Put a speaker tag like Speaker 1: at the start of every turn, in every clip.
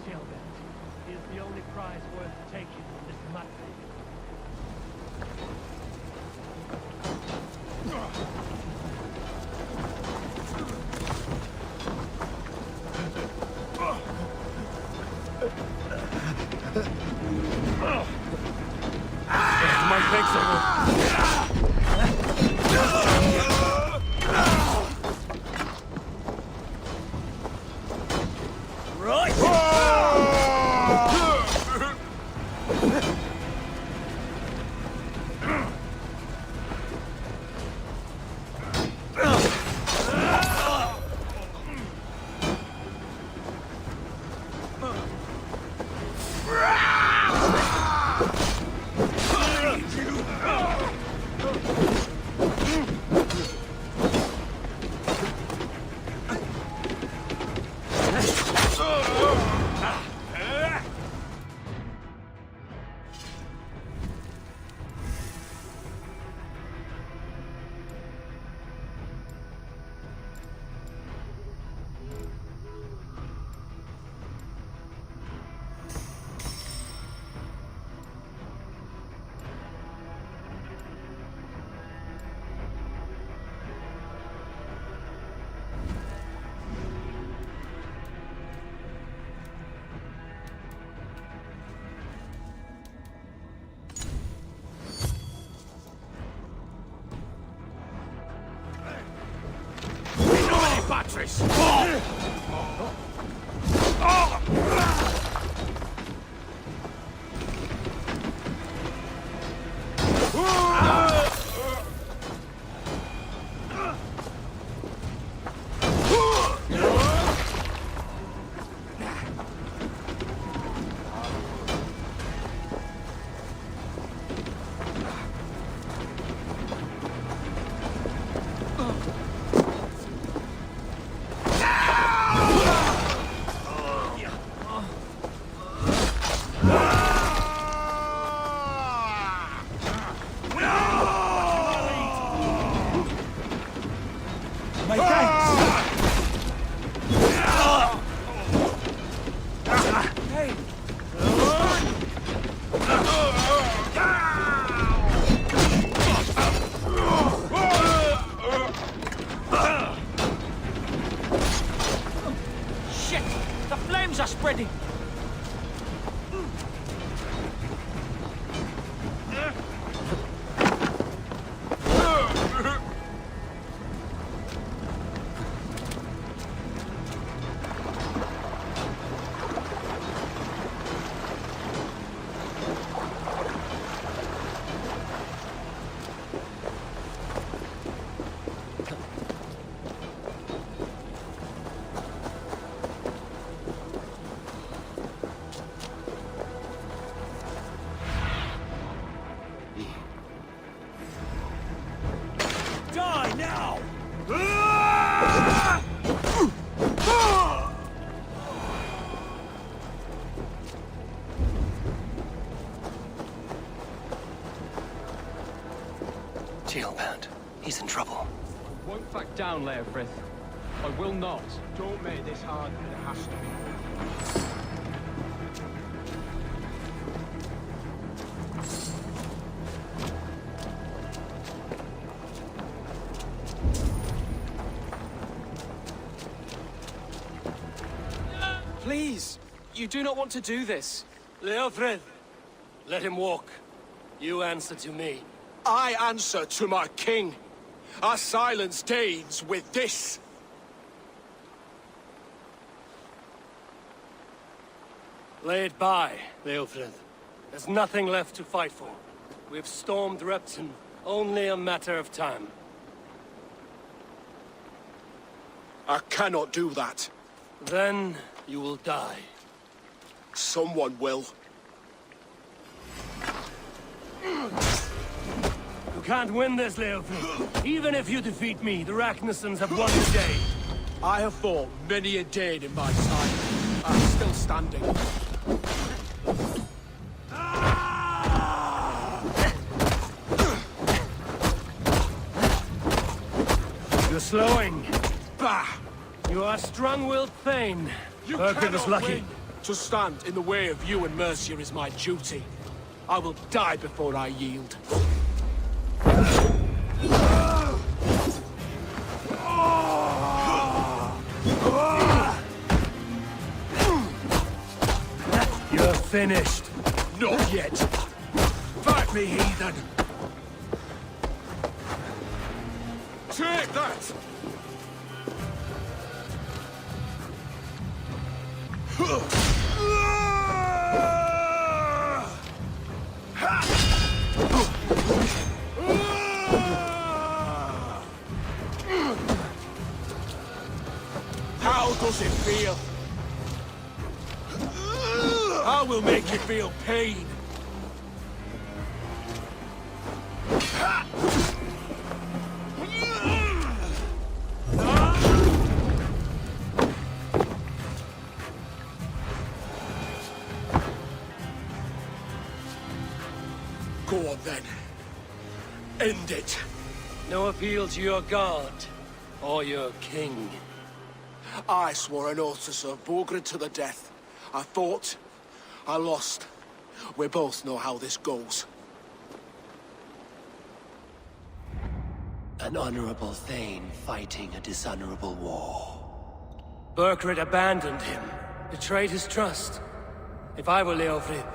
Speaker 1: Tailbend. He is the only prize worth taking from this mud pit.
Speaker 2: My thanks, Patrice!
Speaker 1: Spreading.
Speaker 3: Tailbend. He's in trouble.
Speaker 2: Won't back down, Leofrith. I will not.
Speaker 4: Don't make this hard, but it has to be.
Speaker 3: Please! You do not want to do this.
Speaker 5: Leofrith, let him walk. You answer to me.
Speaker 4: I answer to my king. I silence Danes with this.
Speaker 5: Lay it by, Leofrith. There's nothing left to fight for. We've stormed Repton. Only a matter of time.
Speaker 4: I cannot do that.
Speaker 5: Then you will die.
Speaker 4: Someone will.
Speaker 5: You can't win this, Leofrith. Even if you defeat me, the Ragnarsons have won the day.
Speaker 4: I have fought many a Dane in my time. I'm still standing.
Speaker 5: You're slowing.
Speaker 4: Bah!
Speaker 5: You are strong-willed Thane.
Speaker 4: You
Speaker 5: Birkin is
Speaker 4: cannot
Speaker 5: lucky.
Speaker 4: win. To stand in the way of you and Mercia is my duty. I will die before I yield.
Speaker 5: You're finished.
Speaker 4: Not yet. Fight me, heathen! Take that! How does it feel? I will make you feel pain. Go on then. End it.
Speaker 5: No appeal to your god or your king.
Speaker 4: I swore an oath to serve Sigurd to the death. I fought. I lost. We both know how this goes.
Speaker 3: An honorable Thane fighting a dishonorable war.
Speaker 5: Sigurd abandoned him, betrayed his trust. If I were Leofrid,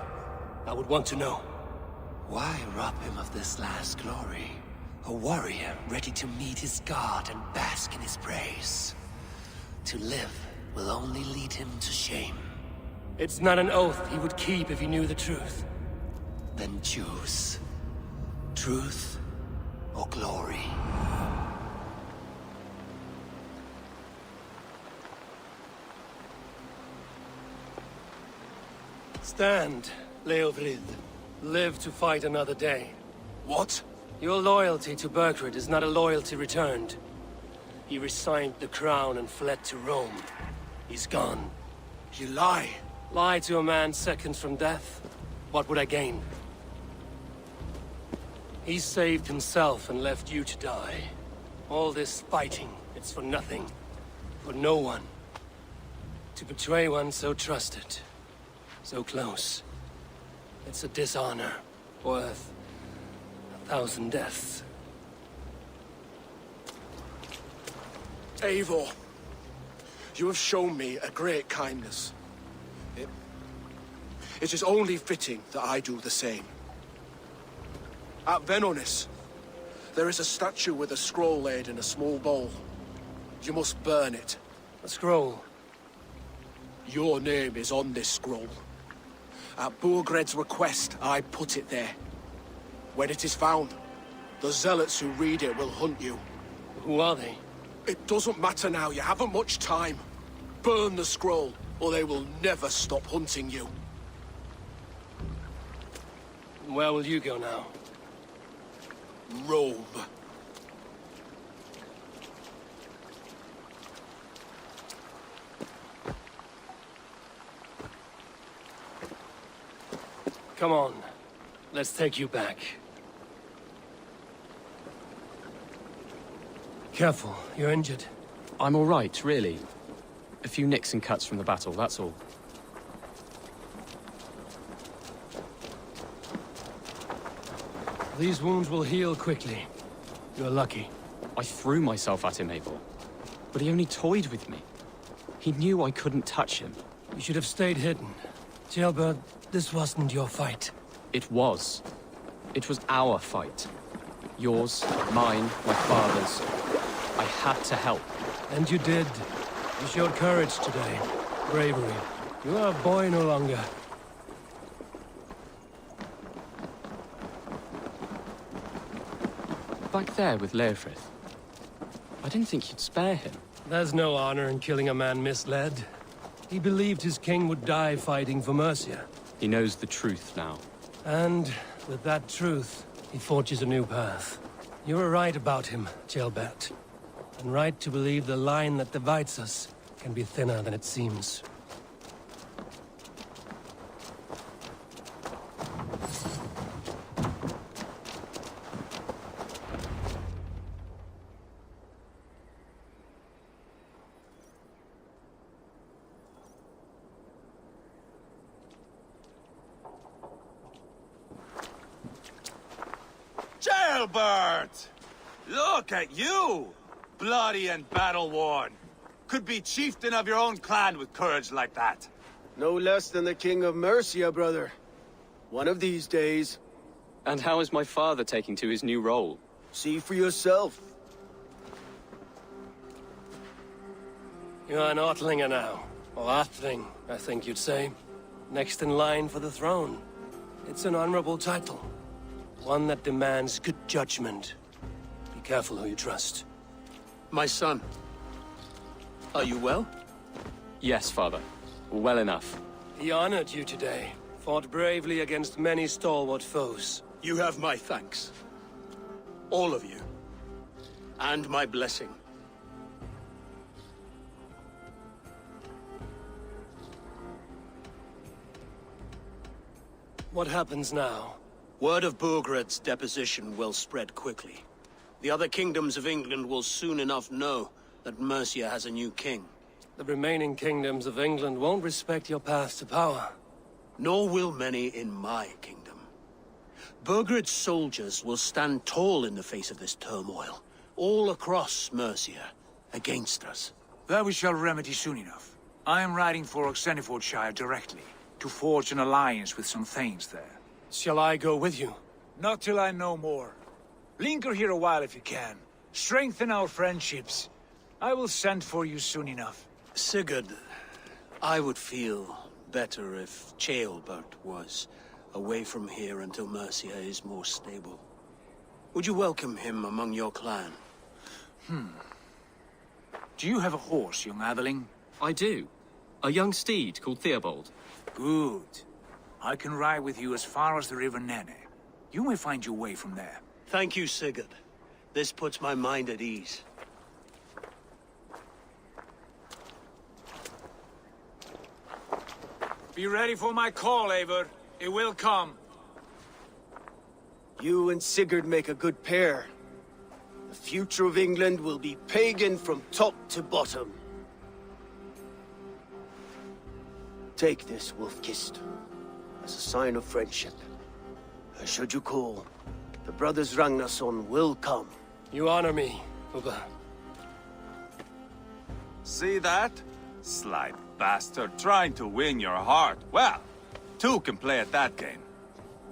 Speaker 5: I would want to know.
Speaker 3: Why rob him of this last glory? A warrior ready to meet his god and bask in his praise. To live will only lead him to shame.
Speaker 5: It's not an oath he would keep if he knew the truth.
Speaker 3: Then choose. Truth or glory.
Speaker 5: Stand, Leofrid. Live to fight another day.
Speaker 4: What?
Speaker 5: Your loyalty to Sigurd is not a loyalty returned. He resigned the crown and fled to Rome. He's gone.
Speaker 4: You lie.
Speaker 5: Lie to a man seconds from death? What would I gain? He saved himself and left you to die. All this fighting, it's for nothing. For no one. To betray one so trusted. So close. It's a dishonor. Worth 1,000 deaths.
Speaker 4: Eivor, you have shown me a great kindness. It is only fitting that I do the same. At Venonis, there is a statue with a scroll laid in a small bowl. You must burn it.
Speaker 5: A scroll.
Speaker 4: Your name is on this scroll. At Sigurd's request, I put it there. When it is found, the zealots who read it will hunt you.
Speaker 5: Who are they?
Speaker 4: It doesn't matter now, you haven't much time. Burn the scroll, or they will never stop hunting you.
Speaker 5: Where will you go now?
Speaker 4: Rome.
Speaker 5: Come on. Let's take you back. Careful, you're injured.
Speaker 2: I'm all right, really. A few nicks and cuts from the battle, that's all.
Speaker 5: These wounds will heal quickly. You're lucky.
Speaker 2: I threw myself at him, Eivor. But he only toyed with me. He knew I couldn't touch him.
Speaker 5: You should have stayed hidden. Jailbird, this wasn't your fight.
Speaker 2: It was. It was our fight. Yours, mine, my father's. I had to help.
Speaker 5: And you did. You showed courage today. Bravery. You are a boy no longer.
Speaker 2: Back there with Leofrid. I didn't think you'd spare him.
Speaker 5: There's no honor in killing a man misled. He believed his king would die fighting for Mercia.
Speaker 2: He knows the truth now.
Speaker 5: And with that truth, he forges a new path. You were right about him, Jailbert. And right to believe the line that divides us can be thinner than it seems.
Speaker 6: Jailbird! Look at you! Bloody and battle-worn. Could be chieftain of your own clan with courage like that.
Speaker 7: No less than the King of Mercia, brother. One of these days.
Speaker 2: And how is my father taking to his new role?
Speaker 7: See for yourself.
Speaker 5: You're an Ortlinger now. Or Athling, I think you'd say. Next in line for the throne. It's an honorable title. One that demands good judgment. Be careful who you trust.
Speaker 4: My son. Are you well?
Speaker 2: Yes, father. Well enough.
Speaker 5: He honored you today. Fought bravely against many stalwart foes.
Speaker 4: You have my thanks. All of you. And my blessing.
Speaker 5: What happens now?
Speaker 4: Word of Burgred's deposition will spread quickly. The other kingdoms of England will soon enough know that Mercia has a new king.
Speaker 5: The remaining kingdoms of England won't respect your path to power.
Speaker 4: Nor will many in my kingdom. Burgred's soldiers will stand tall in the face of this turmoil, all across Mercia, against us.
Speaker 8: That we shall remedy soon enough. I am riding for Oxenfordshire directly, to forge an alliance with some thanes there.
Speaker 5: Shall I go with you?
Speaker 8: Not till I know more. Linger here a while if you can. Strengthen our friendships. I will send for you soon enough.
Speaker 4: Sigurd, I would feel better if Jailbird was away from here until Mercia is more stable. Would you welcome him among your clan?
Speaker 8: Do you have a horse, young Atheling?
Speaker 2: I do. A young steed called Theobald.
Speaker 8: Good. I can ride with you as far as the River Nene. You may find your way from there.
Speaker 4: Thank you, Sigurd. This puts my mind at ease.
Speaker 8: Be ready for my call, Eivor. It will come.
Speaker 7: You and Sigurd make a good pair. The future of England will be pagan from top to bottom. Take this, Wolf-Kissed, as a sign of friendship. And should you call, the brothers Ragnarsson will come.
Speaker 5: You honor me, Ubba.
Speaker 6: See that? Sly bastard trying to win your heart. Well, two can play at that game.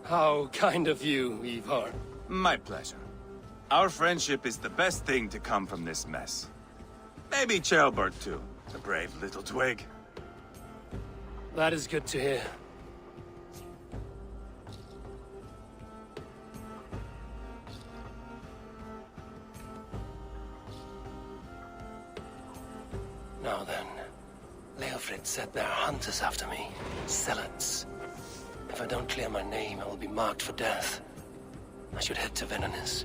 Speaker 5: How kind of you, Eivor.
Speaker 6: My pleasure. Our friendship is the best thing to come from this mess. Maybe Jailbird too. A brave little twig.
Speaker 5: That is good to hear. Now then, Leofrid said there are hunters after me. Zealots. If I don't clear my name, I will be marked for death. I should head to Venanis.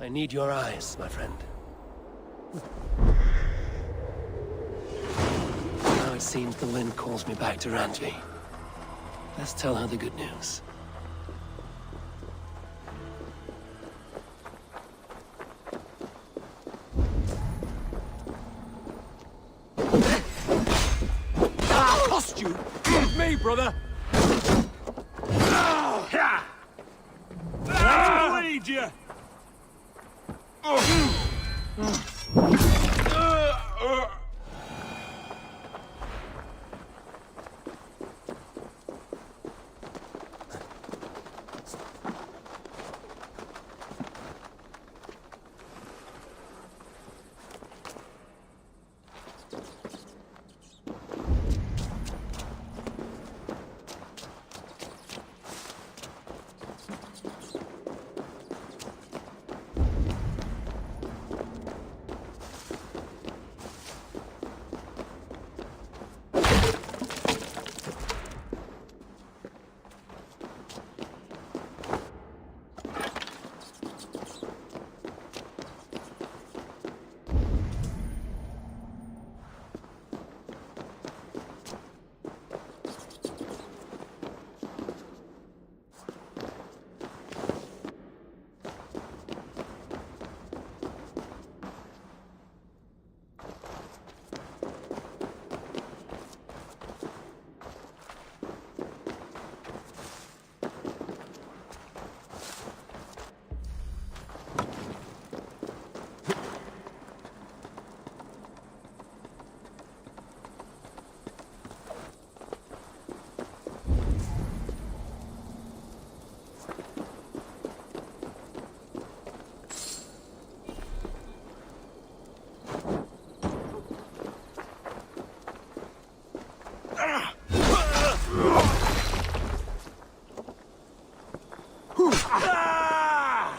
Speaker 5: I need your eyes, my friend. Now it seems the wind calls me back to Randvi. Let's tell her the good news.
Speaker 8: Cost you! With me, brother! I'll bleed you!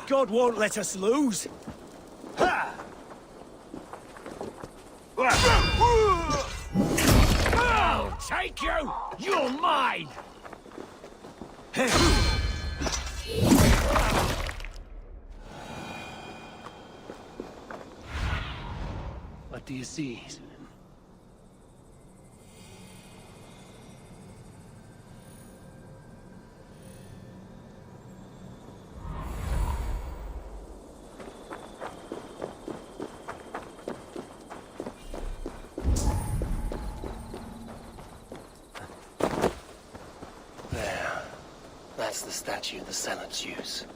Speaker 8: God won't let us lose. I'll take you! You're mine!
Speaker 5: What do you see? There. That's the statue the Senates use.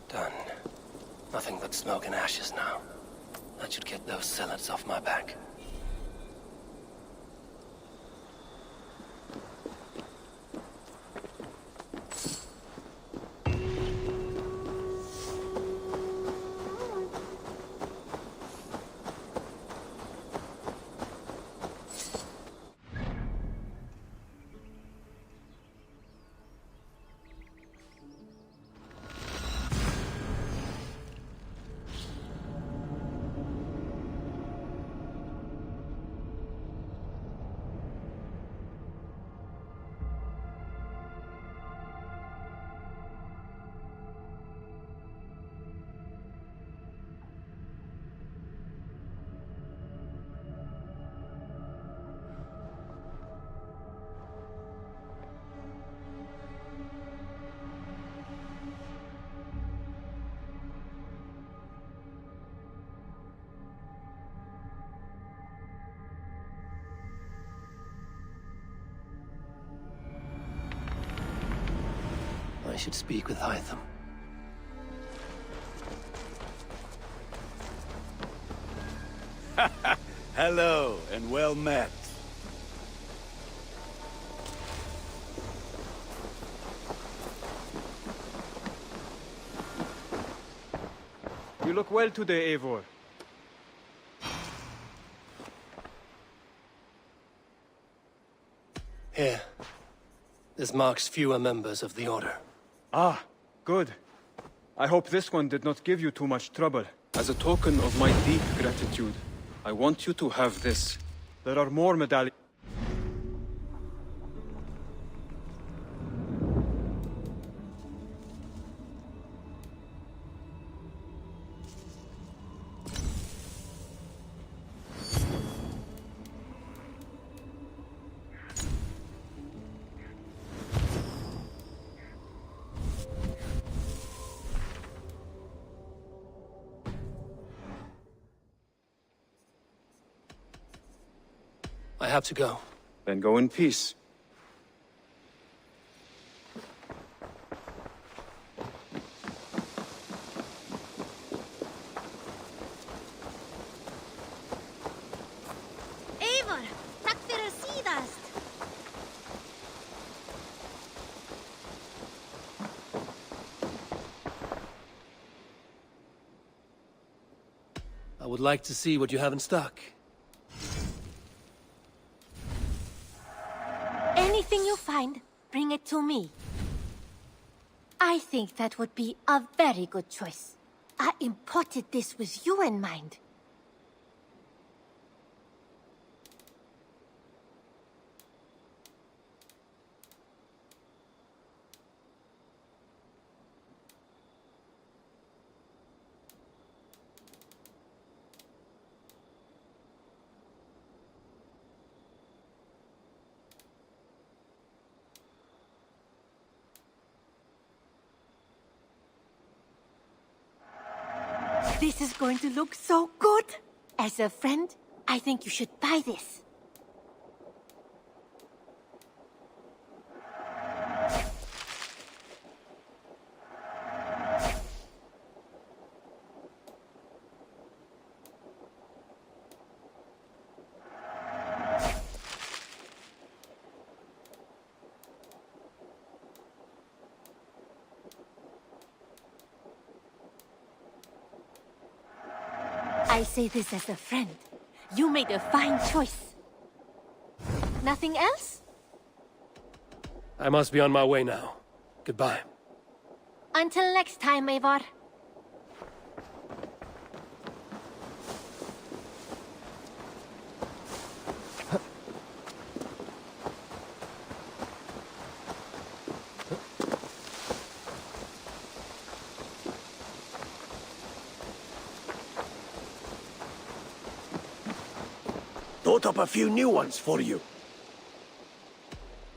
Speaker 5: Done. Nothing but smoke and ashes now. That should get those Senates off my back. I should speak with Hytham.
Speaker 6: Hello, and well met.
Speaker 9: You look well today, Eivor.
Speaker 5: Here. This marks fewer members of the Order.
Speaker 9: Ah, good. I hope this one did not give you too much trouble. As a token of my deep gratitude, I want you to have this. There are more medallions.
Speaker 5: I have to go.
Speaker 9: Then go in peace.
Speaker 10: Eivor, takk fyrir síðast.
Speaker 5: I would like to see what you have in stock.
Speaker 10: Anything you find, bring it to me. I think that would be a very good choice. I imported this with you in mind. This is going to look so good. As a friend, I think you should buy this. I say this as a friend. You made a fine choice. Nothing else?
Speaker 5: I must be on my way now. Goodbye.
Speaker 10: Until next time, Eivor.
Speaker 7: Thought up a few new ones for you.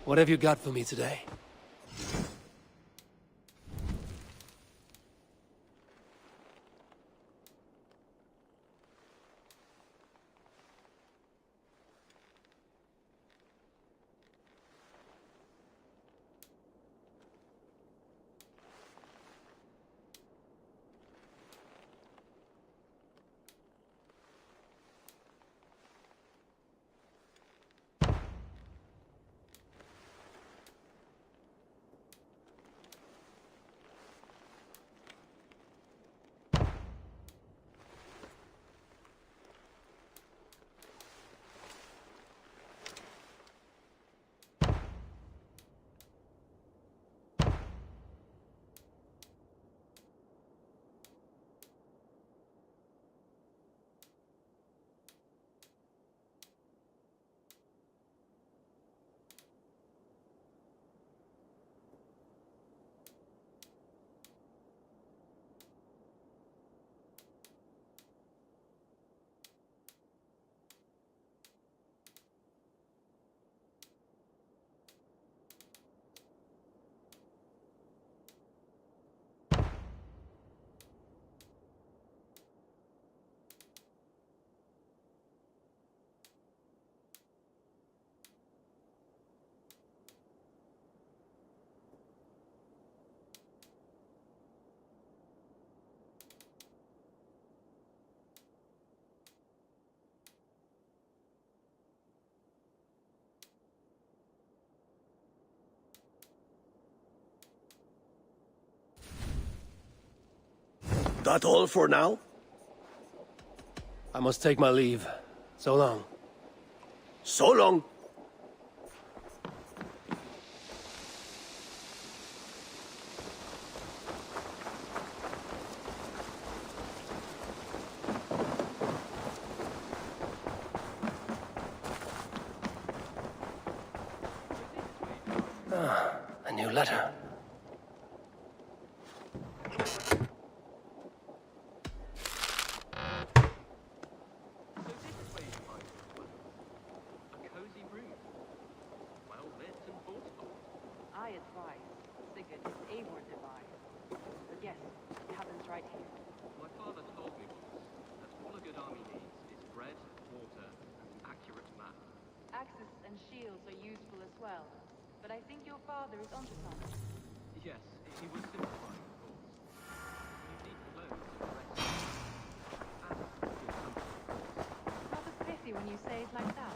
Speaker 5: What have you got for me today?
Speaker 7: That all for now?
Speaker 5: I must take my leave. So long.
Speaker 7: So long.
Speaker 5: A new letter.
Speaker 11: I advise Sigurd is eivor device. But yes, it happens right here.
Speaker 2: My father told me once that all a good army needs is bread, water, and an accurate map.
Speaker 11: Axes and shields are useful as well. But I think your father is onto something.
Speaker 2: Yes, he was simplifying, of course. You need clothes and rest. And good company.
Speaker 11: It's not as pithy when you say it like that.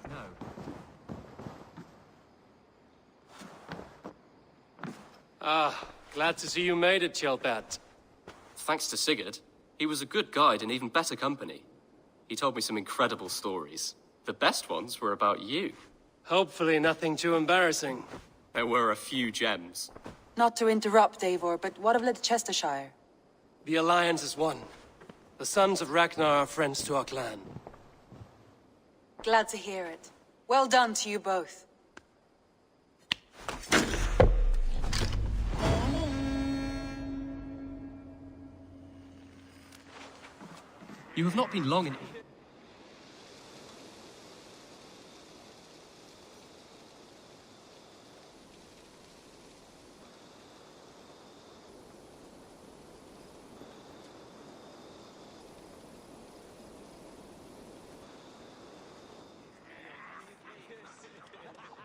Speaker 2: No.
Speaker 5: Ah, glad to see you made it, Chelpat.
Speaker 2: Thanks to Sigurd, he was a good guide and even better company. He told me some incredible stories. The best ones were about you.
Speaker 5: Hopefully nothing too embarrassing.
Speaker 2: There were a few gems.
Speaker 11: Not to interrupt, Eivor, but what of Leicestershire?
Speaker 5: The Alliance is one. The sons of Ragnar are friends to our clan.
Speaker 11: Glad to hear it. Well done to you both.
Speaker 2: You have not been long in...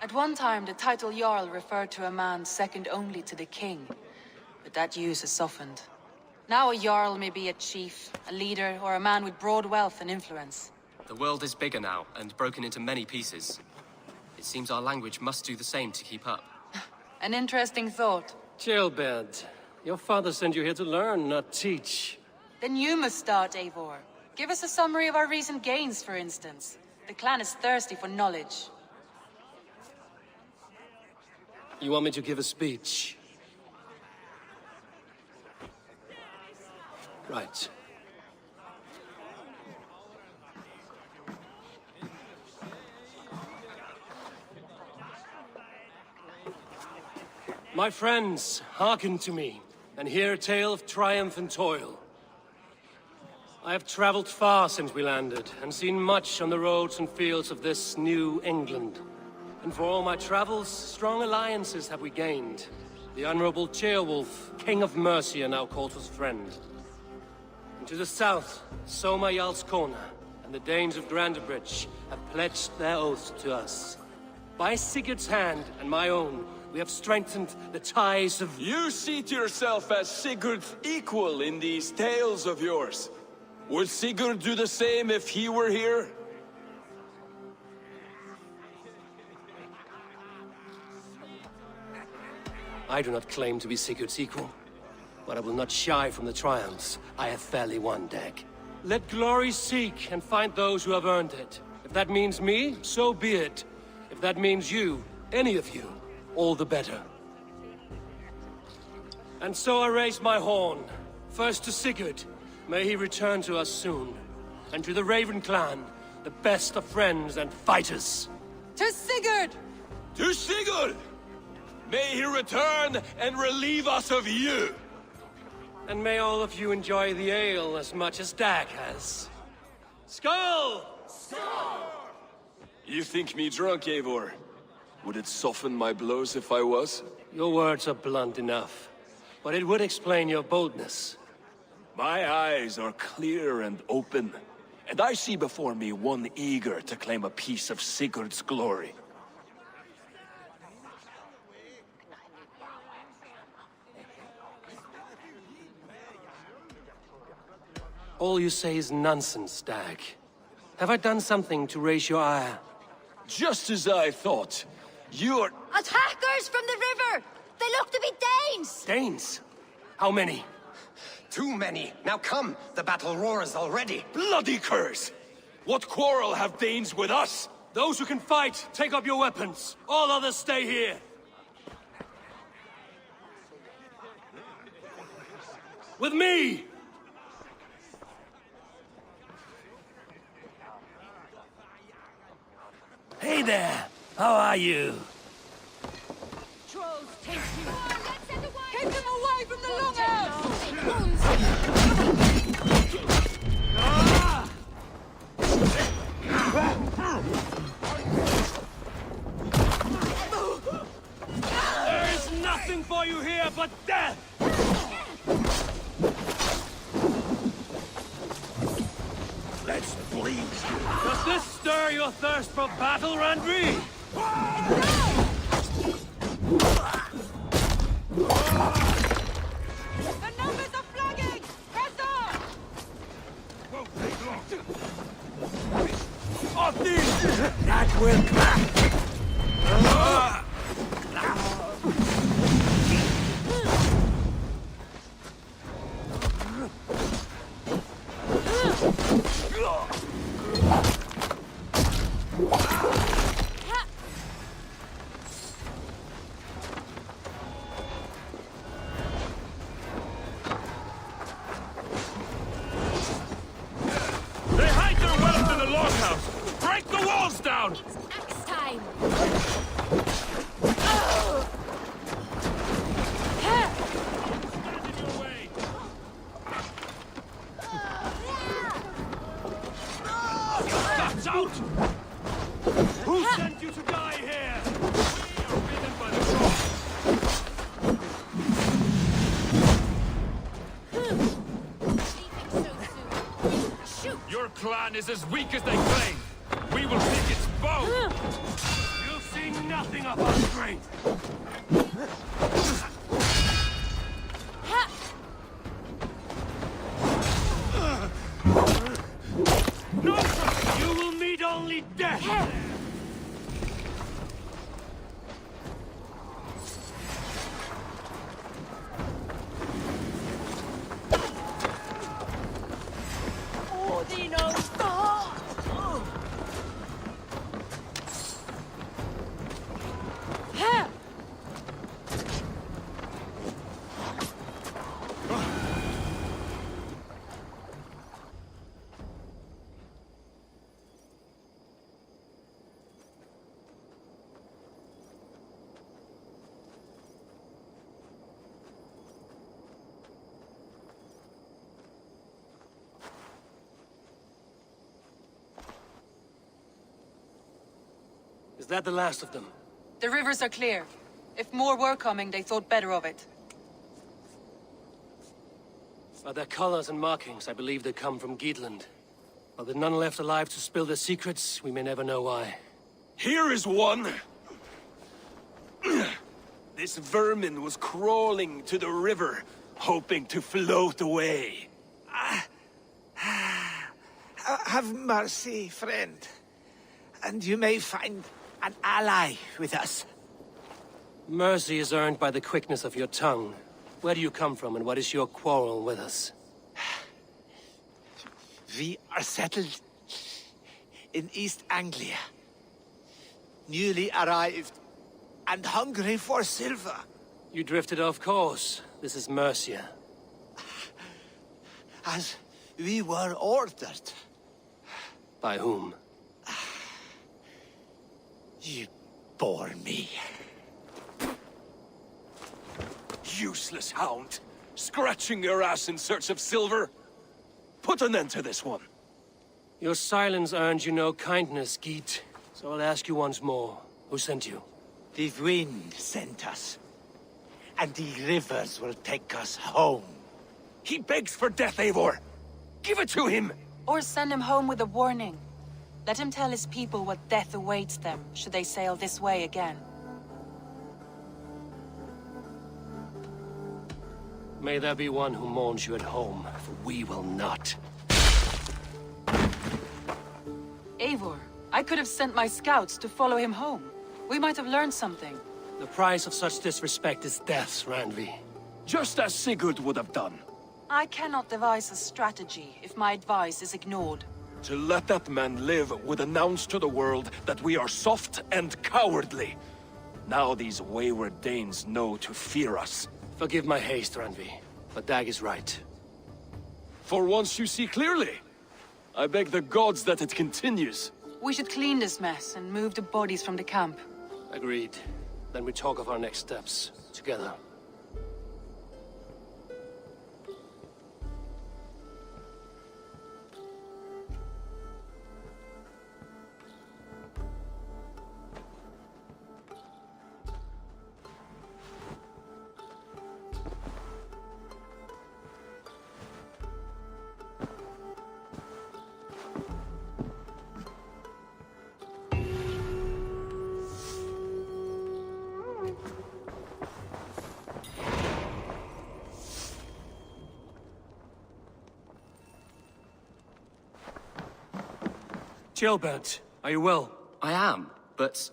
Speaker 11: At one time, the title Jarl referred to a man second only to the king. But that use has softened. Now a Jarl may be a chief, a leader, or a man with broad wealth and influence.
Speaker 2: The world is bigger now, and broken into many pieces. It seems our language must do the same to keep up.
Speaker 11: An interesting thought.
Speaker 5: Chelpat, your father sent you here to learn, not teach.
Speaker 11: Then you must start, Eivor. Give us a summary of our recent gains, for instance. The clan is thirsty for knowledge.
Speaker 5: You want me to give a speech? Right. My friends, hearken to me, and hear a tale of triumph and toil. I have traveled far since we landed, and seen much on the roads and fields of this new England. And for all my travels, strong alliances have we gained. The Honorable Ceolwulf, King of Mercia, now called his friend. And to the south, Soma Jarlskona and the Danes of Grandebridge have pledged their oaths to us. By Sigurd's hand and my own, we have strengthened the ties of...
Speaker 12: You see to yourself as Sigurd's equal in these tales of yours. Would Sigurd do the same if he were here?
Speaker 5: I do not claim to be Sigurd's equal, but I will not shy from the triumphs I have fairly won, Dag. Let glory seek and find those who have earned it. If that means me, so be it. If that means you, any of you, all the better. And so I raise my horn. First to Sigurd, may he return to us soon. And to the Raven clan, the best of friends and fighters.
Speaker 11: To Sigurd!
Speaker 12: To Sigurd! May he return and relieve us of you!
Speaker 5: And may all of you enjoy the ale as much as Dag has. Skull!
Speaker 12: You think me drunk, Eivor? Would it soften my blows if I was?
Speaker 5: Your words are blunt enough, but it would explain your boldness.
Speaker 12: My eyes are clear and open, and I see before me one eager to claim a piece of Sigurd's glory.
Speaker 5: All you say is nonsense, Dag. Have I done something to raise your ire?
Speaker 12: Just as I thought. You're...
Speaker 10: Attackers from the river! They look to be Danes!
Speaker 5: Danes? How many?
Speaker 7: Too many. Now come, the battle roars already.
Speaker 12: Bloody curse! What quarrel have Danes with us?
Speaker 5: Those who can fight, take up your weapons. All others stay here. With me! Hey there! How are you?
Speaker 11: arrows take you! Keep them away from the longhouse!
Speaker 1: There is nothing for you here but death!
Speaker 12: Let's bleed.
Speaker 1: Does this stir your thirst for battle, Randvi?
Speaker 11: The numbers are flagging! Press on!
Speaker 12: Won't take long. Off these! That will crack!
Speaker 1: They hide their wealth in the longhouse! Break the walls down!
Speaker 10: It's axe time!
Speaker 1: Stand in your way! Guts out! Who sent you to die here? We are bidden by the cross! Your clan is as weak as they claim. We will take its bone. You've seen nothing of our strength. No, you will meet only death.
Speaker 5: Is that the last of them?
Speaker 11: The rivers are clear. If more were coming, they thought better of it.
Speaker 5: By their colors and markings, I believe they come from Geatland. While there are none left alive to spill their secrets, we may never know why.
Speaker 12: Here is one. This vermin was crawling to the river, hoping to float away.
Speaker 3: Have mercy, friend. And you may find an ally with us.
Speaker 5: Mercy is earned by the quickness of your tongue. Where do you come from, and what is your quarrel with us?
Speaker 3: We are settled in East Anglia. Newly arrived and hungry for silver.
Speaker 5: You drifted off course. This is Mercia.
Speaker 3: As we were ordered.
Speaker 5: By whom?
Speaker 3: You bore me.
Speaker 12: Useless hound. Scratching your ass in search of silver. Put an end to this one.
Speaker 5: Your silence earned you no kindness, Geet. So I'll ask you once more. Who sent you?
Speaker 3: The wind sent us. And the rivers will take us home.
Speaker 12: He begs for death, Eivor. Give it to him!
Speaker 11: Or send him home with a warning. Let him tell his people what death awaits them, should they sail this way again.
Speaker 5: May there be one who mourns you at home, for we will not.
Speaker 11: Eivor, I could have sent my scouts to follow him home. We might have learned something.
Speaker 5: The price of such disrespect is death, Randvi.
Speaker 12: Just as Sigurd would have done.
Speaker 11: I cannot devise a strategy if my advice is ignored.
Speaker 12: To let that man live would announce to the world that we are soft and cowardly. Now these wayward Danes know to fear us.
Speaker 5: Forgive my haste, Randvi, but Dag is right.
Speaker 12: For once you see clearly. I beg the gods that it continues.
Speaker 11: We should clean this mess and move the bodies from the camp.
Speaker 5: Agreed. Then we talk of our next steps, together. Gilbert, are you well?
Speaker 2: I am, but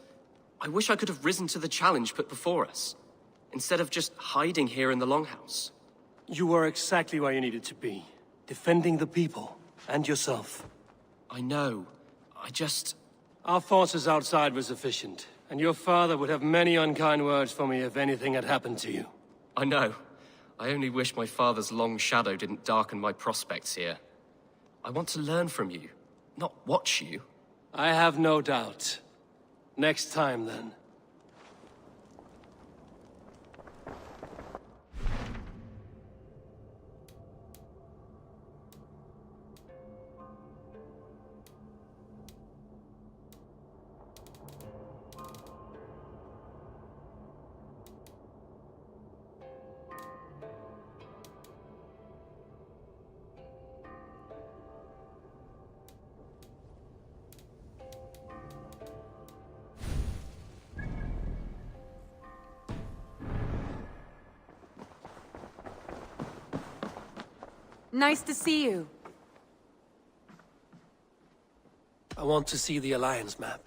Speaker 2: I wish I could have risen to the challenge put before us, instead of just hiding here in the Longhouse.
Speaker 5: You were exactly where you needed to be. Defending the people, and yourself.
Speaker 2: I know.
Speaker 5: Our forces outside were sufficient, and your father would have many unkind words for me if anything had happened to you.
Speaker 2: I know. I only wish my father's long shadow didn't darken my prospects here. I want to learn from you, not watch you.
Speaker 5: I have no doubt. Next time, then.
Speaker 11: Nice to see you.
Speaker 5: I want to see the Alliance map.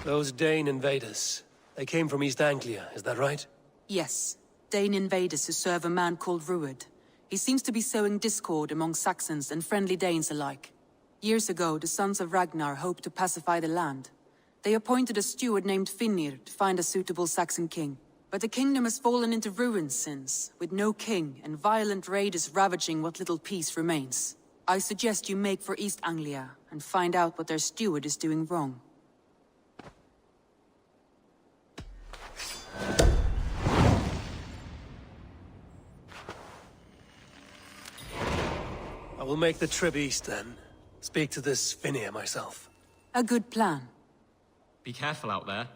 Speaker 5: Those Dane invaders, they came from East Anglia, is that right?
Speaker 11: Yes. Dane invaders who serve a man called Ruud. He seems to be sowing discord among Saxons and friendly Danes alike. Years ago, the sons of Ragnar hoped to pacify the land. They appointed a steward named Finnr to find a suitable Saxon king. But the kingdom has fallen into ruins since, with no king and violent raiders ravaging what little peace remains. I suggest you make for East Anglia and find out what their steward is doing wrong.
Speaker 5: I will make the trip east then. Speak to this Finnr myself.
Speaker 11: A good plan.
Speaker 2: Be careful out there.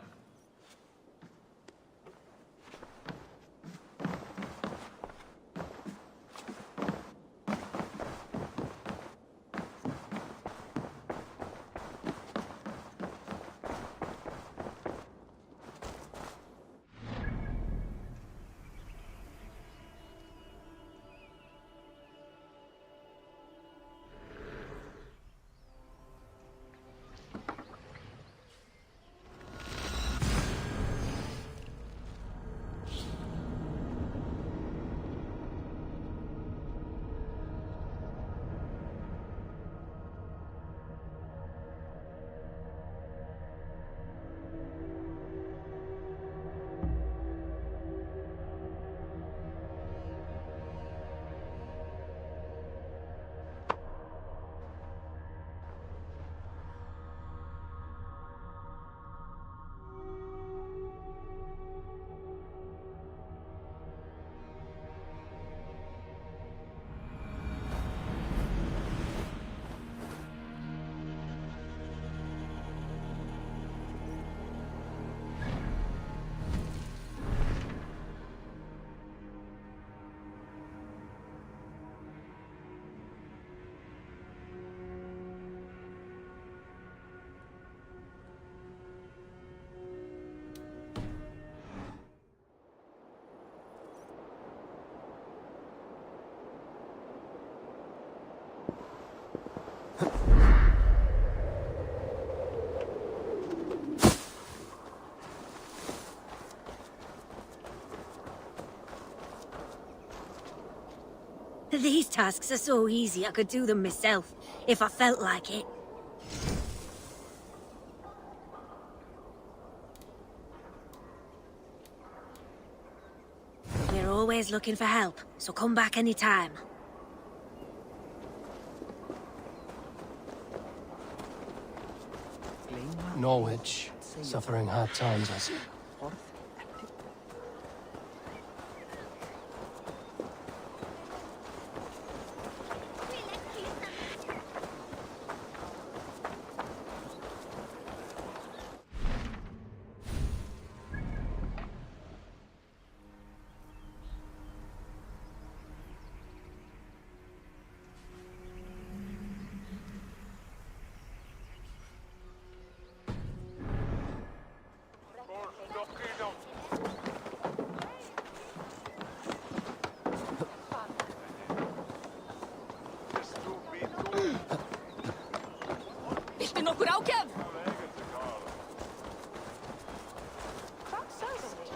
Speaker 10: These tasks are so easy I could do them myself, if I felt like it. You're
Speaker 13: always looking for help, so come back anytime.
Speaker 5: Norwich, suffering hard times, I see.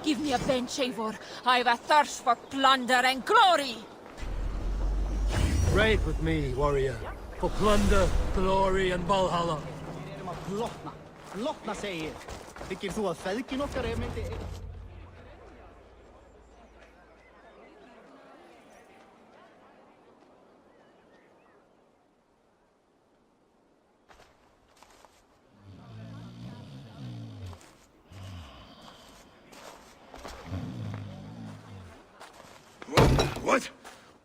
Speaker 14: Give me a bench, Eivor. I've a thirst for plunder and glory!
Speaker 5: Ride with me, warrior. For plunder, glory, and Valhalla.
Speaker 15: Lotna, segi ég. Þykir þú að feðgin okkar myndi...
Speaker 6: What?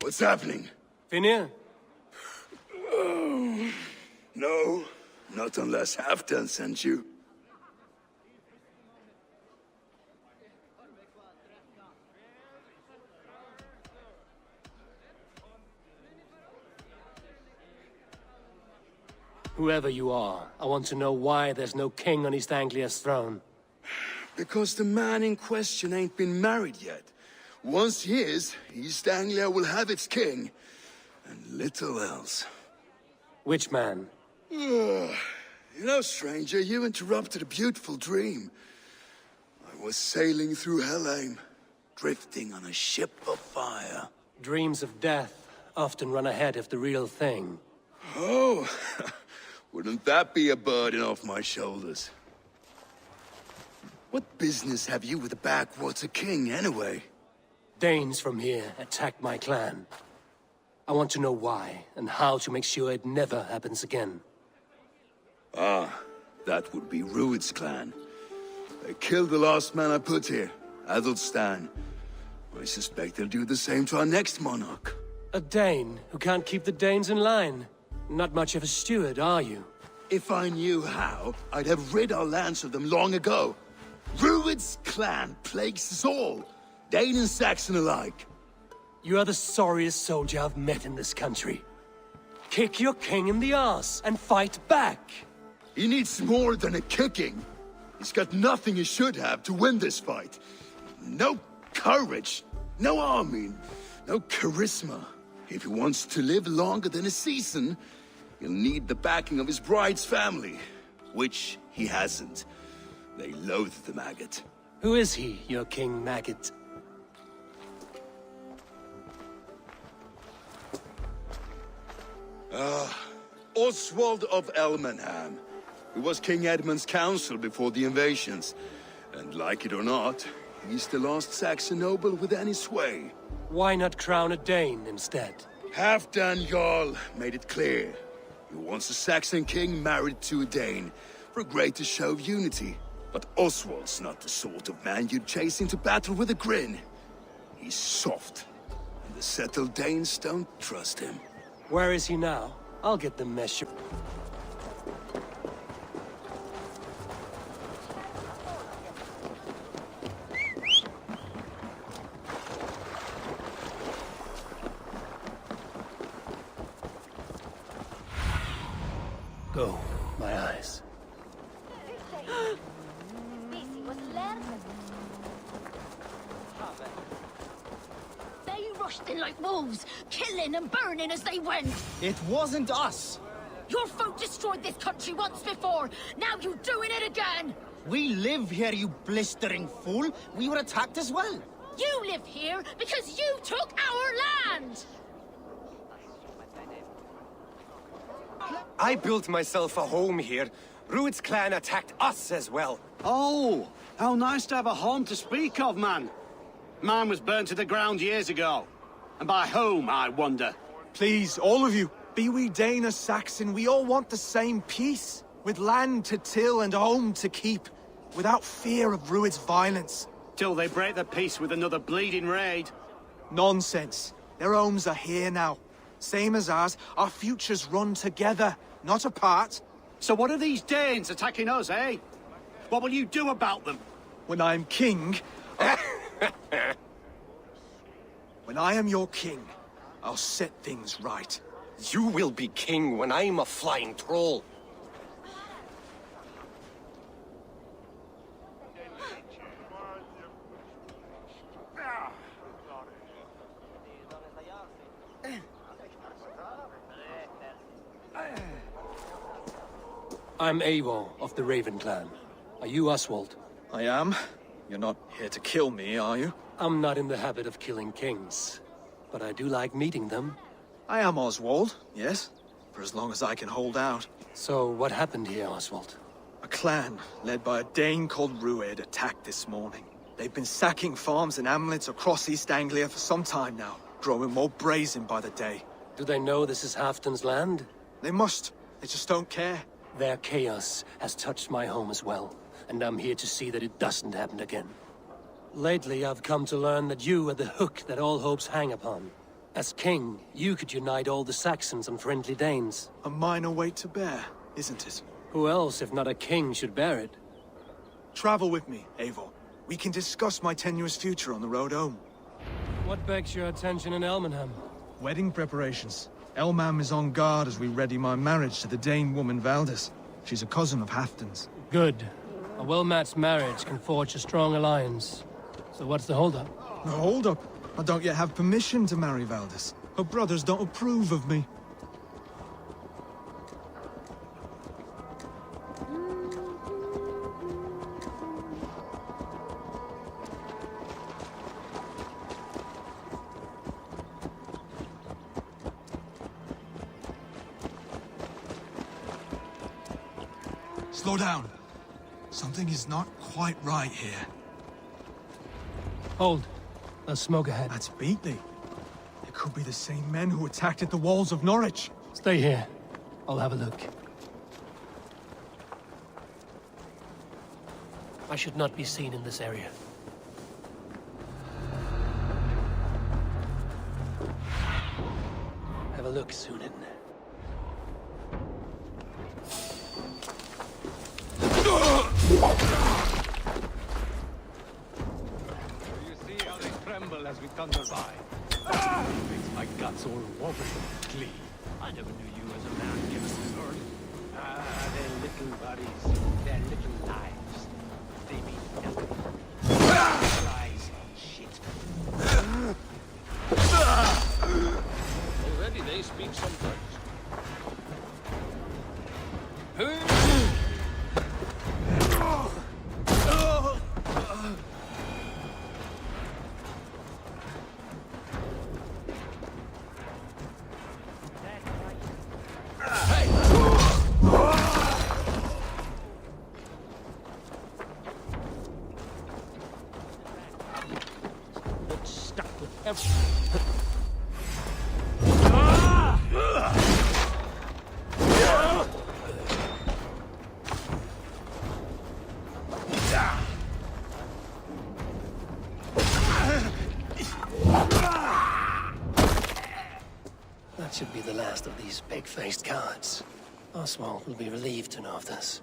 Speaker 6: What's happening?
Speaker 5: Finir?
Speaker 6: Oh, no, not unless Halfdan sent you.
Speaker 5: Whoever you are, I want to know why there's no king on East Anglia's throne.
Speaker 6: Because the man in question ain't been married yet. Once he is, East Anglia will have its king, and little else.
Speaker 5: Which man?
Speaker 6: You know, stranger, you interrupted a beautiful dream. I was sailing through Helheim, drifting on a ship of fire.
Speaker 5: Dreams of death often run ahead of the real thing.
Speaker 6: Oh, wouldn't that be a burden off my shoulders? What business have you with the backwater king, anyway?
Speaker 5: Danes from here attacked my clan. I want to know why, and how to make sure it never happens again.
Speaker 6: Ah, that would be Rued's clan. They killed the last man I put here, Adelstan. I suspect they'll do the same to our next monarch.
Speaker 5: A Dane who can't keep the Danes in line. Not much of a steward, are you?
Speaker 6: If I knew how, I'd have rid our lands of them long ago. Rued's clan plagues us all. Dane and Saxon alike.
Speaker 5: You are the sorriest soldier I've met in this country. Kick your king in the arse and fight back.
Speaker 6: He needs more than a kicking. He's got nothing he should have to win this fight. No courage, no army, no charisma. If he wants to live longer than a season, he'll need the backing of his bride's family, which he hasn't. They loathe the maggot.
Speaker 5: Who is he, your king maggot?
Speaker 6: Oswald of Elmenham. He was King Edmund's counsel before the invasions. And like it or not, he's the last Saxon noble with any sway.
Speaker 5: Why not crown a Dane instead?
Speaker 6: Halfdan Jarl made it clear. He wants a Saxon king married to a Dane, for a greater show of unity. But Oswald's not the sort of man you'd chase into battle with a grin. He's soft, and the settled Danes don't trust him.
Speaker 5: Where is he now? I'll get the measure. Go, my eyes.
Speaker 14: They rushed in like wolves, killing and burning as they went.
Speaker 15: It wasn't us.
Speaker 14: Your folk destroyed this country once before. Now you're doing it again.
Speaker 15: We live here, you blistering fool. We were attacked as well.
Speaker 14: You live here because you took our land.
Speaker 16: I built myself a home here. Rued's clan attacked us as well.
Speaker 17: Oh, how nice to have a home to speak of, man. Mine was burnt to the ground years ago. And by whom, I wonder?
Speaker 18: Please, all of you, be we Dane or Saxon, we all want the same peace. With land to till and home to keep. Without fear of Rued's violence.
Speaker 17: Till they break the peace with another bleeding raid.
Speaker 18: Nonsense. Their homes are here now. Same as ours, our futures run together, not apart.
Speaker 17: So what are these Danes attacking us, eh? What will you do about them?
Speaker 18: When I am king... When I am your king, I'll set things right.
Speaker 16: You will be king when I'm a flying troll.
Speaker 5: I'm Eivor of the Raven clan. Are you Oswald?
Speaker 18: I am. You're not here to kill me, are you?
Speaker 5: I'm not in the habit of killing kings, but I do like meeting them.
Speaker 18: I am Oswald, yes. For as long as I can hold out.
Speaker 5: So, what happened here, Oswald?
Speaker 18: A clan, led by a Dane called Rued, attacked this morning. They've been sacking farms and hamlets across East Anglia for some time now, growing more brazen by the day.
Speaker 5: Do they know this is Halfdan's land?
Speaker 18: They must. They just don't care.
Speaker 5: Their chaos has touched my home as well, and I'm here to see that it doesn't happen again. Lately, I've come to learn that you are the hook that all hopes hang upon. As king, you could unite all the Saxons and friendly Danes.
Speaker 18: A minor weight to bear, isn't it?
Speaker 5: Who else, if not a king, should bear it?
Speaker 18: Travel with me, Eivor. We can discuss my tenuous future on the road home.
Speaker 5: What begs your attention in Elmenham?
Speaker 18: Wedding preparations. Elmam is on guard as we ready my marriage to the Dane woman Valdis. She's a cousin of Halfdan's.
Speaker 5: Good. A well-matched marriage can forge a strong alliance. So what's the holdup?
Speaker 18: No holdup. I don't yet have permission to marry Valdis. Her brothers don't approve of me. Slow down. Something is not quite right here.
Speaker 5: Hold. There's smoke ahead.
Speaker 18: That's Beatley. It could be the same men who attacked at the walls of Norwich.
Speaker 5: Stay here. I'll have a look. I should not be seen in this area. Have a look, Sunan.
Speaker 19: As we thunder by. Makes my guts all wobbly with glee. I never knew you as a man give us a sword. Their little bodies, their little lives. They mean nothing. Lies and shit.
Speaker 12: Already they speak sometimes.
Speaker 5: That should be the last of these pig-faced cowards. Oswald will be relieved to know of this.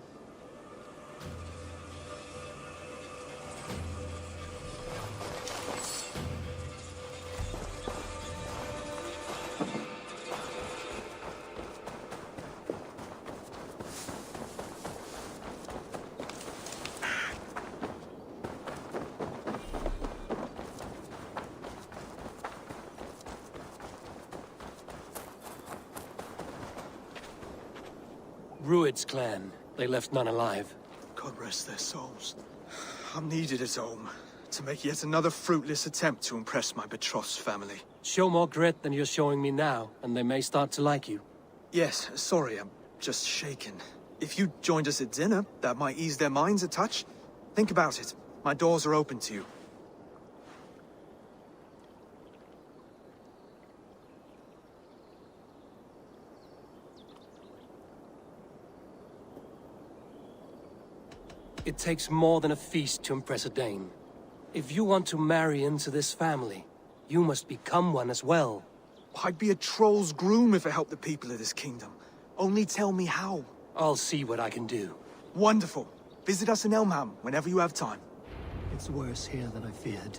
Speaker 5: Rued's clan. They left none alive.
Speaker 18: God rest their souls. I'm needed at home to make yet another fruitless attempt to impress my betrothed's family.
Speaker 5: Show more grit than you're showing me now, and they may start to like you.
Speaker 18: Yes, sorry, I'm just shaken. If you joined us at dinner, that might ease their minds a touch. Think about it. My doors are open to you.
Speaker 5: It takes more than a feast to impress a Dane. If you want to marry into this family, you must become one as well.
Speaker 18: I'd be a troll's groom if it helped the people of this kingdom. Only tell me how.
Speaker 5: I'll see what I can do.
Speaker 18: Wonderful. Visit us in Elmham whenever you have time.
Speaker 5: It's worse here than I feared.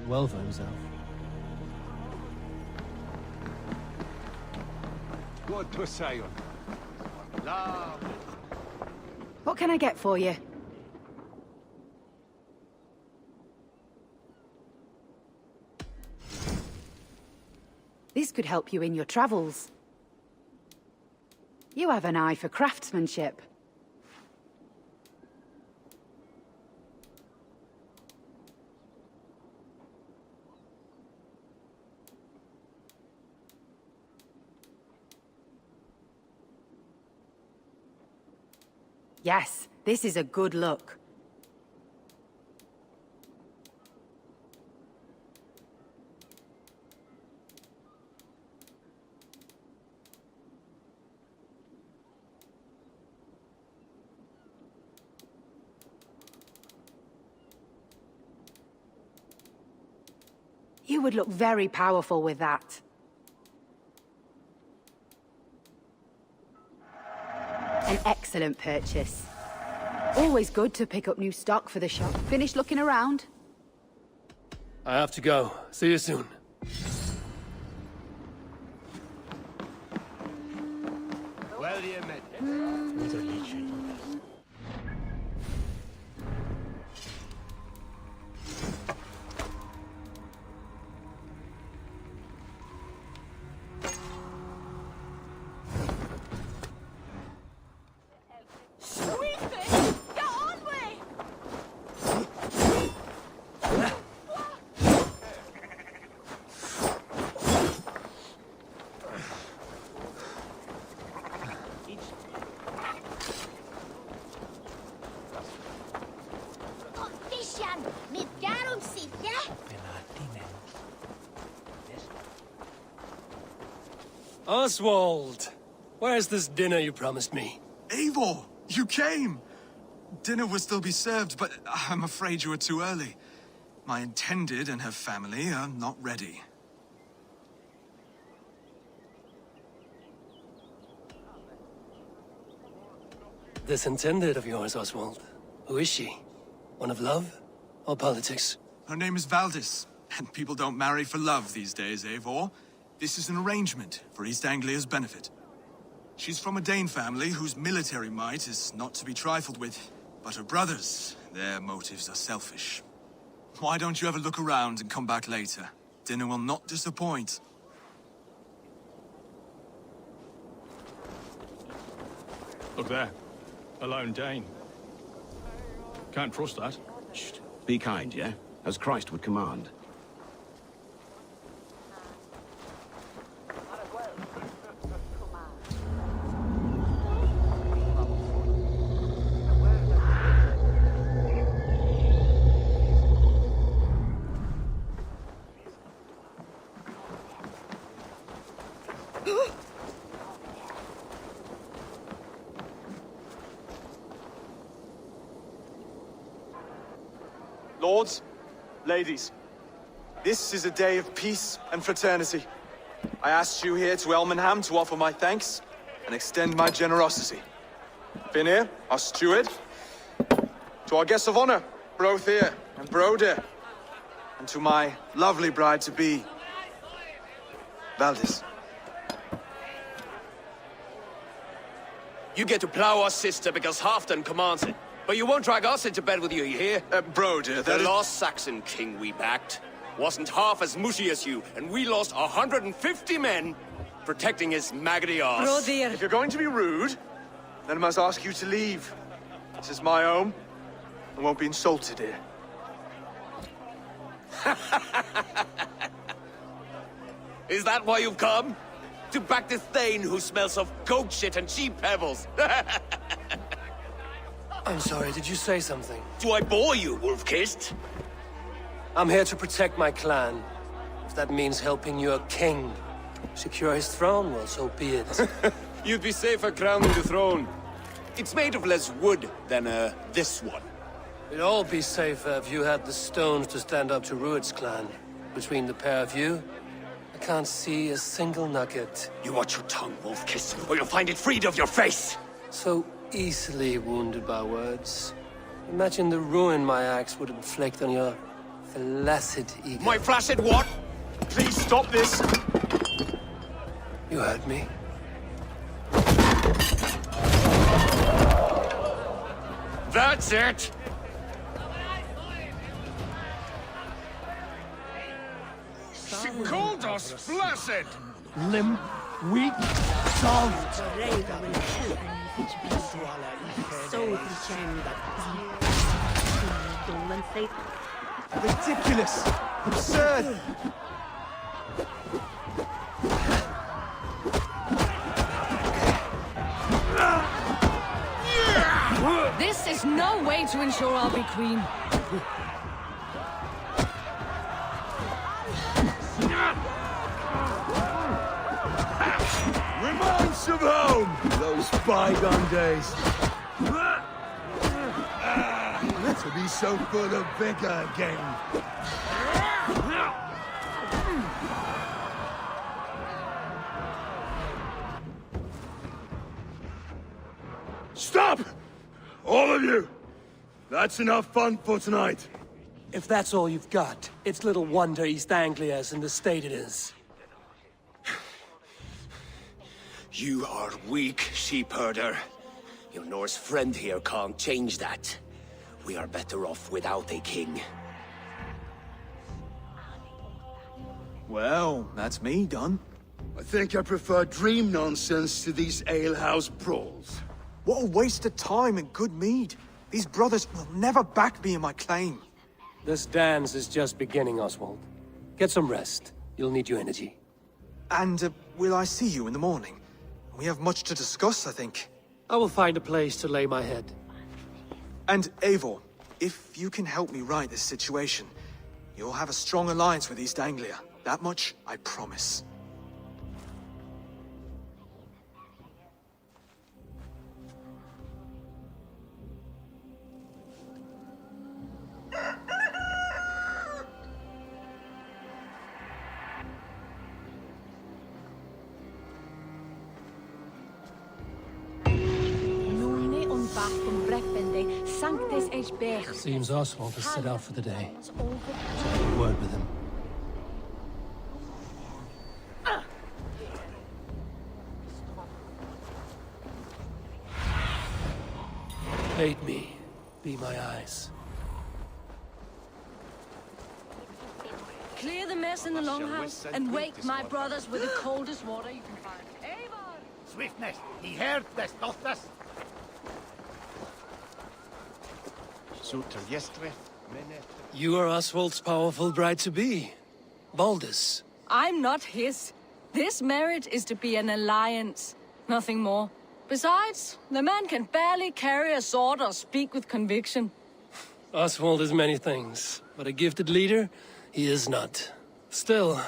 Speaker 5: Well for himself.
Speaker 19: Good to see you.
Speaker 20: What can I get for you? This could help you in your travels. You have an eye for craftsmanship. Yes, this is a good look. You would look very powerful with that. An excellent purchase. Always good to pick up new stock for the shop. Finished looking around?
Speaker 5: I have to go. See you soon.
Speaker 19: Well, you met.
Speaker 5: Oswald! Where's this dinner you promised me?
Speaker 18: Eivor, you came! Dinner will still be served, but I'm afraid you were too early. My intended and her family are not ready.
Speaker 5: This intended of yours, Oswald. Who is she? One of love? Or politics?
Speaker 18: Her name is Valdis, and people don't marry for love these days, Eivor. This is an arrangement for East Anglia's benefit. She's from a Dane family whose military might is not to be trifled with. But her brothers, their motives are selfish. Why don't you have a look around and come back later? Dinner will not disappoint.
Speaker 21: Look there. A lone Dane. Can't trust that.
Speaker 22: Shh. Be kind, yeah? As Christ would command.
Speaker 18: Lords, ladies, this is a day of peace and fraternity. I asked you here to Elmenham to offer my thanks and extend my generosity. Finir, our steward, to our guests of honor, Brothir and Broder, and to my lovely bride-to-be, Valdis.
Speaker 16: You get to plow our sister because Halfdan commands it. But you won't drag us into bed with you, you hear?
Speaker 18: Broder,
Speaker 16: the lost Saxon king we backed wasn't half as mushy as you, and we lost 150 men protecting his maggoty arse.
Speaker 13: Brodir.
Speaker 18: If you're going to be rude, then I must ask you to leave. This is my home. I won't be insulted here.
Speaker 16: Is that why you've come? To back this Thane who smells of goat shit and cheap pebbles?
Speaker 5: I'm sorry, did you say something?
Speaker 16: Do I bore you, wolf-kissed?
Speaker 5: I'm here to protect my clan. If that means helping your king secure his throne, well, so be it.
Speaker 16: You'd be safer crowning the throne. It's made of less wood than, this one.
Speaker 5: It'd all be safer if you had the stones to stand up to Rued's clan. Between the pair of you, I can't see a single nugget.
Speaker 16: You watch your tongue, wolf-kissed, or you'll find it freed of your face!
Speaker 5: So easily wounded by words. Imagine the ruin my axe would inflict on your flaccid ego.
Speaker 16: My flaccid what?
Speaker 18: Please stop this!
Speaker 5: You heard me.
Speaker 16: That's it!
Speaker 1: She called us flaccid!
Speaker 19: Limp, weak, soft.
Speaker 18: Ridiculous! Absurd!
Speaker 4: This is no way to ensure I'll be queen.
Speaker 6: Reminds of home! Those bygone days. To be so full of vigor again. Stop! All of you! That's enough fun for tonight.
Speaker 5: If that's all you've got, it's little wonder East Anglia's in the state it is.
Speaker 3: You are weak, sheep herder. Your Norse friend here can't change that. We are better off without a king.
Speaker 18: Well, that's me done.
Speaker 6: I think I prefer dream nonsense to these alehouse brawls.
Speaker 18: What a waste of time and good mead. These brothers will never back me in my claim.
Speaker 5: This dance is just beginning, Oswald. Get some rest. You'll need your energy.
Speaker 18: And will I see you in the morning? We have much to discuss, I think.
Speaker 5: I will find a place to lay my head.
Speaker 18: And Eivor, if you can help me right this situation, you'll have a strong alliance with East Anglia. That much, I promise.
Speaker 5: Seems Oswald has set out for the day. Take a word with him. Aid me. Be my eyes.
Speaker 4: Clear the mess in the longhouse and wake my brothers with the coldest water you can find. Eivor!
Speaker 15: Swiftness, he heard this, doth this?
Speaker 5: You are Oswald's powerful bride-to-be. Baldus.
Speaker 4: I'm not his. This marriage is to be an alliance, nothing more. Besides, the man can barely carry a sword or speak with conviction.
Speaker 5: Oswald is many things, but a gifted leader, he is not. Still,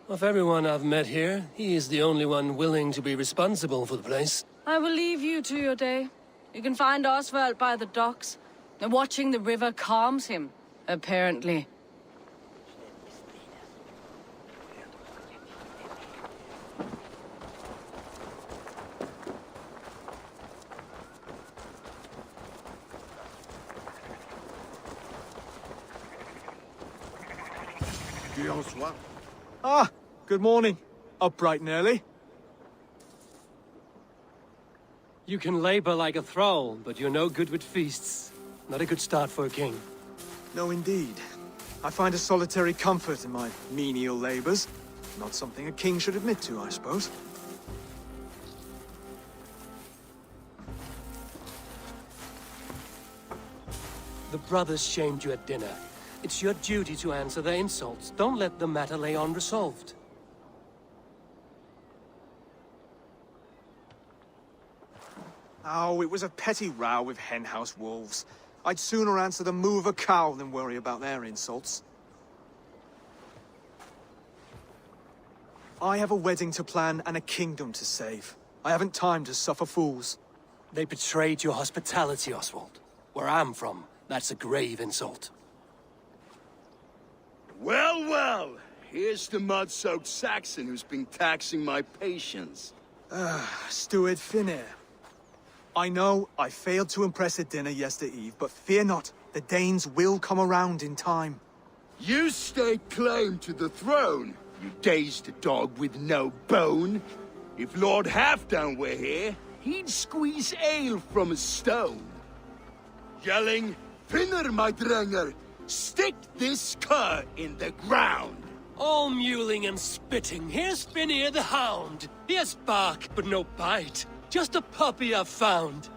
Speaker 5: of everyone I've met here, he is the only one willing to be responsible for the place.
Speaker 4: I will leave you to your day. You can find Oswald by the docks. Watching the river calms him, apparently.
Speaker 18: Ah, good morning. Up bright and early.
Speaker 5: You can labor like a thrall, but you're no good with feasts. Not a good start for a king.
Speaker 18: No, indeed. I find a solitary comfort in my menial labors. Not something a king should admit to, I suppose.
Speaker 5: The brothers shamed you at dinner. It's your duty to answer their insults. Don't let the matter lay unresolved.
Speaker 18: Oh, it was a petty row with henhouse wolves. I'd sooner answer the moo of a cow than worry about their insults. I have a wedding to plan and a kingdom to save. I haven't time to suffer fools.
Speaker 5: They betrayed your hospitality, Oswald. Where I'm from, that's a grave insult.
Speaker 6: Well, well. Here's the mud-soaked Saxon who's been taxing my patience.
Speaker 18: Steward Finnair. I know I failed to impress at dinner yesterday eve, but fear not, the Danes will come around in time.
Speaker 6: You stake claim to the throne, you dazed dog with no bone. If Lord Halfdan were here, he'd squeeze ale from a stone. Yelling, Finner, my drenger, stick this cur in the ground.
Speaker 5: All mewling and spitting, here's Finnear the hound. He has bark, but no bite. Just a puppy I've found.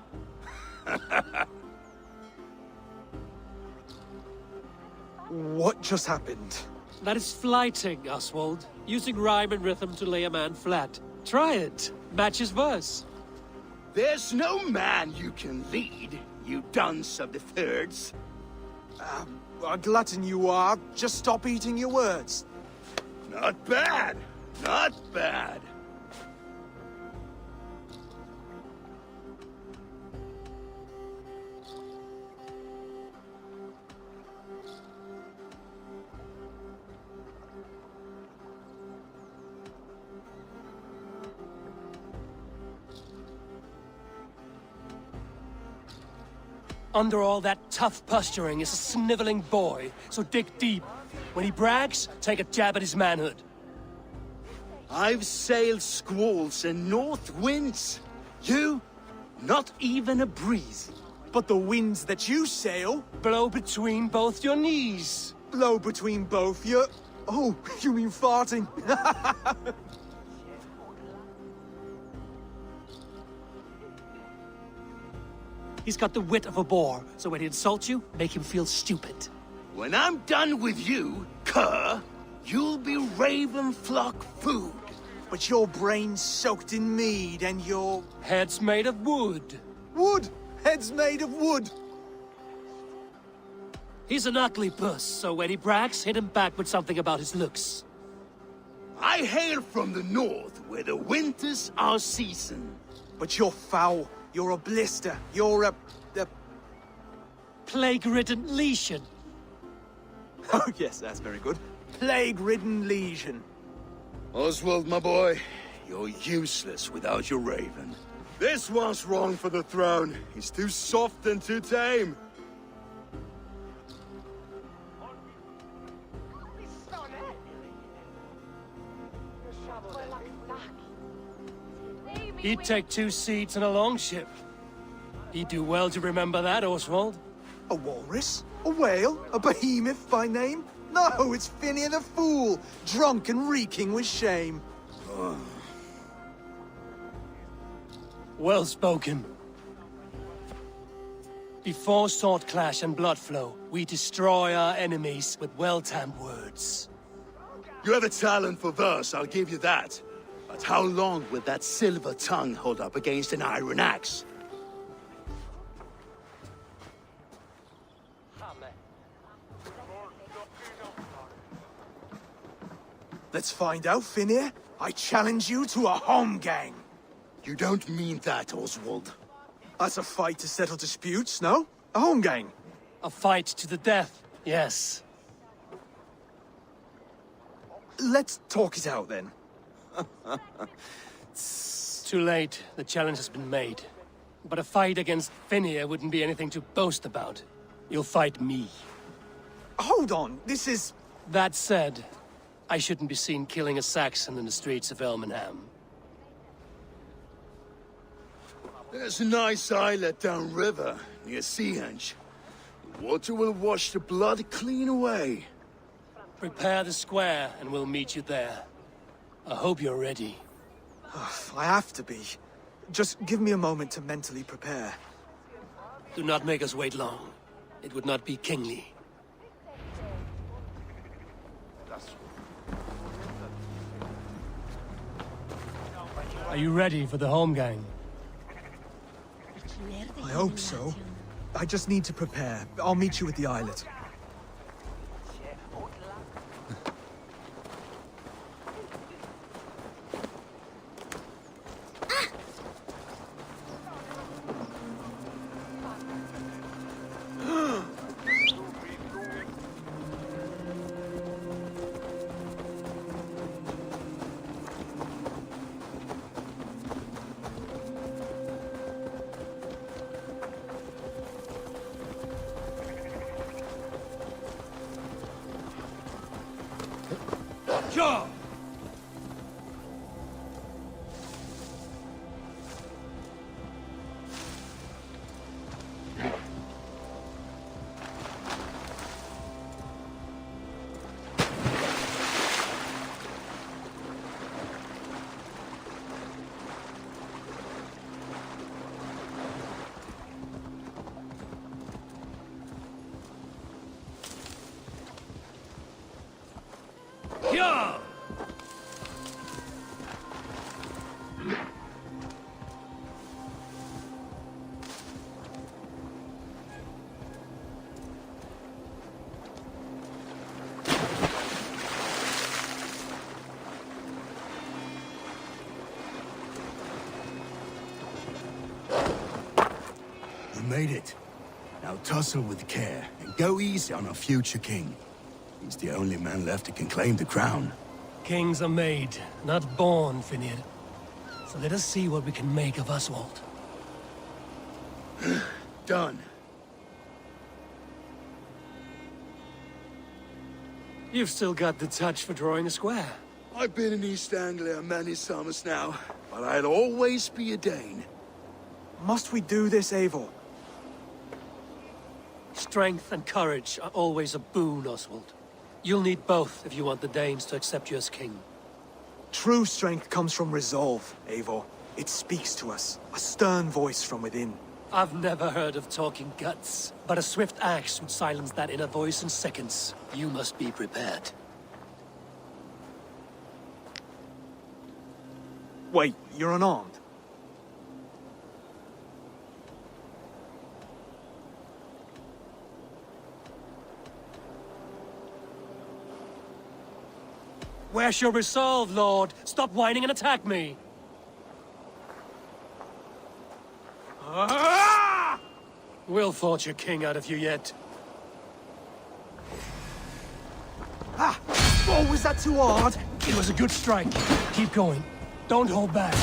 Speaker 18: What just happened?
Speaker 5: That is flighting, Oswald. Using rhyme and rhythm to lay a man flat. Try it. Match his verse.
Speaker 6: There's no man you can lead. you dunce of the thirds.
Speaker 18: A glutton you are. Just stop eating your words.
Speaker 6: Not bad. Not bad.
Speaker 5: Under all that tough posturing is a sniveling boy, so dig deep. When he brags, take a jab at his manhood.
Speaker 6: I've sailed squalls and north winds. You, not even a breeze.
Speaker 18: But the winds that you sail...
Speaker 5: Blow between both your knees.
Speaker 18: Blow between both your... Oh, you mean farting?
Speaker 5: He's got the wit of a boar, so when he insults you, make him feel stupid.
Speaker 6: When I'm done with you, cur, you'll be raven flock food.
Speaker 18: But your brain's soaked in mead and your...
Speaker 5: Head's made of wood.
Speaker 18: Wood! Head's made of wood!
Speaker 5: He's an ugly puss, so when he brags, hit him back with something about his looks.
Speaker 6: I hail from the north, where the winters are season.
Speaker 18: But you're foul. You're a blister. You're a...
Speaker 5: Plague-ridden lesion.
Speaker 18: Oh, yes, that's very good. Plague-ridden lesion.
Speaker 6: Oswald, my boy, you're useless without your raven. This one's wrong for the throne. He's too soft and too tame.
Speaker 5: He'd take 2 seats in a longship. He'd do well to remember that, Oswald.
Speaker 18: A walrus? A whale? A behemoth by name? No, it's Phineas the Fool, drunk and reeking with shame.
Speaker 5: Well spoken. Before sword clash and blood flow, we destroy our enemies with well-timed words.
Speaker 6: You have a talent for verse, I'll give you that. But how long will that silver tongue hold up against an iron axe?
Speaker 18: Let's find out, Phineas. I challenge you to a home gang.
Speaker 6: You don't mean that, Oswald.
Speaker 18: That's a fight to settle disputes, no? A home gang.
Speaker 5: A fight to the death, yes.
Speaker 18: Let's talk it out, then.
Speaker 5: Too late. The challenge has been made. But a fight against Phineas wouldn't be anything to boast about. You'll fight me.
Speaker 18: Hold on, this is...
Speaker 5: That said, I shouldn't be seen killing a Saxon in the streets of Elmenham.
Speaker 6: There's a nice islet downriver, near Seahenge. The water will wash the blood clean away.
Speaker 5: Prepare the square, and we'll meet you there. I hope you're ready.
Speaker 18: I have to be. Just give me a moment to mentally prepare.
Speaker 5: Do not make us wait long. It would not be kingly. Are you ready for the home gang?
Speaker 18: I hope so. I just need to prepare. I'll meet you at the islet.
Speaker 5: Sure!
Speaker 6: made it. Now tussle with care, and go easy on our future king. He's the only man left who can claim the crown.
Speaker 5: Kings are made, not born, Finir. So let us see what we can make of Oswald.
Speaker 6: Done.
Speaker 5: You've still got the touch for drawing a square.
Speaker 6: I've been in East Anglia many summers now, but I'll always be a Dane.
Speaker 8: Must we do this, Eivor?
Speaker 5: Strength and courage are always a boon, Oswald. You'll need both if you want the Danes to accept you as king.
Speaker 8: True strength comes from resolve, Eivor. It speaks to us, a stern voice from within.
Speaker 5: I've never heard of talking guts, but a swift axe would silence that inner voice in seconds. You must be prepared.
Speaker 8: Wait, you're unarmed?
Speaker 5: Where's your resolve, Lord? Stop whining and attack me! We'll forge your king out of you yet.
Speaker 8: Ah! Oh, was that too hard?
Speaker 5: It was a good strike. Keep going. Don't hold back.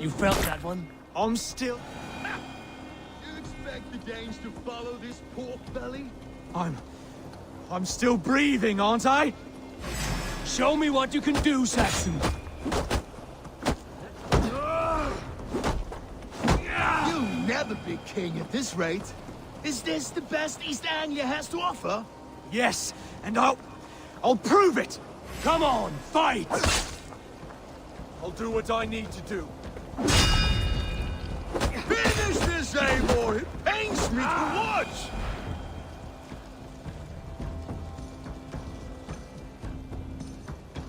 Speaker 5: You felt that one?
Speaker 8: I'm still...
Speaker 6: You expect the Danes to follow this pork belly?
Speaker 8: I'm still breathing, aren't I?
Speaker 5: Show me what you can do, Saxon.
Speaker 6: You'll never be king at this rate. Is this the best East Anglia has to offer?
Speaker 8: Yes, and I'll prove it!
Speaker 5: Come on, fight!
Speaker 12: I'll do what I need to do.
Speaker 6: Finish this, Eivor! It pains me to watch!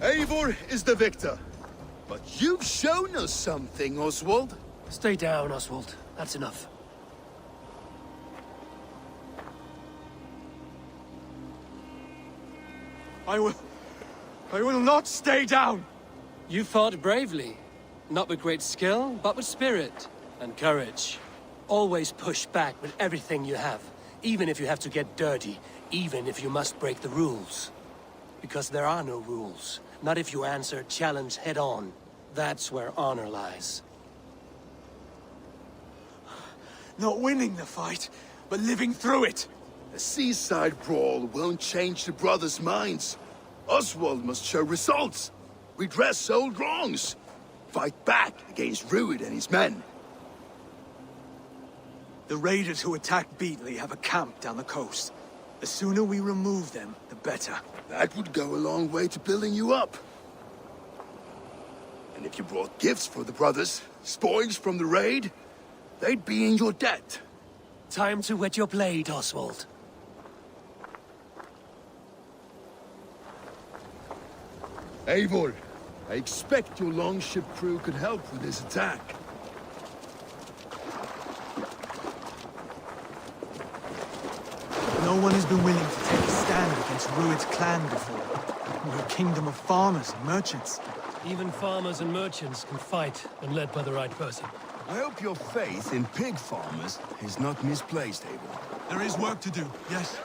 Speaker 6: Eivor is the victor. But you've shown us something, Oswald.
Speaker 5: Stay down, Oswald. That's enough.
Speaker 8: I will not stay down!
Speaker 5: You fought bravely. Not with great skill, but with spirit and courage. Always push back with everything you have, even if you have to get dirty, even if you must break the rules. Because there are no rules. Not if you answer a challenge head-on. That's where honor lies.
Speaker 8: Not winning the fight, but living through it.
Speaker 6: A seaside brawl won't change the brothers' minds. Oswald must show results. Redress old wrongs. Fight back against Rued and his men.
Speaker 8: The raiders who attacked Beatley have a camp down the coast. The sooner we remove them, the better.
Speaker 6: That would go a long way to building you up. And if you brought gifts for the brothers, spoils from the raid, they'd be in your debt.
Speaker 5: Time to wet your blade, Oswald.
Speaker 6: Eivor, I expect your longship crew could help with this attack.
Speaker 8: No one has been willing to take a stand against Rued's clan before. We're a kingdom of farmers and merchants.
Speaker 5: Even farmers and merchants can fight when led by the right person.
Speaker 6: I hope your faith in pig farmers is not misplaced, Eivor.
Speaker 18: There is work to do, yes.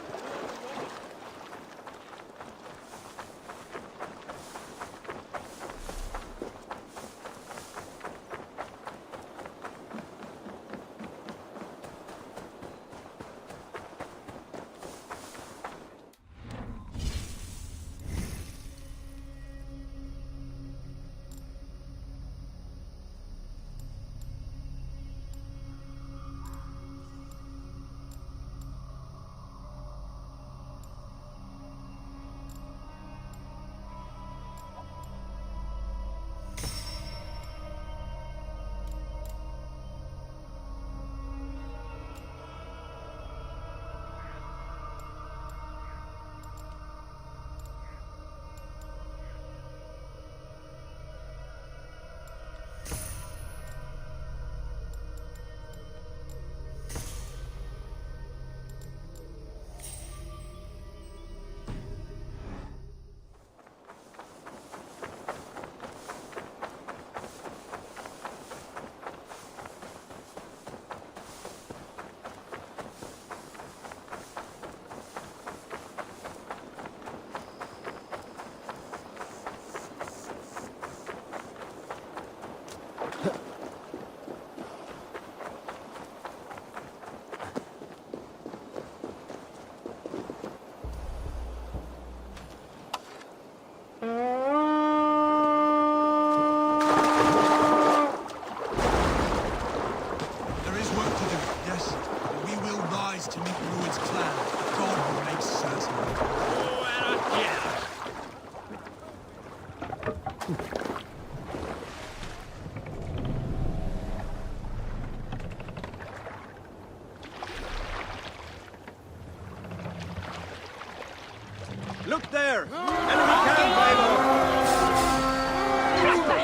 Speaker 17: Look there! Enemy camp, Eivor!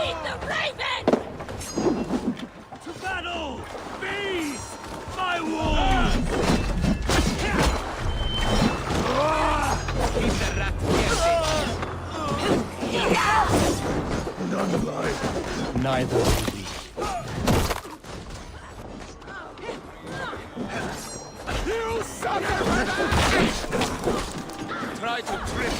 Speaker 14: Eat the raven!
Speaker 1: To battle! Beast! My wolves!
Speaker 19: Keep the rat
Speaker 6: None alive.
Speaker 5: Neither will we.
Speaker 1: You sucker!
Speaker 16: Try to trick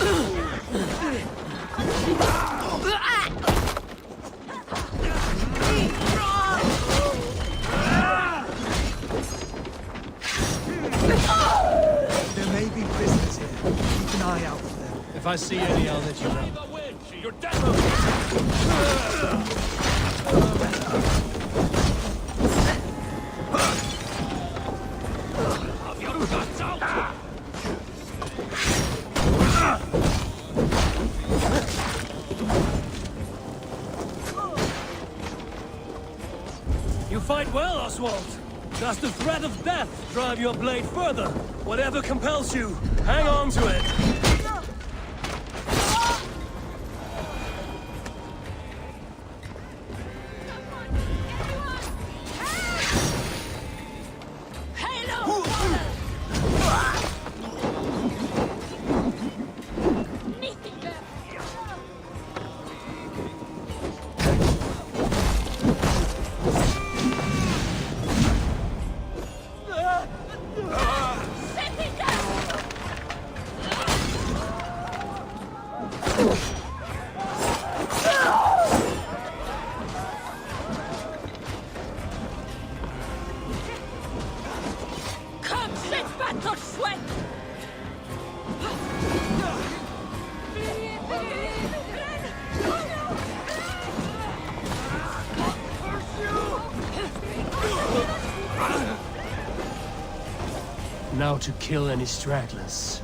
Speaker 8: There may be prisoners here. Keep an eye out for them.
Speaker 5: If I see any, I'll let you know.
Speaker 1: You're dead!
Speaker 5: You fight well, Oswald. Does the threat of death drive your blade further? Whatever compels you, hang on to it.
Speaker 14: Come, sit back to sweat!
Speaker 5: Now to kill any stragglers.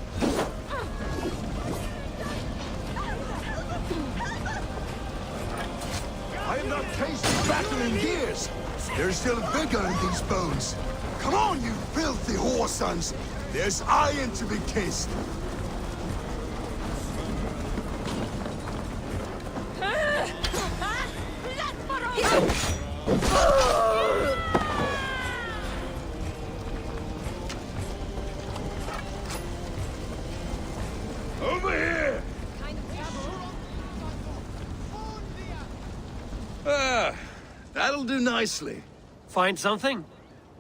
Speaker 6: I have not tasted battle in years. There's still vigor in these bones. Come on, you filthy whoresons! There's iron to be kissed. Over here! Ah, that'll do nicely.
Speaker 5: Find something?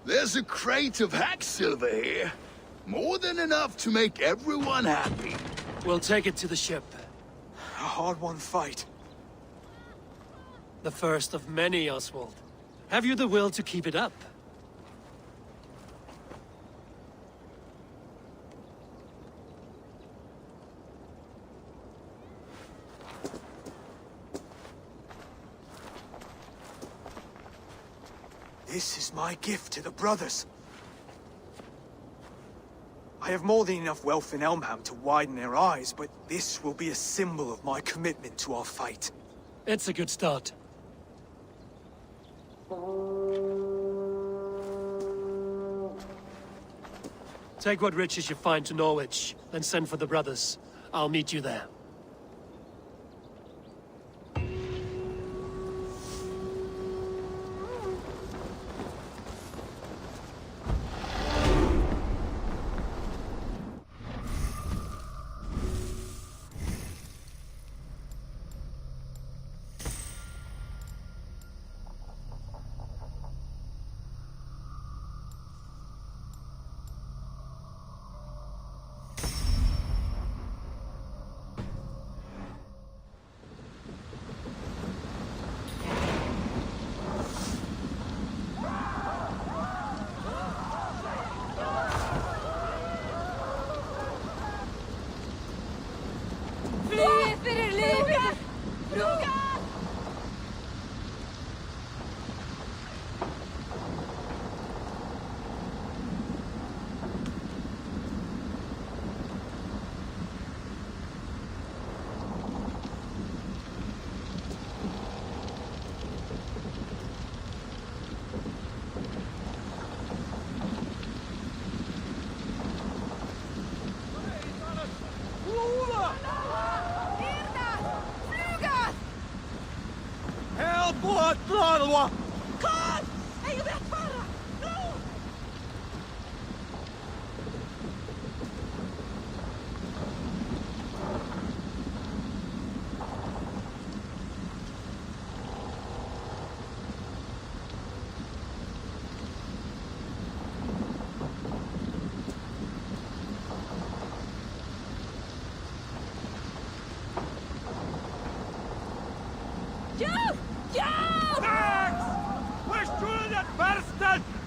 Speaker 6: There's a crate of hack silver here. More than enough to make everyone happy.
Speaker 5: We'll take it to the ship.
Speaker 8: A hard-won fight.
Speaker 5: The first of many, Oswald. Have you the will to keep it up?
Speaker 8: This is my gift to the brothers. I have more than enough wealth in Elmham to widen their eyes, but this will be a symbol of my commitment to our fight.
Speaker 5: It's a good start. Take what riches you find to Norwich, then send for the brothers. I'll meet you there.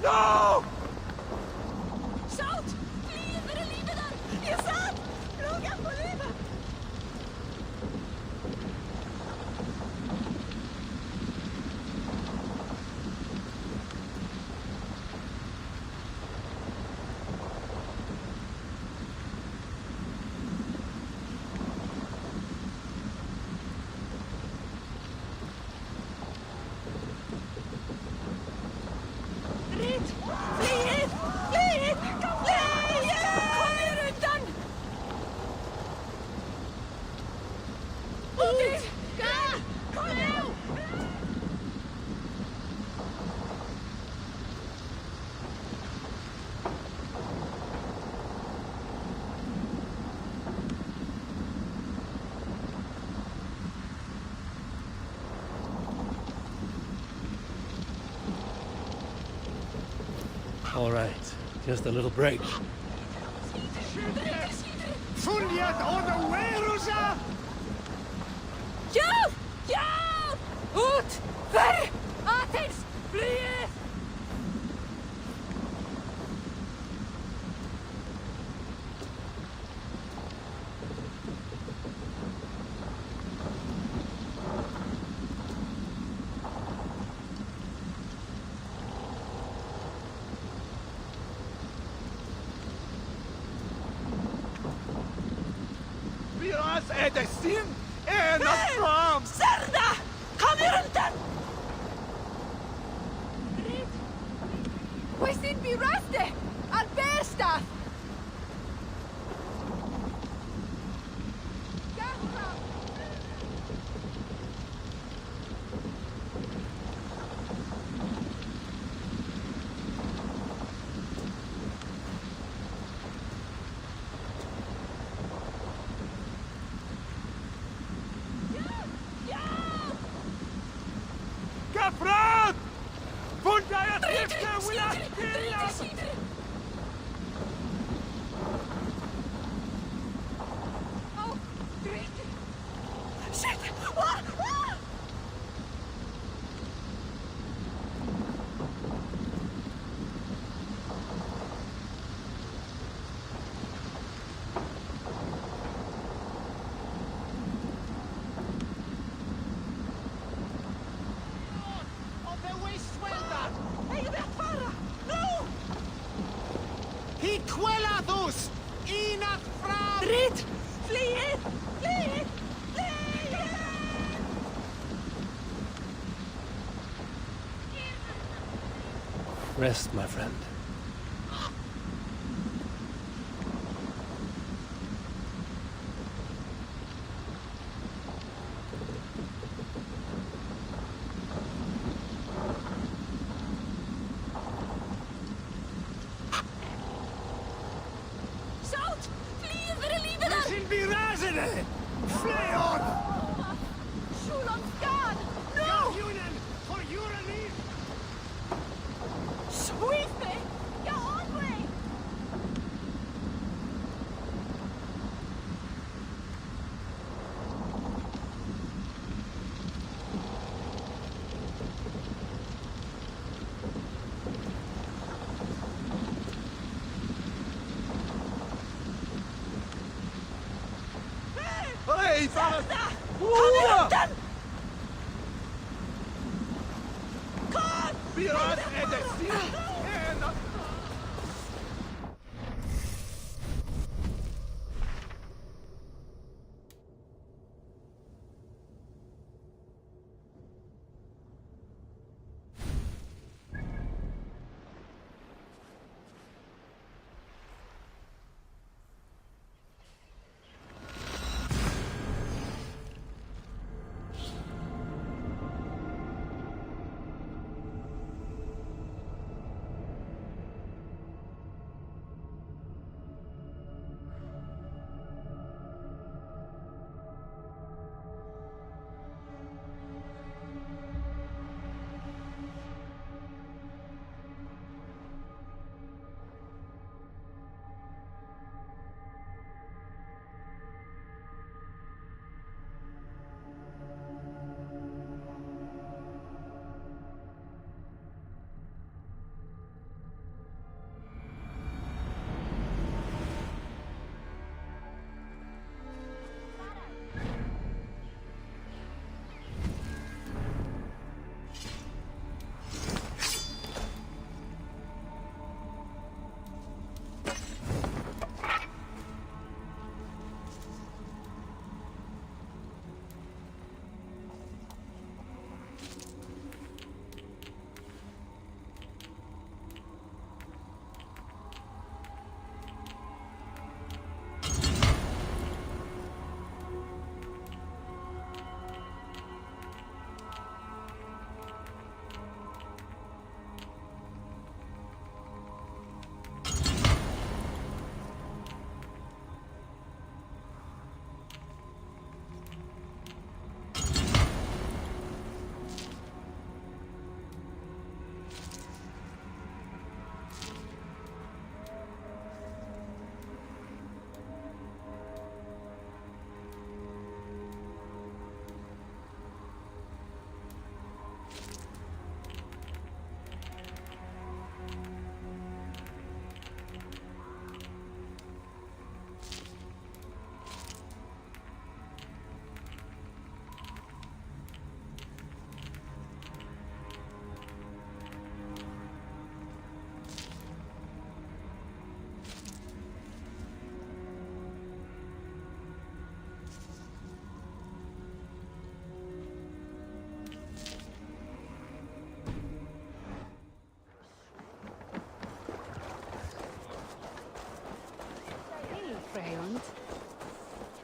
Speaker 1: No!
Speaker 14: Salt! Fly for livet der! Ihr seid! Flug for livet!
Speaker 5: All right, just a little break.
Speaker 1: Fuliat on the way, Rosa!
Speaker 4: Hjálp! Hjálp! Út! Fyrir! Athens! Flýið!
Speaker 1: Er det sin? Er not from?
Speaker 14: Serna! Kom hier undan!
Speaker 4: We've be rafte! Al besta!
Speaker 1: Gefront! Fundaya Tifke will not kill us!
Speaker 14: Oh, drink! Shit! What?
Speaker 1: Hiquelathus! Inat fram!
Speaker 14: Rit! Flyet! Flyet! Flyet!
Speaker 5: Rest, my friend.
Speaker 14: Salt! Fly for livet der!
Speaker 1: Sin berazene! Fly on!
Speaker 14: Shulam's God! No!
Speaker 1: Union, for your relief!
Speaker 14: Sweep me! Get on me!
Speaker 1: Hey, fellas!
Speaker 14: Kom hier undan! Kom!
Speaker 1: Beraz er det sin? Er not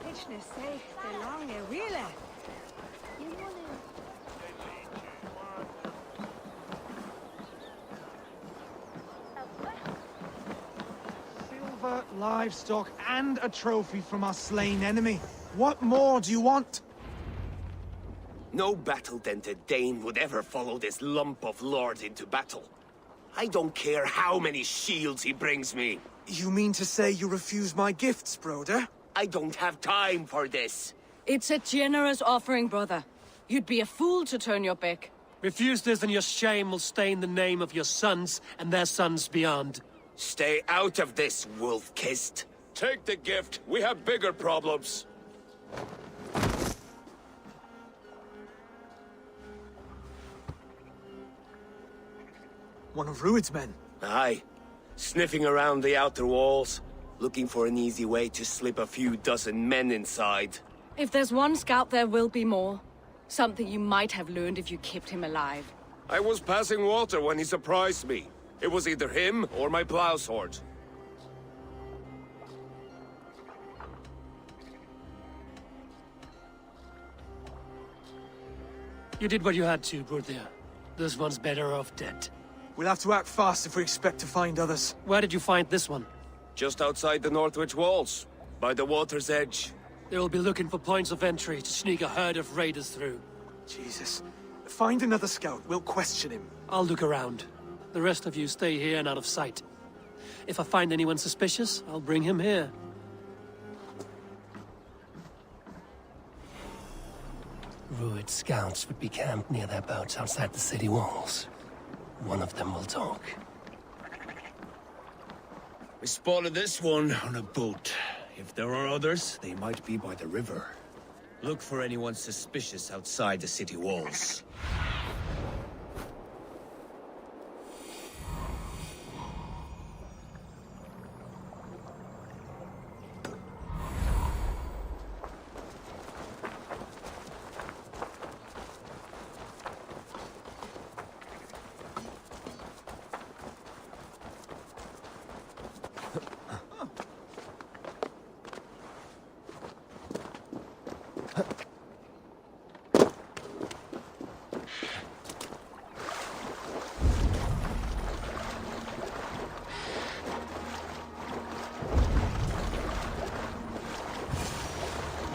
Speaker 14: Itchne say the long wheeler.
Speaker 8: Silver, livestock, and a trophy from our slain enemy. What more do you want?
Speaker 16: No battle-dented Dane would ever follow this lump of lord into battle. I don't care how many shields he brings me.
Speaker 8: You mean to say you refuse my gifts, Broder?
Speaker 16: I don't have time for this.
Speaker 4: It's a generous offering, brother. You'd be a fool to turn your back.
Speaker 5: Refuse this and your shame will stain the name of your sons and their sons beyond.
Speaker 16: Stay out of this, wolf-kissed. Take the gift. We have bigger problems.
Speaker 8: One of Rued's men.
Speaker 16: Aye. Sniffing around the outer walls, looking for an easy way to slip a few dozen men inside.
Speaker 4: If there's one scout, there will be more. Something you might have learned if you kept him alive.
Speaker 16: I was passing water when he surprised me. It was either him or my plow sword.
Speaker 5: You did what you had to, brother. This one's better off dead.
Speaker 8: We'll have to act fast if we expect to find others.
Speaker 5: Where did you find this one?
Speaker 16: Just outside the Northwich walls, by the water's edge.
Speaker 5: They'll be looking for points of entry to sneak a herd of raiders through.
Speaker 8: Jesus. Find another scout. We'll question him.
Speaker 5: I'll look around. The rest of you stay here and out of sight. If I find anyone suspicious, I'll bring him here. Rued scouts would be camped near their boats outside the city walls. One of them will talk.
Speaker 7: We spotted this one on a boat. If there are others, they might be by the river. Look for anyone suspicious outside the city walls.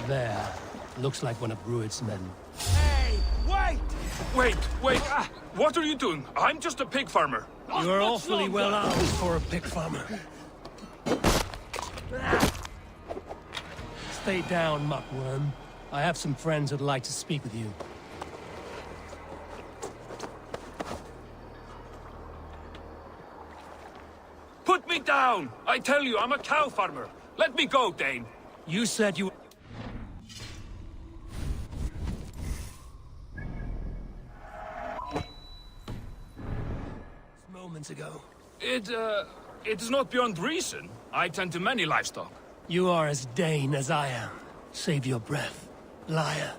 Speaker 5: There. Looks like one of Rued's men.
Speaker 21: Hey, wait! Wait! What are you doing? I'm just a pig farmer.
Speaker 5: You're awfully well armed for a pig farmer. Stay down, muckworm. I have some friends who'd like to speak with you.
Speaker 21: Put me down! I tell you, I'm a cow farmer. Let me go, Dane.
Speaker 5: You said you... Moments ago.
Speaker 21: It is not beyond reason. I tend to many livestock.
Speaker 5: You are as Dane as I am. Save your breath, liar.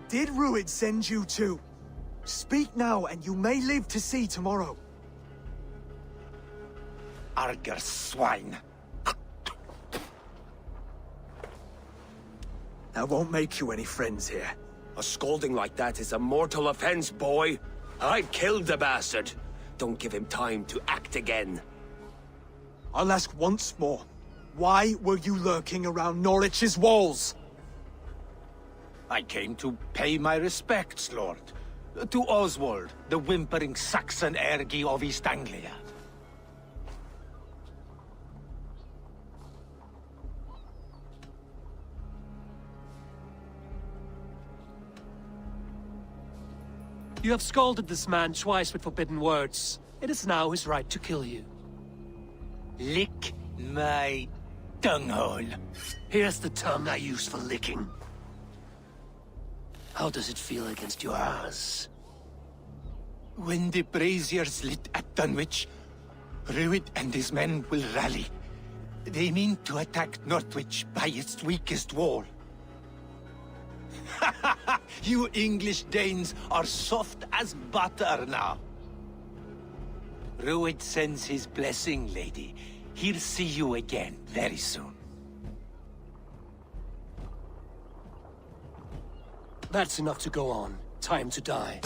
Speaker 8: Did Ruid send you too? Speak now, and you may live to see tomorrow.
Speaker 17: Arger swine.
Speaker 8: That won't make you any friends here.
Speaker 16: A scolding like that is a mortal offense, boy. I've killed the bastard. Don't give him time to act again.
Speaker 8: I'll ask once more. Why were you lurking around Norwich's walls?
Speaker 17: I came to pay my respects, Lord. To Oswald, the whimpering Saxon ergi of East Anglia.
Speaker 5: You have scolded this man twice with forbidden words. It is now his right to kill you.
Speaker 17: Lick my dunghole.
Speaker 5: Here's the tongue I use for licking. How does it feel against your ass?
Speaker 17: When the braziers lit at Dunwich, Ruid and his men will rally. They mean to attack Northwich by its weakest wall. You English Danes are soft as butter now. Ruid sends his blessing, lady. He'll see you again very soon.
Speaker 5: That's enough to go on. Time to die.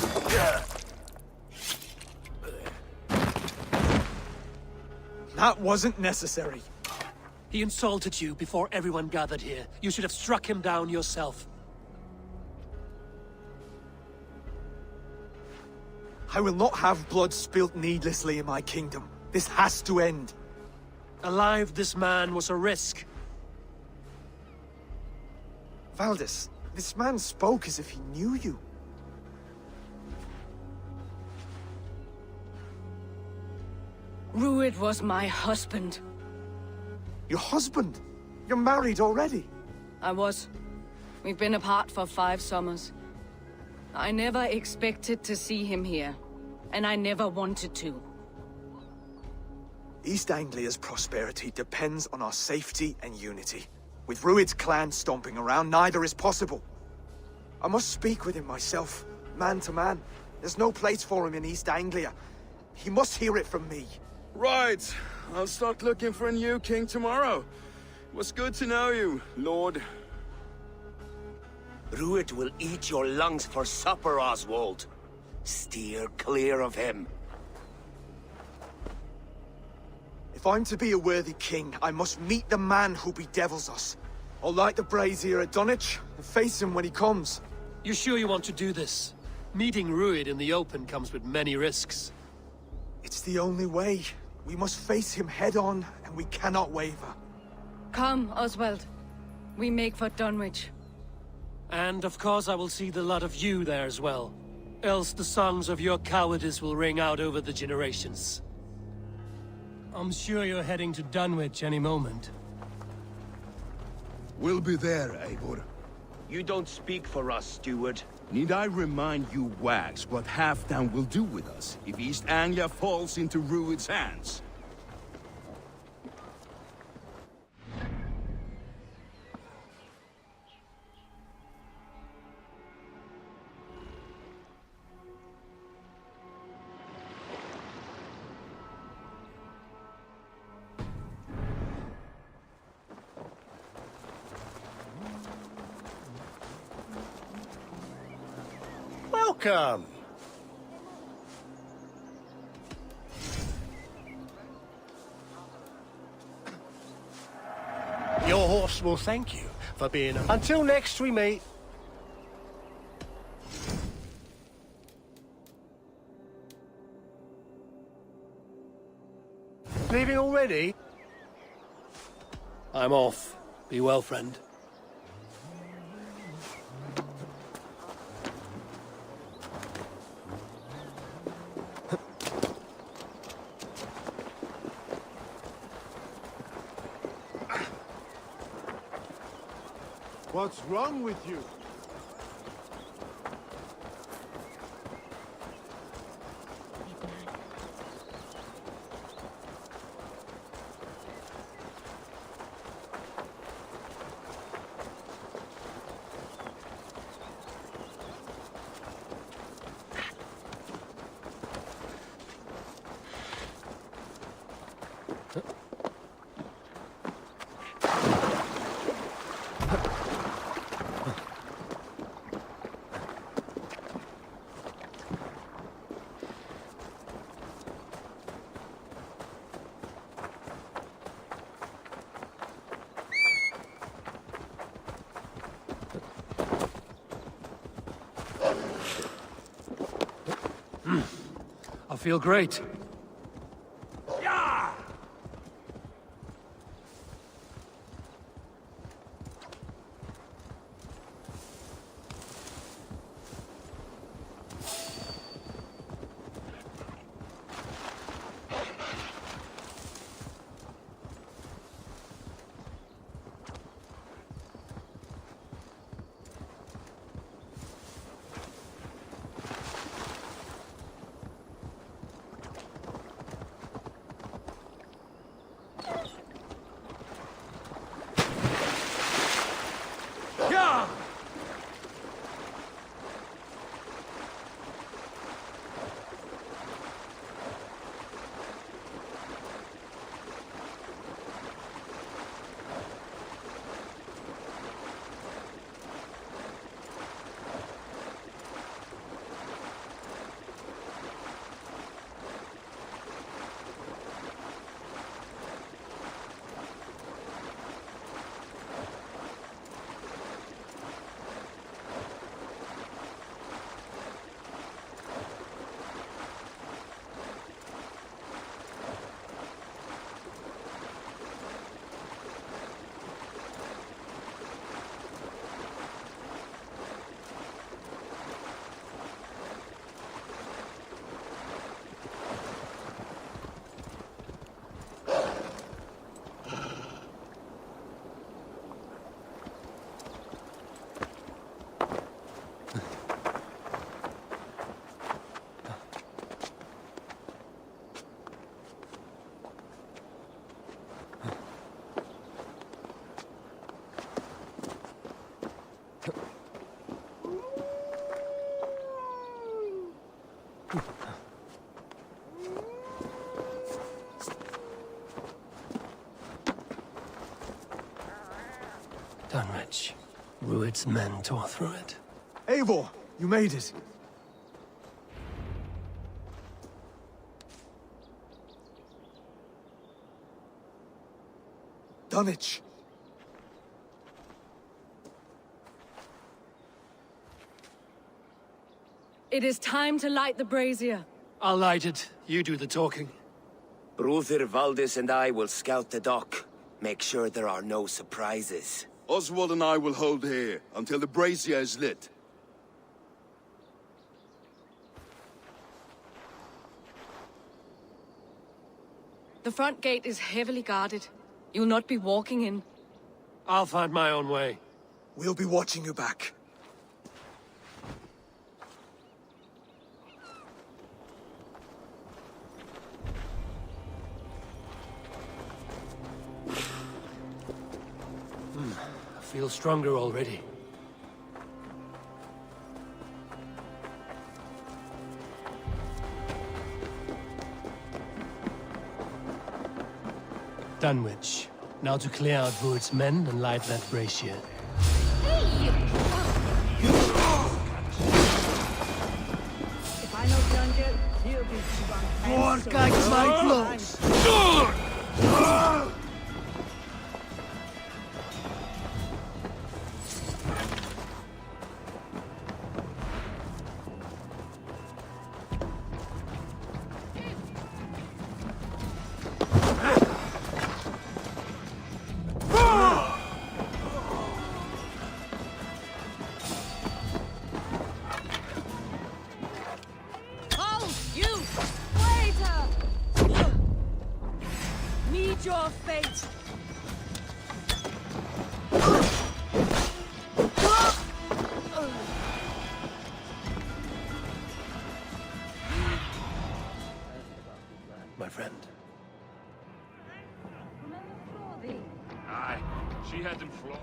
Speaker 8: That wasn't necessary.
Speaker 5: He insulted you before everyone gathered here. You should have struck him down yourself.
Speaker 8: I will not have blood spilt needlessly in my kingdom. This has to end.
Speaker 5: Alive, this man was a risk.
Speaker 8: Valdis, this man spoke as if he knew you.
Speaker 4: Ruid was my husband.
Speaker 8: Your husband? You're married already?
Speaker 4: I was. We've been apart for 5 summers. I never expected to see him here, and I never wanted to.
Speaker 8: East Anglia's prosperity depends on our safety and unity. With Ruid's clan stomping around, neither is possible. I must speak with him myself, man to man. There's no place for him in East Anglia. He must hear it from me.
Speaker 6: Right. I'll start looking for a new king tomorrow. It was good to know you, Lord.
Speaker 16: Ruid will eat your lungs for supper, Oswald. Steer clear of him.
Speaker 8: If I'm to be a worthy king, I must meet the man who bedevils us. I'll light the brazier at Dunwich and face him when he comes.
Speaker 5: You sure you want to do this? Meeting Ruid in the open comes with many risks.
Speaker 8: It's the only way. We must face him head-on, and we cannot waver.
Speaker 4: Come, Oswald. We make for Dunwich.
Speaker 5: And of course I will see the lot of you there as well. Else the songs of your cowardice will ring out over the generations. I'm sure you're heading to Dunwich any moment.
Speaker 6: We'll be there, Eivor.
Speaker 16: You don't speak for us, steward.
Speaker 6: Need I remind you, Wags, what Halfdan will do with us if East Anglia falls into Ruid's hands?
Speaker 17: Welcome. Your horse will thank you for being... Until next we meet. Leaving already?
Speaker 5: I'm off. Be well, friend.
Speaker 6: What's wrong with you?
Speaker 5: feel great. Dunwich. Rued's men tore through it.
Speaker 8: Eivor, you made it. Dunwich.
Speaker 4: It is time to light the brazier.
Speaker 5: I'll light it. You do the talking.
Speaker 16: Brother Valdis and I will scout the dock. Make sure there are no surprises.
Speaker 6: Oswald and I will hold here until the brazier is lit.
Speaker 4: The front gate is heavily guarded. You'll not be walking in.
Speaker 5: I'll find my own way.
Speaker 8: We'll be watching you back.
Speaker 5: I feel stronger already. Dunwich. Now to clear out Rued's men and light that brazier.
Speaker 14: If I know Dungeon, he'll be drunk.
Speaker 15: More guys my clothes.
Speaker 14: Your fate.
Speaker 5: My friend.
Speaker 21: Aye, she had them flawed.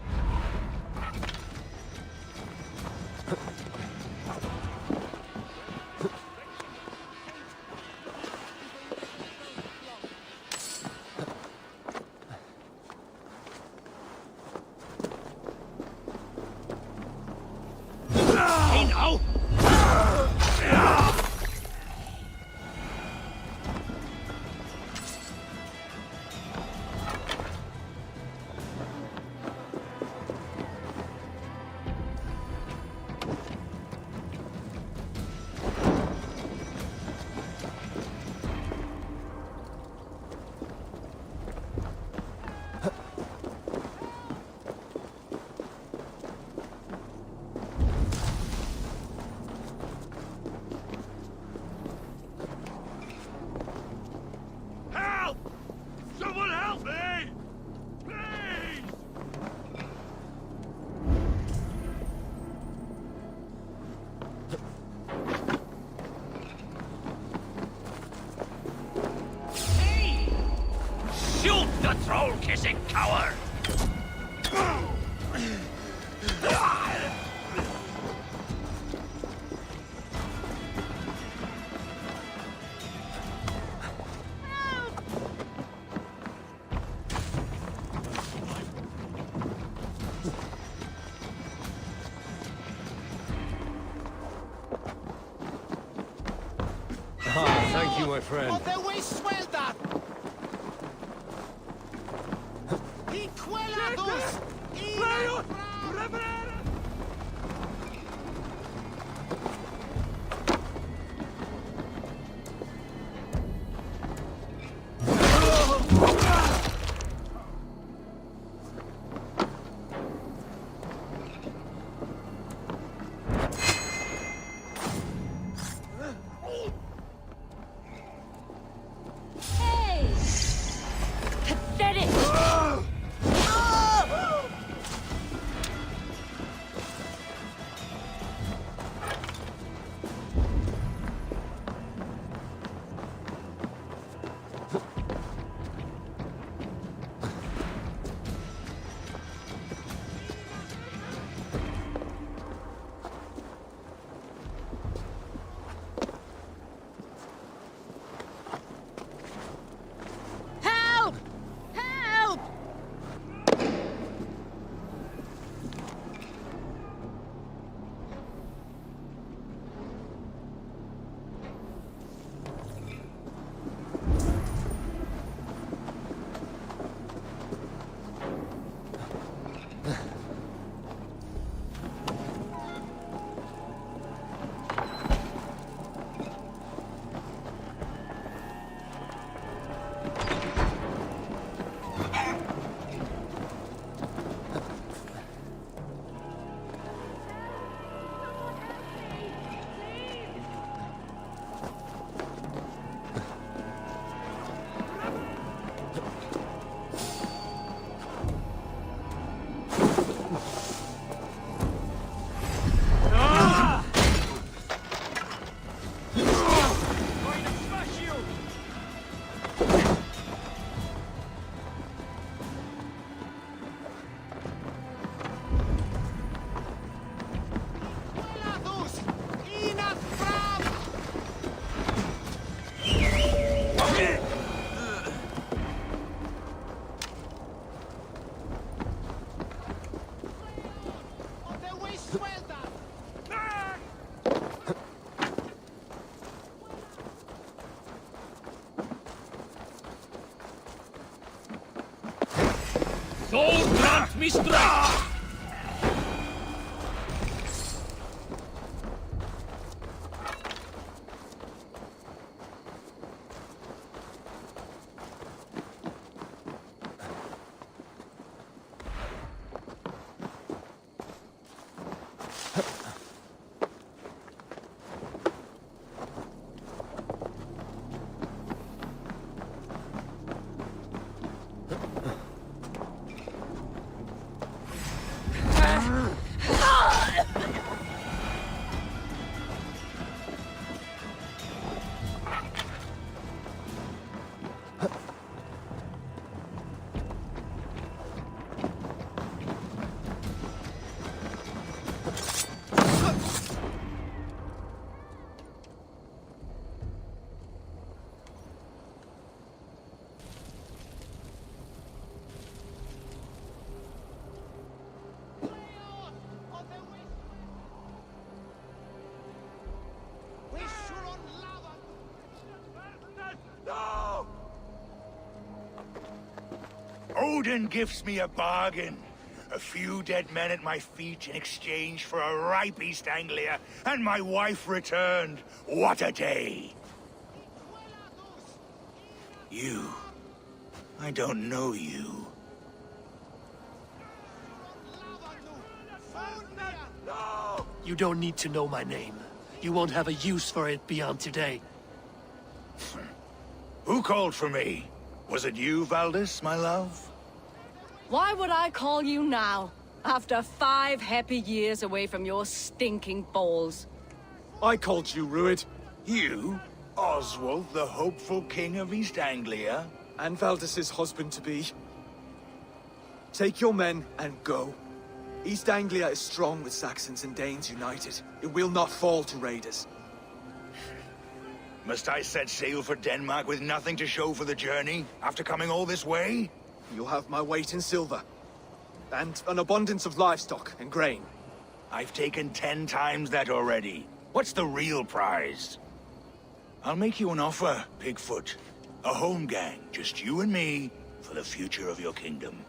Speaker 19: my friend.
Speaker 14: Hey! Pathetic! Help! Help!
Speaker 1: Soul grant me strength!
Speaker 9: Odin gives me a bargain. A few dead men at my feet in exchange for a ripe East Anglia, and my wife returned. What a day! You. I don't know you.
Speaker 5: You don't need to know my name. You won't have a use for it beyond today.
Speaker 9: Who called for me? Was it you, Valdis, my love?
Speaker 4: Why would I call you now, after 5 happy years away from your stinking balls?
Speaker 8: I called you, Ruid.
Speaker 9: You? Oswald, the hopeful king of East Anglia?
Speaker 8: And Valdis's husband-to-be. Take your men and go. East Anglia is strong with Saxons and Danes united. It will not fall to raiders.
Speaker 9: Must I set sail for Denmark with nothing to show for the journey, after coming all this way?
Speaker 8: You'll have my weight in silver. And an abundance of livestock and grain.
Speaker 9: I've taken 10 times that already. What's the real prize? I'll make you an offer, Pigfoot. A home gang, just you and me, for the future of your kingdom.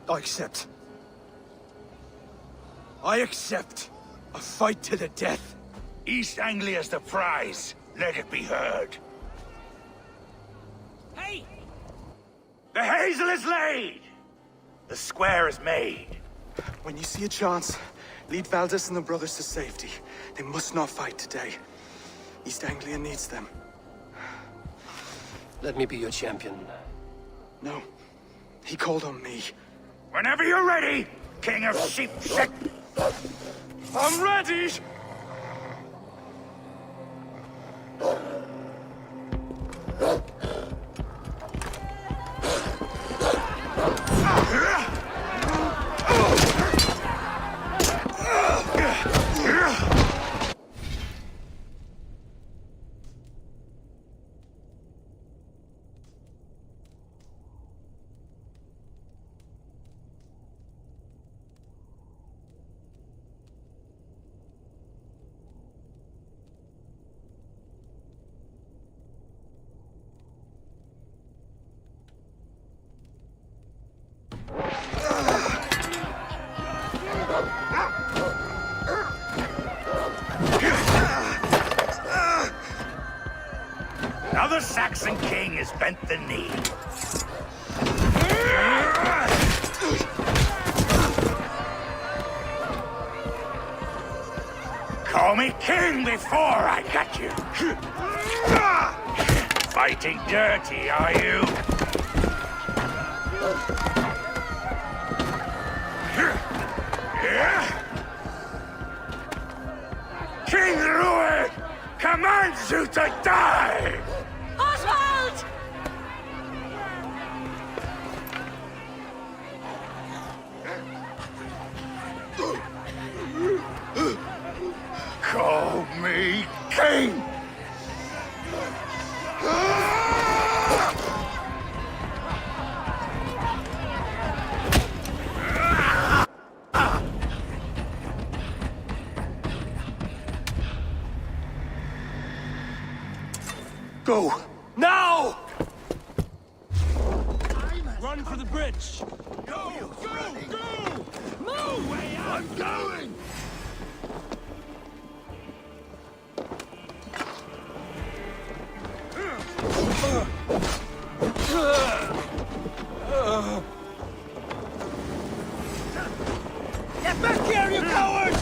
Speaker 8: I accept. I accept. A fight to the death.
Speaker 9: East Anglia's the prize. Let it be heard.
Speaker 14: Hey!
Speaker 9: The hazel is laid! The square is made.
Speaker 8: When you see a chance, lead Valdis and the brothers to safety. They must not fight today. East Anglia needs them.
Speaker 5: Let me be your champion.
Speaker 8: No. He called on me.
Speaker 9: Whenever you're ready, King of Sheepshead.
Speaker 8: I'm ready!
Speaker 9: Now the Saxon king has bent the knee. Call me king before I got you. Fighting dirty, are you? King Rued commands you to die!
Speaker 14: Oswald!
Speaker 9: Call me king!
Speaker 5: Go! Now! Run for the bridge!
Speaker 9: Go! Go! Go! Move! Way out! I'm going!
Speaker 14: Get back here, you coward!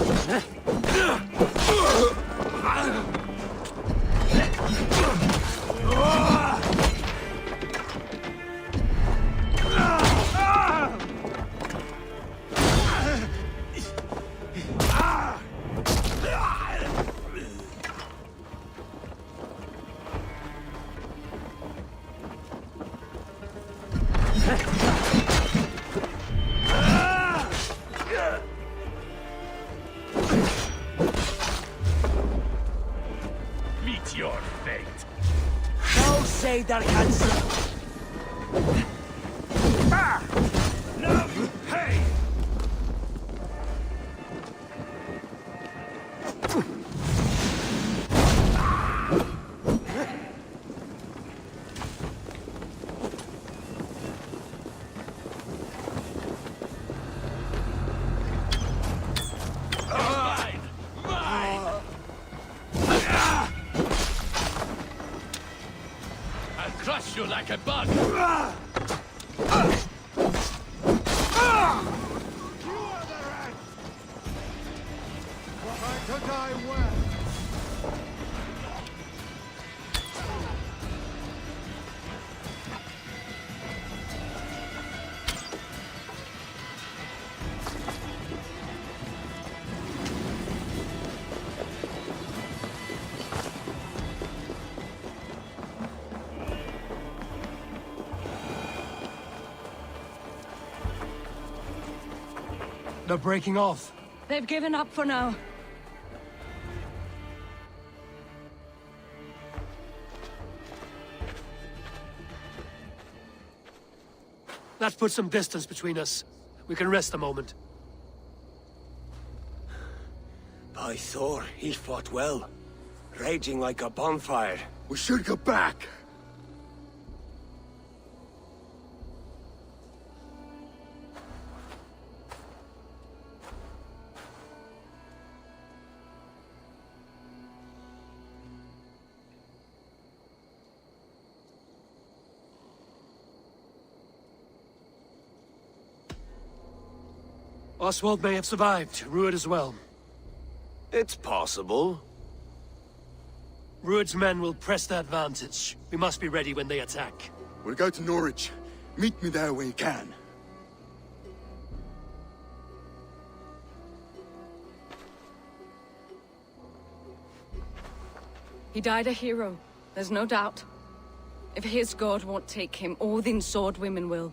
Speaker 9: Meet your fate.
Speaker 14: No say that cancel.
Speaker 9: No! Hey! Mine! Mine!
Speaker 1: I'll crush you like a bug!
Speaker 5: They're breaking off.
Speaker 4: They've given up for now.
Speaker 5: Let's put some distance between us. We can rest a moment. By Thor, he fought well. Raging like a bonfire.
Speaker 6: We should go back.
Speaker 5: Oswald may have survived, Ruud as well.
Speaker 16: It's possible.
Speaker 5: Ruud's men will press the advantage. We must be ready when they attack.
Speaker 6: We'll go to Norwich. Meet me there when you can.
Speaker 4: He died a hero, there's no doubt. If his god won't take him, Odin's sword women will.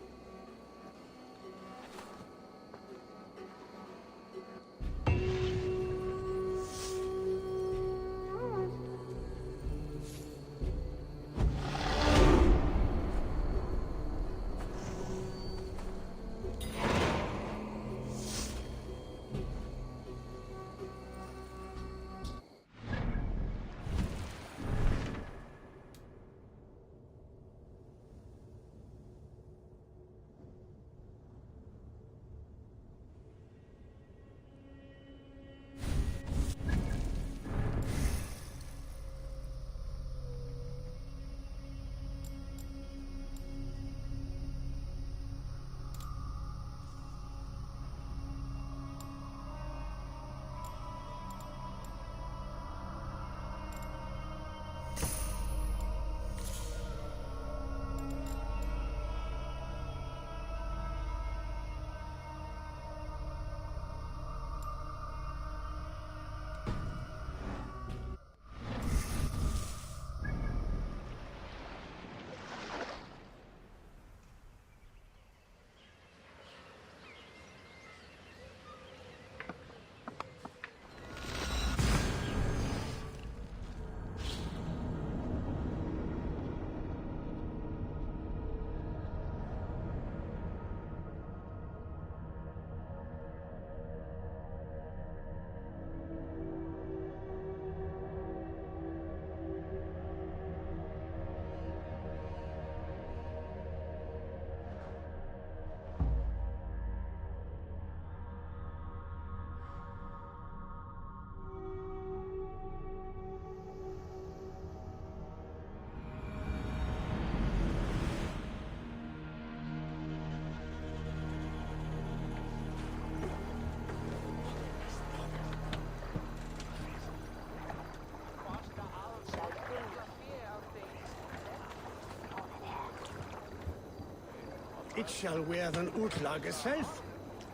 Speaker 2: It shall wear den utlage self.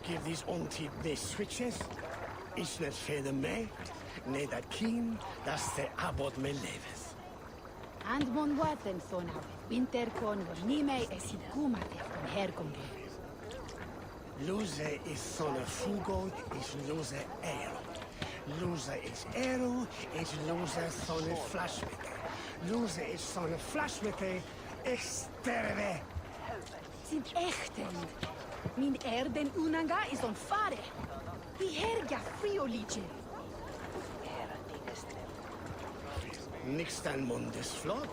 Speaker 2: Give these ontid de switches. Ich net fede me, ne dat keen, das de abot me leves.
Speaker 20: And mon waten sona, winterkon nime esit kumate from herkombe.
Speaker 2: Lose is sonne fugod, is lose ero. Lose is ero, is lose sonne flashmete. Lose is sonne flashmete, sterve.
Speaker 20: Sind echten. Min erden unanga is on fare. Vi herga friolice.
Speaker 2: Nix dan mundes flot.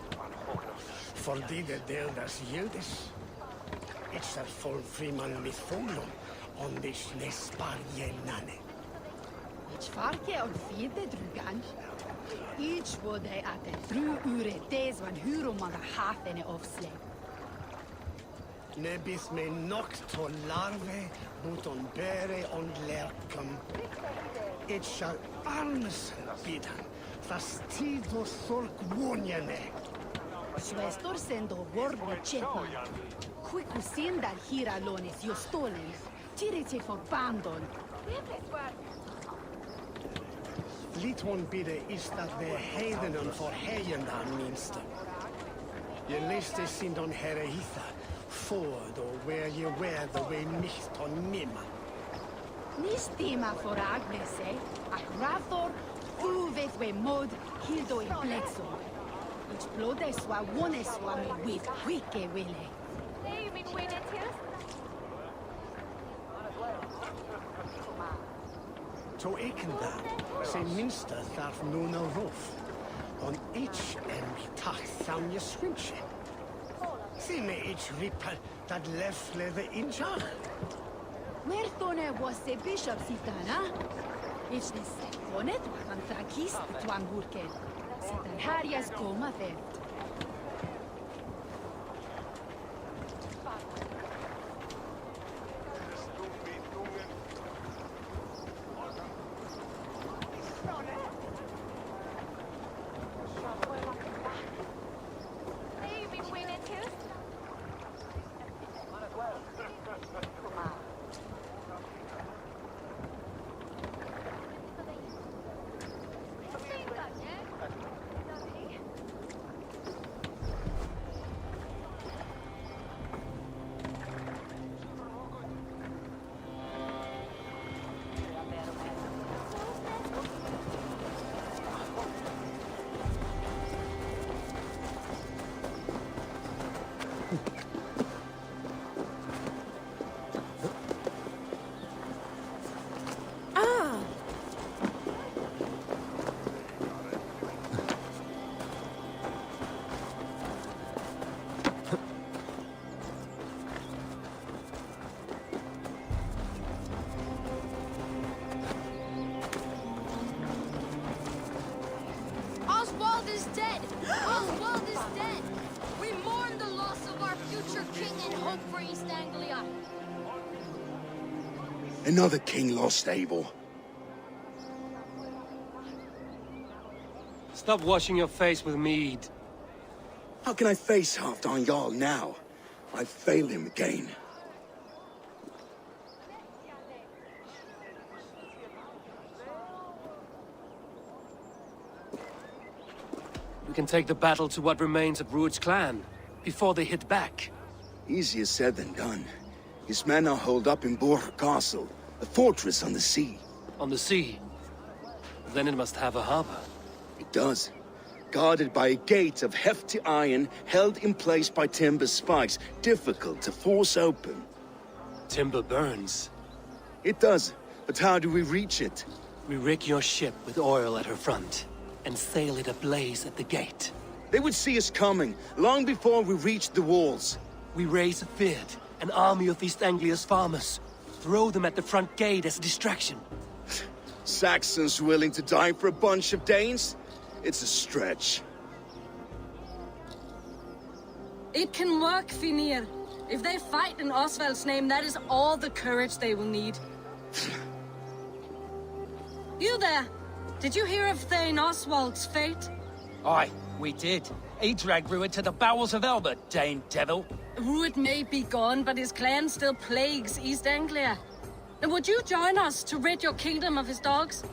Speaker 2: For die de deel das jildes. It's a full freeman mit folum. On this nespar nane.
Speaker 20: Ich farke on vierde drugan. Ich wurde at de 3 ure des van hurumaga hatene ofsle.
Speaker 2: Nebis me nocto larve, but on bere on lerkum. It shall armsen bidan, fastido sork wonjene.
Speaker 20: Svestor sendo vorbe chetna. Quick sindar hiralones jo stolen. Tirete for bandon.
Speaker 2: Liton bidde is dat de heidenen voor heiendan minste. Je liste sind on herre hitha. Ford or where you wear the way nicht on nimmer.
Speaker 20: Nis tema for Agnese, ac rathor, fu vet we mod, hildo in plexo. Ich blode swa one swa me with wike wille.
Speaker 14: Nee, min winnet hier.
Speaker 2: To eken da, Sy minster tharf nhw'n o rwff. Ond each mi tach thawn y swinche. Sy'n eich ripper dat lefle the inja.
Speaker 20: Muertone was the bishop sitana. Ich ne sekonet van trakis twan gurken. Sitan harias koma vert.
Speaker 14: Oswald is dead! Oswald is dead! We mourn the loss of our future king and hope for East Anglia.
Speaker 6: Another king lost, Eivor.
Speaker 5: Stop washing your face with mead.
Speaker 6: How can I face Halfdan Jarl now? I failed him again.
Speaker 5: We can take the battle to what remains of Rued's clan, before they hit back.
Speaker 6: Easier said than done. His men are holed up in Borg Castle, a fortress on the sea.
Speaker 5: On the sea? Then it must have a harbor.
Speaker 6: It does. Guarded by a gate of hefty iron, held in place by timber spikes, difficult to force open.
Speaker 5: Timber burns.
Speaker 6: It does, but how do we reach it?
Speaker 5: We rig your ship with oil at her front, and sail it ablaze at the gate.
Speaker 6: They would see us coming, long before we reached the walls.
Speaker 5: We raise a Fyrd, an army of East Anglia's farmers. Throw them at the front gate as a distraction.
Speaker 6: Saxons willing to die for a bunch of Danes? It's a stretch.
Speaker 4: It can work, Finir. If they fight in Oswald's name, that is all the courage they will need. You there! Did you hear of Thane Oswald's fate?
Speaker 15: Aye, we did. He dragged Rued to the bowels of Elba, Dane devil.
Speaker 4: Rued may be gone, but his clan still plagues East Anglia. And would you join us to rid your kingdom of his dogs?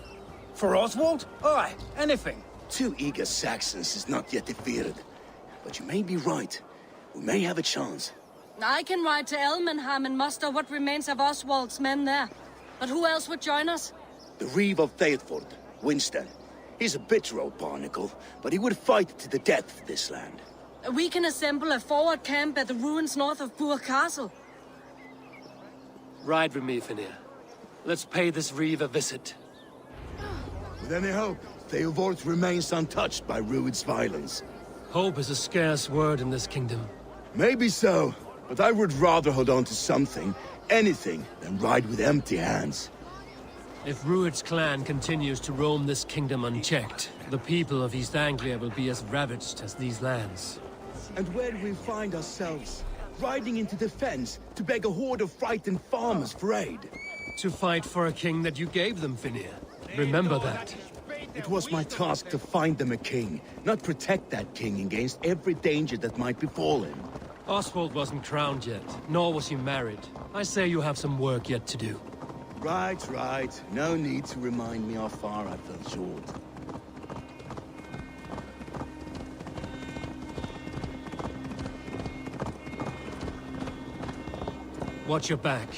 Speaker 15: For Oswald? Aye, anything.
Speaker 6: 2 eager Saxons is not yet defeated. But you may be right. We may have a chance.
Speaker 4: I can ride to Elmenham and muster what remains of Oswald's men there. But who else would join us?
Speaker 6: The Reeve of Thetford, Winston. He's a bitter old barnacle, but he would fight to the death for this land.
Speaker 4: We can assemble a forward camp at the ruins north of Burr Castle.
Speaker 5: Ride with me, Finir. Let's pay this Reeve a visit.
Speaker 6: With any hope, Theodort remains untouched by Rued's violence.
Speaker 5: Hope is a scarce word in this kingdom.
Speaker 6: Maybe so, but I would rather hold on to something, anything, than ride with empty hands.
Speaker 5: If Rued's clan continues to roam this kingdom unchecked, the people of East Anglia will be as ravaged as these lands.
Speaker 6: And where do we find ourselves? Riding into defense to beg a horde of frightened farmers for aid.
Speaker 5: To fight for a king that you gave them, Finir. Remember that.
Speaker 6: It was my task to find them a king, not protect that king against every danger that might befall him.
Speaker 5: Oswald wasn't crowned yet, nor was he married. I say you have some work yet to do.
Speaker 6: Right. No need to remind me how far I fell short.
Speaker 5: Watch your back.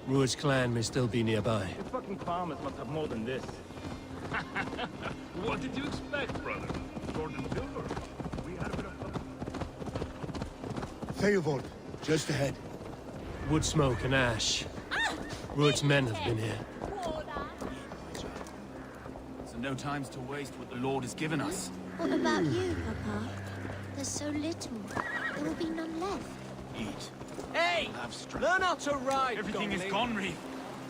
Speaker 5: Rued's clan may still be nearby.
Speaker 21: The fucking farmers must have more than this. What did you expect, brother? Sword and silver. We had a bit of...
Speaker 6: Theodort, just ahead.
Speaker 5: Wood smoke and ash. Rued's men have been here.
Speaker 10: and no times to waste what the Lord has given us.
Speaker 14: What about you, Papa? There's so little. There will be none left.
Speaker 10: Eat.
Speaker 15: Hey! Learn how to ride,
Speaker 10: Everything is
Speaker 15: Dominic.
Speaker 10: gone, Reeve.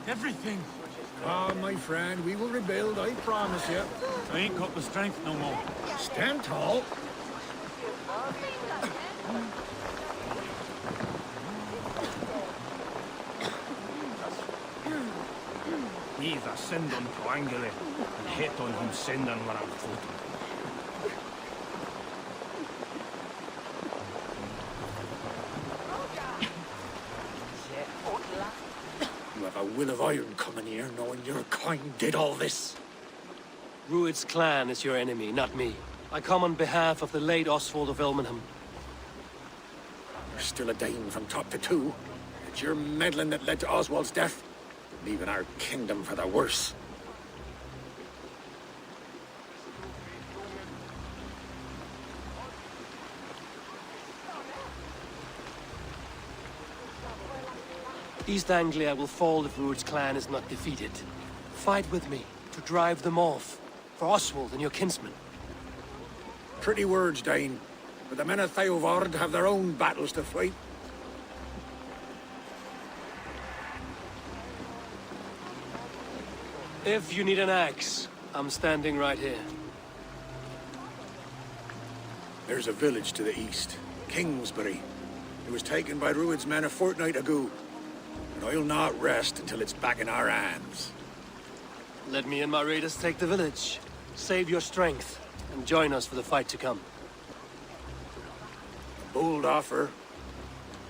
Speaker 10: Everything.
Speaker 9: Ah, my friend, we will rebuild, I promise you.
Speaker 10: I ain't got the strength no more.
Speaker 9: Stand tall.
Speaker 21: Neither send on to Angele, and hit on him sending when I'm floating.
Speaker 9: You have a will of iron coming here, knowing your kind did all this.
Speaker 5: Rued's clan is your enemy, not me. I come on behalf of the late Oswald of Elmenham.
Speaker 9: You're still a Dane from top to two. It's your meddling that led to Oswald's death, leaving our kingdom for the worse.
Speaker 5: East Anglia will fall if Rued's clan is not defeated. Fight with me to drive them off, for Oswald and your kinsmen.
Speaker 9: Pretty words, Dane, but the men of Theovard have their own battles to fight.
Speaker 5: If you need an axe, I'm standing right here.
Speaker 9: There's a village to the east, Kingsbury. It was taken by Rued's men a fortnight ago, and I'll not rest until it's back in our hands.
Speaker 5: Let me and my raiders take the village. Save your strength, and join us for the fight to come.
Speaker 9: A bold offer.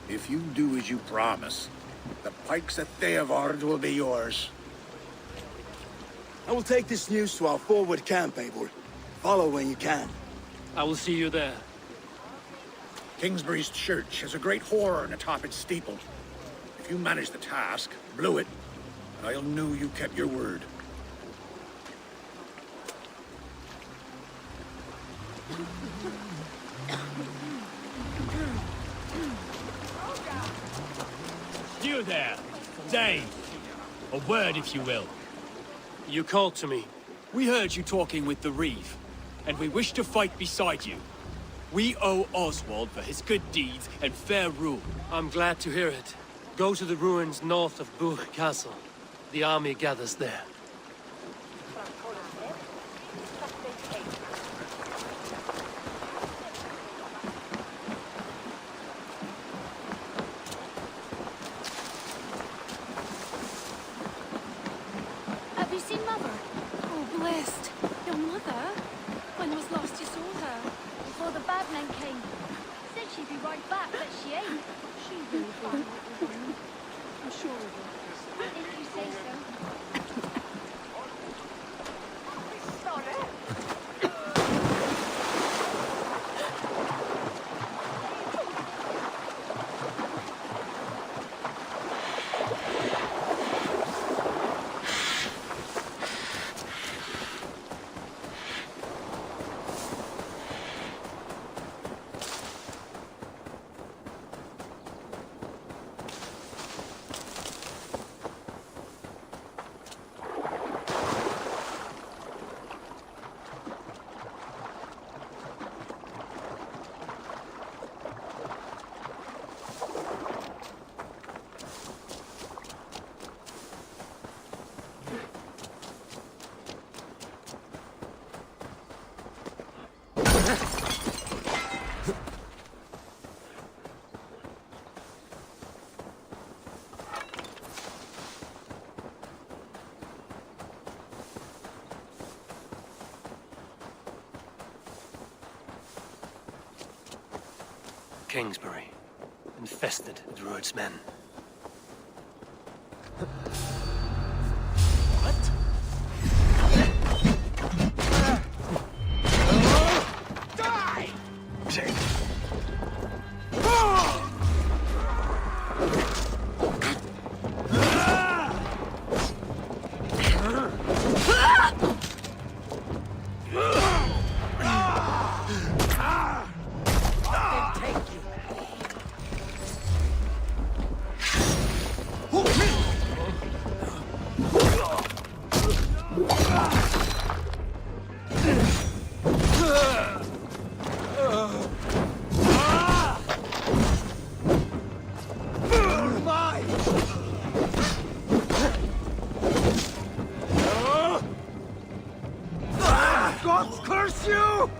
Speaker 9: If you do as you promise, the pikes of Theovard will be yours.
Speaker 6: I will take this news to our forward camp, Eivor. Follow when you can.
Speaker 5: I will see you there.
Speaker 9: Kingsbury's church has a great horn atop its steeple. If you manage the task, blew it, I'll know you kept your word.
Speaker 10: You there, Dane. A word, if you will.
Speaker 5: You called to me.
Speaker 10: We heard you talking with the Reeve, and we wish to fight beside you. We owe Oswald for his good deeds and fair rule.
Speaker 5: I'm glad to hear it. Go to the ruins north of Buch Castle. The army gathers there.
Speaker 14: Have you seen Mother? Oh, blessed. Your mother? When was last you saw her? Before the bad men came. Said she'd be right back, but she ain't. She will be. I'm sure of it. If you say so.
Speaker 5: Kingsbury, infested with Rued's men.
Speaker 9: Curse you!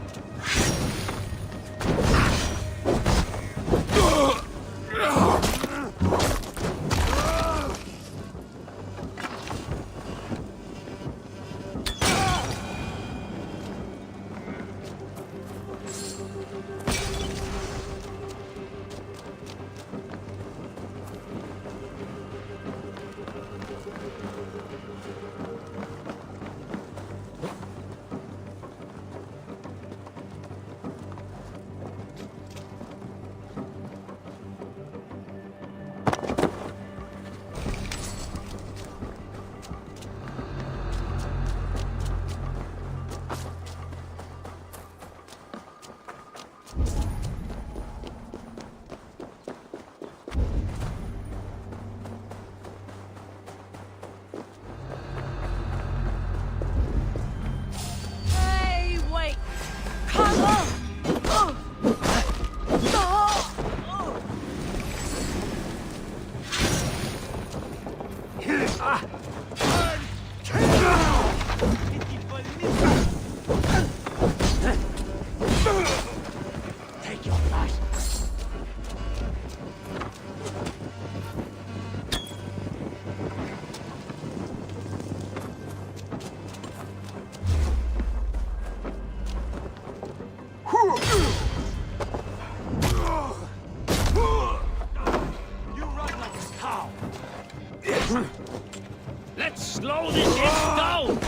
Speaker 4: Hey, wait! Come on!
Speaker 9: Take your flight.
Speaker 1: You run like a cow. Let's slow this shit down.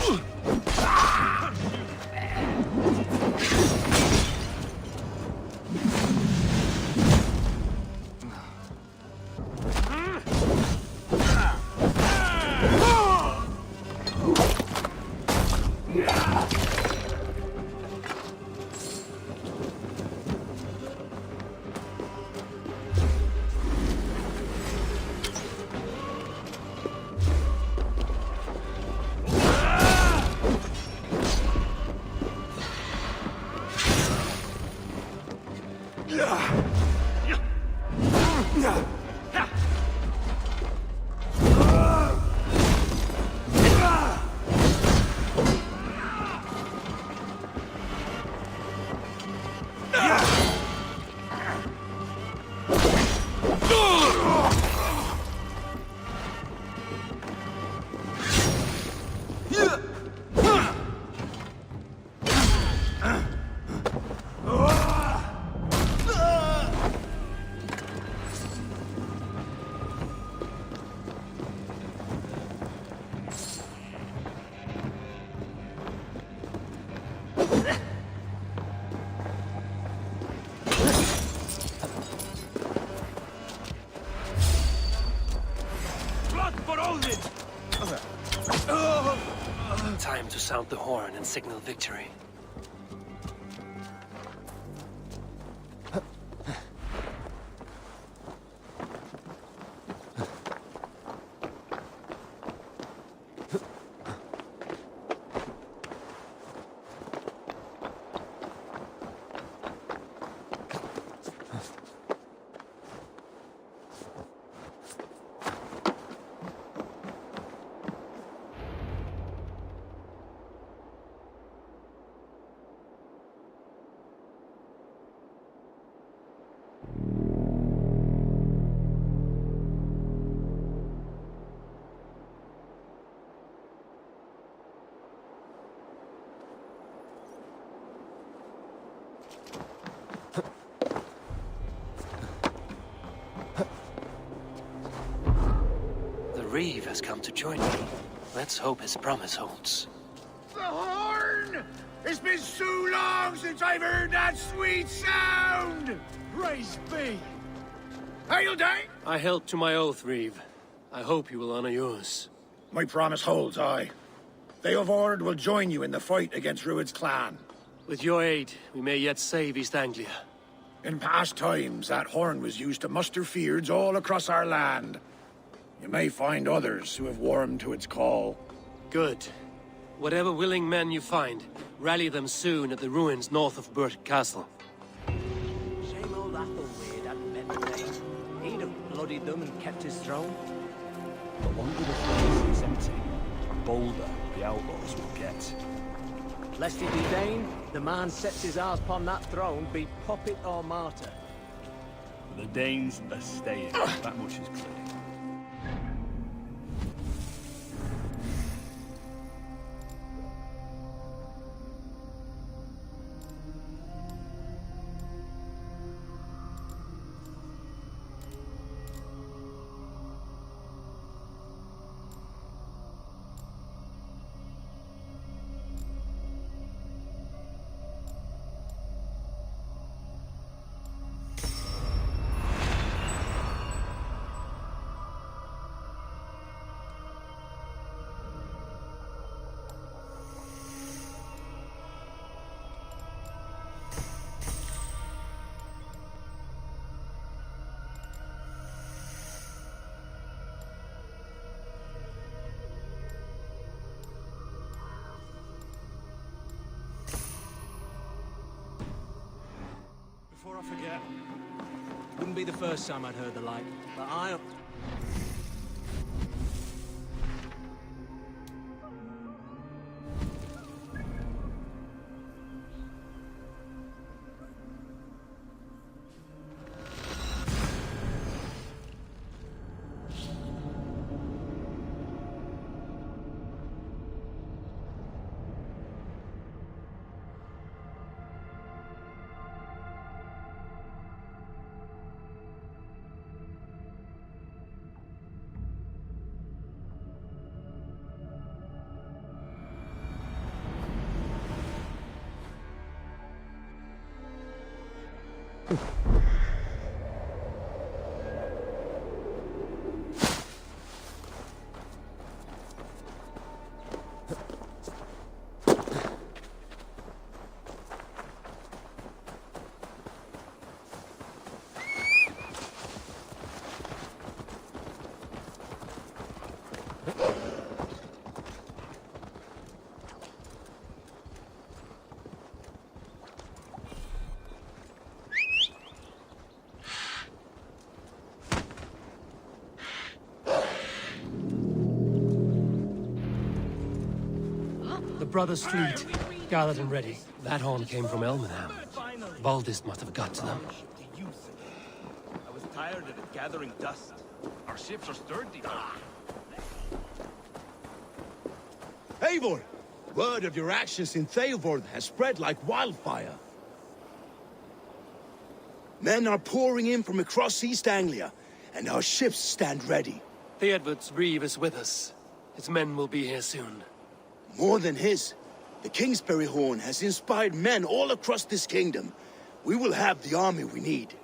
Speaker 5: Time to sound the horn and signal victory. The Reeve has come to join me. Let's hope his promise holds.
Speaker 9: The horn! It's been so long since I've heard that sweet sound! Praise be! Hail day!
Speaker 5: I held to my oath, Reeve. I hope you will honor yours.
Speaker 9: My promise holds, aye. Eivor will join you in the fight against Rued's clan.
Speaker 5: With your aid, we may yet save East Anglia.
Speaker 9: In past times, that horn was used to muster fyrds all across our land. You may find others who have warmed to its call.
Speaker 5: Good. Whatever willing men you find, rally them soon at the ruins north of Burt Castle.
Speaker 15: Shame old Athelwyd hadn't been there. He'd have bloodied them and kept his throne.
Speaker 19: The longer the place is empty, the bolder the outlaws will get.
Speaker 15: Lest he be Dane, the man sets his eyes upon that throne, be puppet or martyr.
Speaker 21: The Danes are staying. That much is clear.
Speaker 15: Before I forget, wouldn't be the first time I'd heard the like, but I...
Speaker 5: The brothers' fleet, gathered and ready. That horn came from Elmenham. Baldist must have got to them.
Speaker 7: I was tired of it gathering dust.
Speaker 21: Our ships are sturdy.
Speaker 6: Eivor! Word of your actions in Tamesworth has spread like wildfire. Men are pouring in from across East Anglia, and our ships stand ready.
Speaker 5: Theodward's reeve is with us. His men will be here soon.
Speaker 6: More than his. The Kingsbury Horn has inspired men all across this kingdom. We will have the army we need.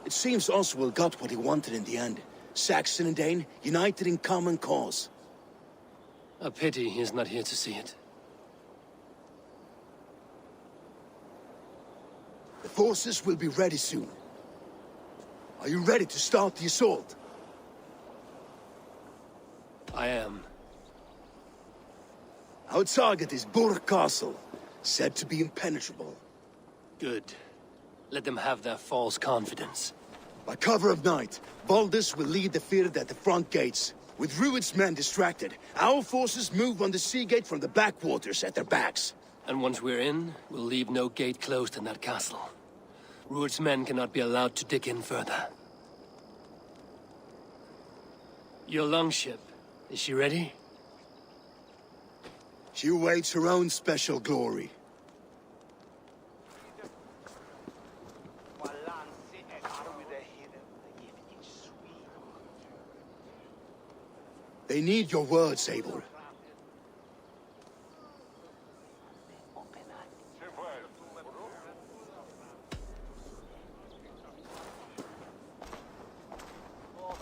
Speaker 6: It seems Oswald got what he wanted in the end. Saxon and Dane, united in common cause.
Speaker 5: A pity he is not here to see it.
Speaker 6: The forces will be ready soon. Are you ready to start the assault?
Speaker 5: I am.
Speaker 6: Our target is Burg Castle, said to be impenetrable.
Speaker 5: Good. Let them have their false confidence.
Speaker 6: By cover of night, Baldus will lead the field at the front gates. With Rued's men distracted, our forces move on the sea gate from the backwaters at their backs.
Speaker 5: And once we're in, we'll leave no gate closed in that castle. Rued's men cannot be allowed to dig in further. Your longship, is she ready?
Speaker 6: She awaits her own special glory. They need your words, Eivor.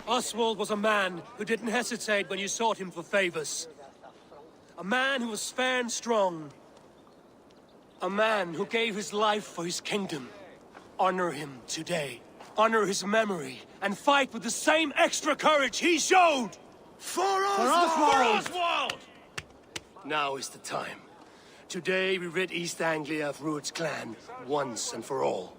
Speaker 5: Oswald was a man who didn't hesitate when you sought him for favors. A man who was fair and strong. A man who gave his life for his kingdom. Honor him today. Honor his memory, and fight with the same extra courage he showed!
Speaker 6: For Oswald!
Speaker 5: For Oswald! Now is the time. Today we rid East Anglia of Rued's clan, once and for all.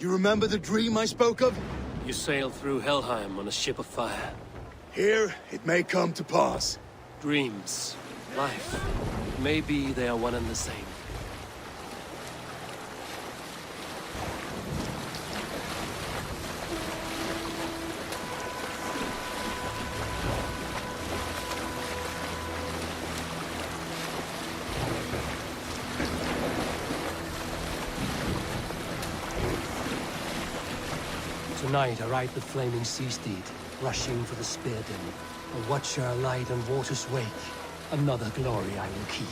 Speaker 6: You remember the dream I spoke of?
Speaker 5: You sailed through Helheim on a ship of fire.
Speaker 6: Here, it may come to pass.
Speaker 5: Dreams, life, maybe they are one and the same. Tonight I ride the flaming sea steed, rushing for the spear den. A watcher alight on water's wake. Another glory I will keep.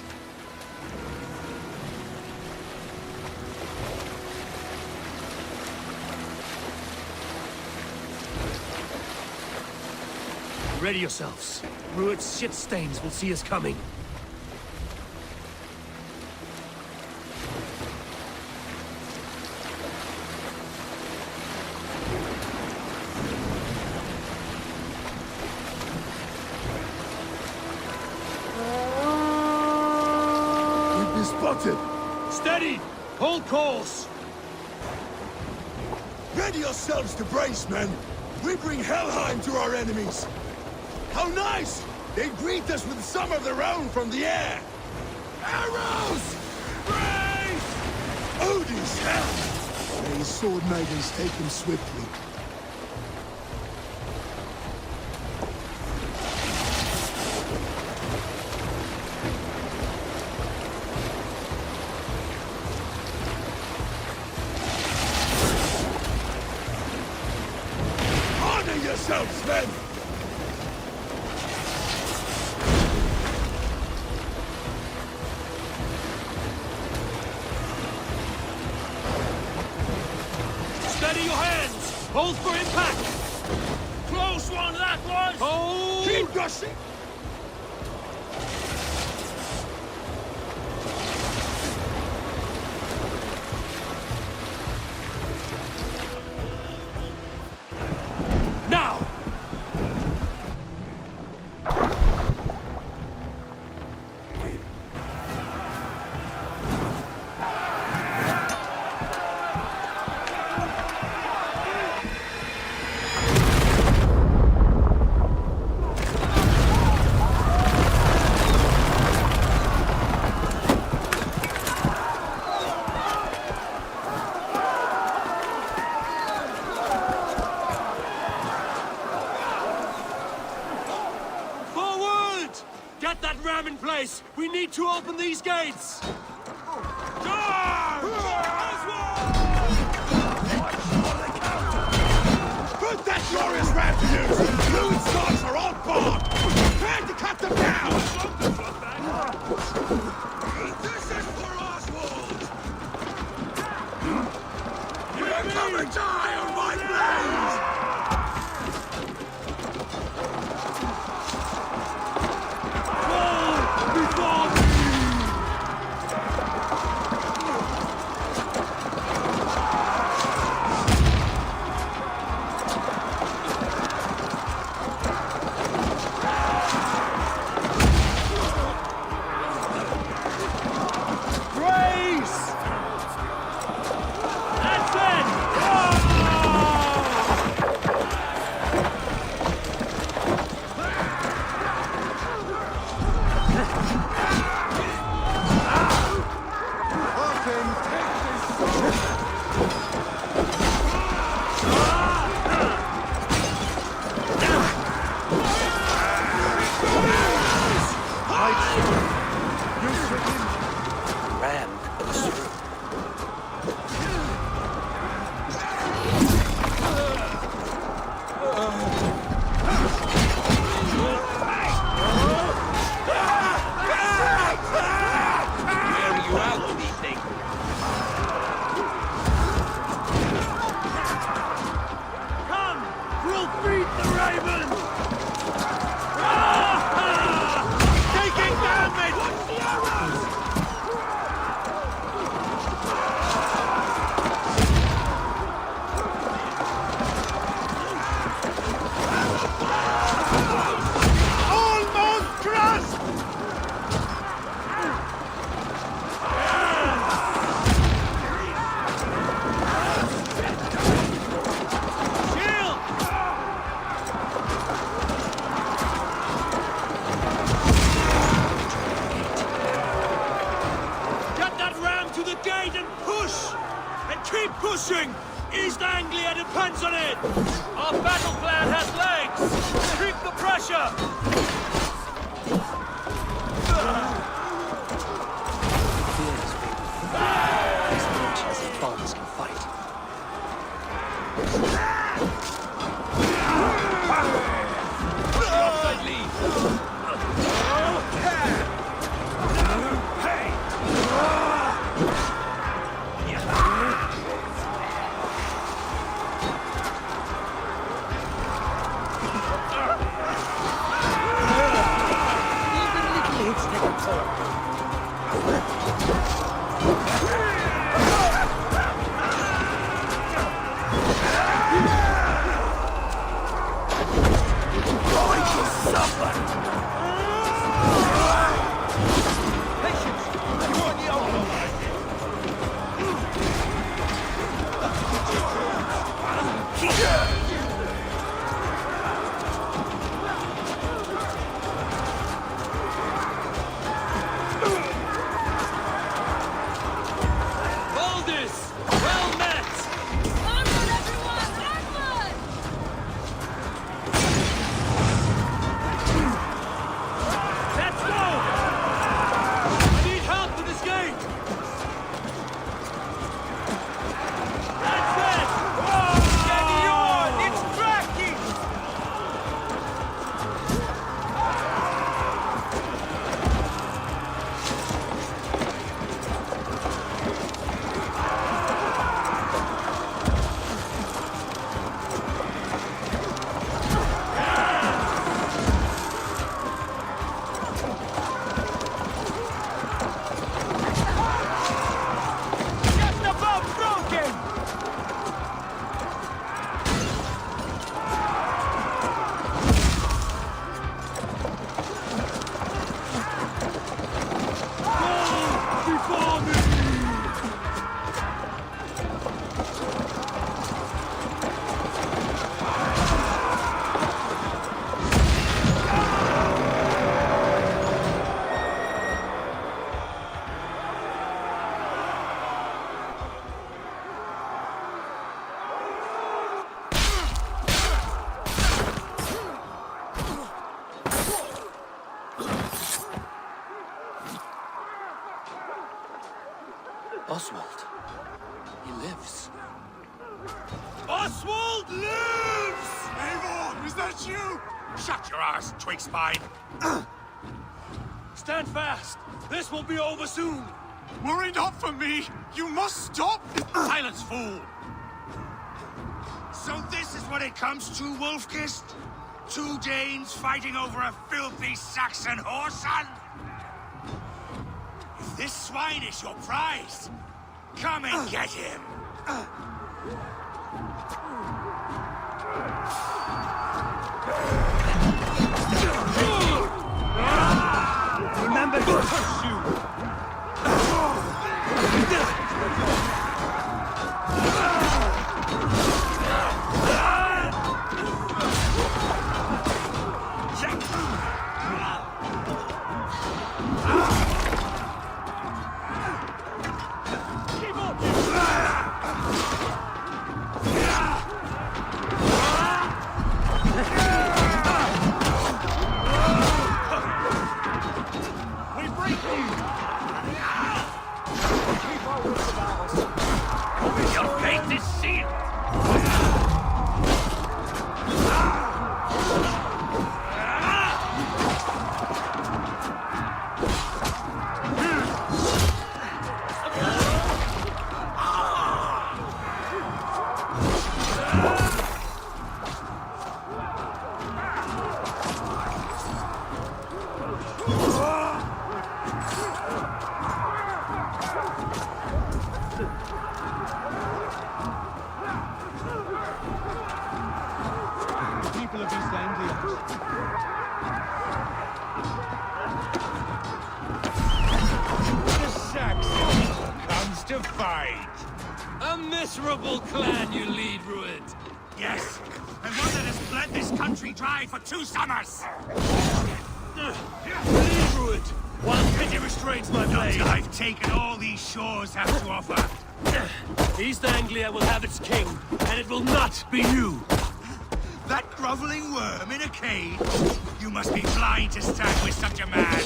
Speaker 5: Ready yourselves. Rued's shit stains will see us coming.
Speaker 21: Steady! Hold course!
Speaker 6: Ready yourselves to brace, men! We bring Helheim to our enemies! How nice! They greet us with some of their own from the air! Arrows! Brace! Odin's hell! May his sword maidens take him swiftly. Yourselves, men!
Speaker 21: Steady your hands! Hold for impact! Close one, that was! Hold!
Speaker 6: Keep gushing!
Speaker 21: Get that ram in place! We need to open these gates!
Speaker 6: Put that glorious ram to use! Fluid stocks are on board! Prepare to cut them down! This is for Oswald! We're coming to die on my blades!
Speaker 21: pushing! East Anglia depends on it! Our battle plan has legs! Keep the pressure!
Speaker 5: These merchants and farmers can fight.
Speaker 21: Offside lead!
Speaker 5: Oswald. He lives.
Speaker 21: Oswald lives!
Speaker 9: Eivor, is that you? Shut your ass, twig spine.
Speaker 21: Stand fast! This will be over soon!
Speaker 18: Worry not for me! You must stop!
Speaker 9: Silence, fool! So this is what it comes to, Wolfkist? 2 Danes fighting over a filthy Saxon whoreson? If this swine is your prize, come and get him!
Speaker 21: Remember to pursue!
Speaker 9: Your fate is sealed!
Speaker 19: People of East Anglia.
Speaker 9: The Saxon comes to fight.
Speaker 21: A miserable clan you lead, Rued.
Speaker 9: Yes, and one that has bled this country dry for 2 summers.
Speaker 21: Lead, Rued, while pity restrains. penetrates my blade.
Speaker 9: I've taken all these shores have to offer.
Speaker 21: East Anglia will have its king, and it will not be you.
Speaker 9: That groveling worm in a cage? You must be blind to stand with such a man.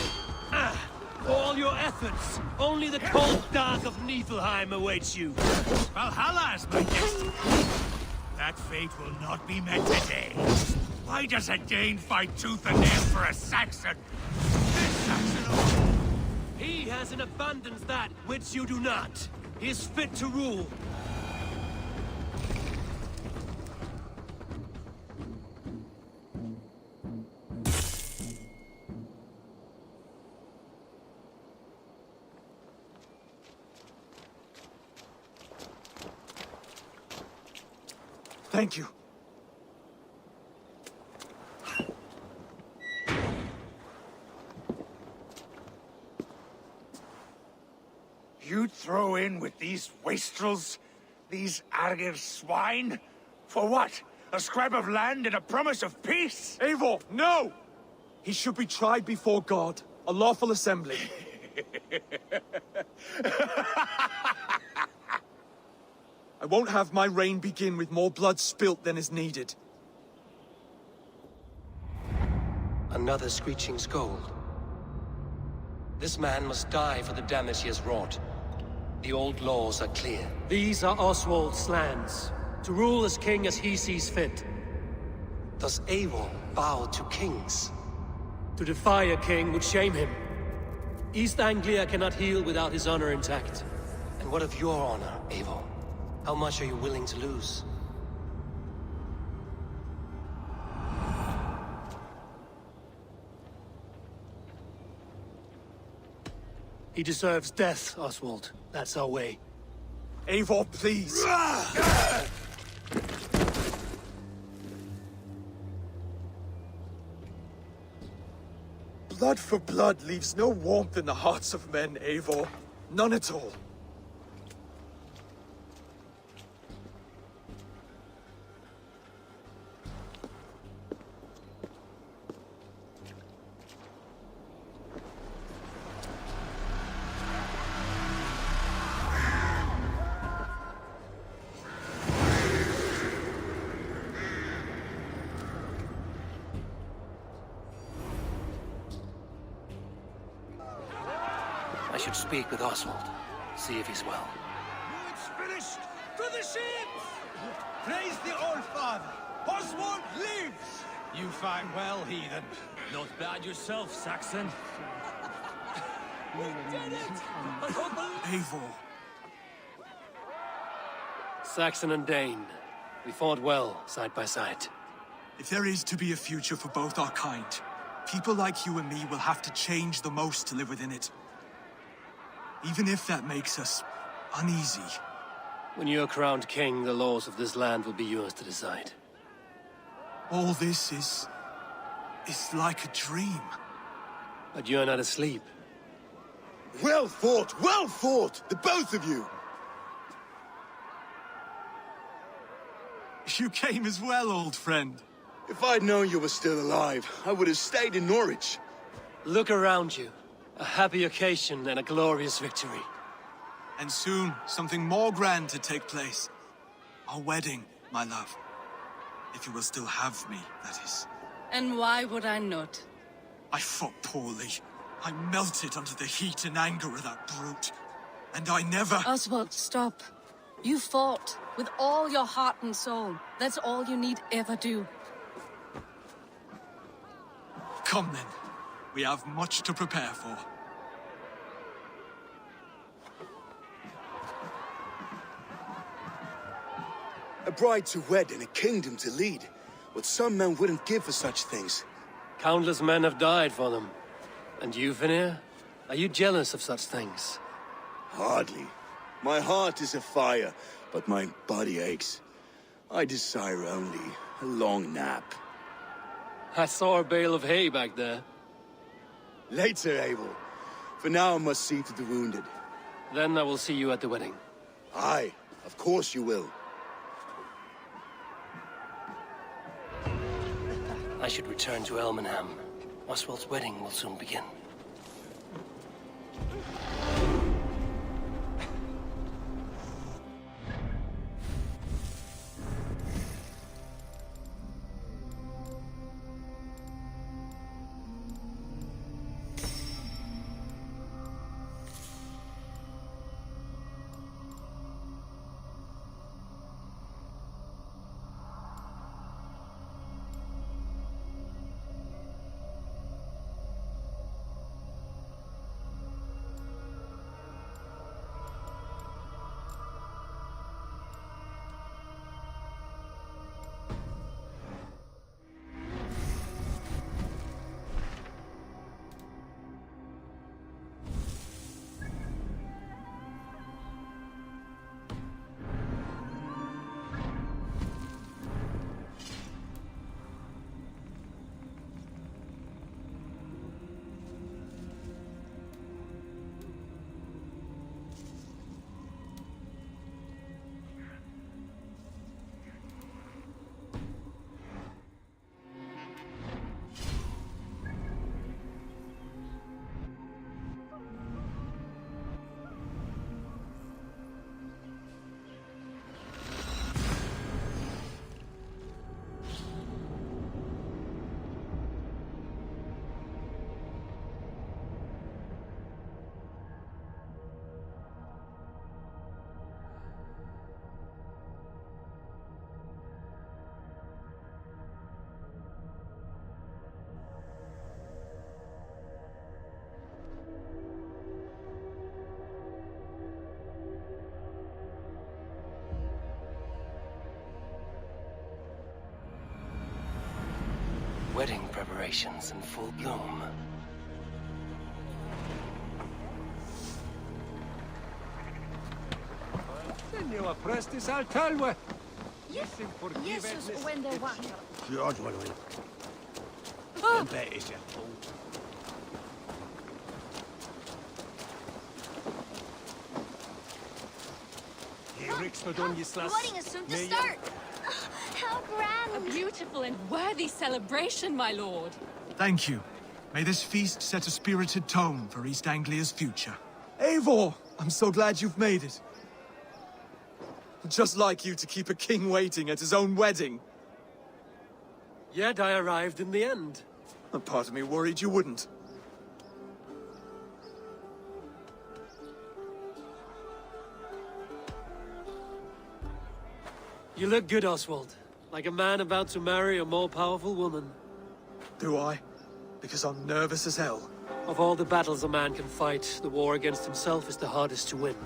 Speaker 21: For all your efforts, only the cold dark of Niflheim awaits you.
Speaker 9: Valhalla is my destiny. That fate will not be met today. Why does a Dane fight tooth and nail for a Saxon? This Saxon...
Speaker 21: He has an abundance that which you do not. He is fit to rule.
Speaker 8: Thank you.
Speaker 9: You'd throw in with these wastrels? These Argir swine? For what? A scrap of land and a promise of peace?
Speaker 8: Eivor, no! He should be tried before God, a lawful assembly. I won't have my reign begin with more blood spilt than is needed.
Speaker 5: Another screeching scold. This man must die for the damage he has wrought. The old laws are clear.
Speaker 21: These are Oswald's lands, to rule as king as he sees fit.
Speaker 5: Does Eivor bow to kings?
Speaker 21: To defy a king would shame him. East Anglia cannot heal without his honor intact.
Speaker 5: And what of your honor, Eivor? How much are you willing to lose?
Speaker 21: He deserves death, Oswald. That's our way.
Speaker 8: Eivor, please! Blood for blood leaves no warmth in the hearts of men, Eivor. None at all.
Speaker 5: I should speak with Oswald. See if he's well.
Speaker 9: It's finished! To the ships! Praise the All-Father! Oswald lives!
Speaker 10: You fight well, heathen. Not bad yourself, Saxon.
Speaker 9: We did it!
Speaker 18: Eivor.
Speaker 5: Saxon and Dane. We fought well, side by side.
Speaker 18: If there is to be a future for both our kind, people like you and me will have to change the most to live within it. Even if that makes us uneasy.
Speaker 5: When you're crowned king, the laws of this land will be yours to decide.
Speaker 18: All this is like a dream.
Speaker 5: But you're not asleep.
Speaker 6: Well fought, the both of you!
Speaker 18: You came as well, old friend.
Speaker 6: If I'd known you were still alive, I would have stayed in Norwich.
Speaker 5: Look around you. A happy occasion and a glorious victory.
Speaker 18: And soon, something more grand to take place. Our wedding, my love. If you will still have me, that is.
Speaker 4: And why would I not?
Speaker 18: I fought poorly. I melted under the heat and anger of that brute. And I never...
Speaker 4: Oswald, stop. You fought with all your heart and soul. That's all you need ever do.
Speaker 18: Come then. We have much to prepare for.
Speaker 6: A bride to wed and a kingdom to lead. What some men wouldn't give for such things.
Speaker 5: Countless men have died for them. And you, Vanir? Are you jealous of such things?
Speaker 6: Hardly. My heart is afire, but my body aches. I desire only a long nap.
Speaker 5: I saw a bale of hay back there.
Speaker 6: Later, Eivor. For now I must see to the wounded.
Speaker 5: Then I will see you at the wedding.
Speaker 6: Aye, of course you will.
Speaker 5: I should return to Elmenham. Oswald's wedding will soon begin. Wedding preparations in full bloom.
Speaker 19: Senor Prestis Altalwe.
Speaker 14: Jesus, when they want.
Speaker 2: George, what do
Speaker 19: Bet is your fool.
Speaker 14: The wedding is soon to start. How grand!
Speaker 4: A beautiful and worthy celebration, my lord.
Speaker 18: Thank you. May this feast set a spirited tone for East Anglia's future.
Speaker 8: Eivor! I'm so glad you've made it. Just like you to keep a king waiting at his own wedding.
Speaker 5: Yet I arrived in the end.
Speaker 8: A part of me worried you wouldn't.
Speaker 5: You look good, Oswald. Like a man about to marry a more powerful woman.
Speaker 8: Do I? Because I'm nervous as hell.
Speaker 5: Of all the battles a man can fight, the war against himself is the hardest to win.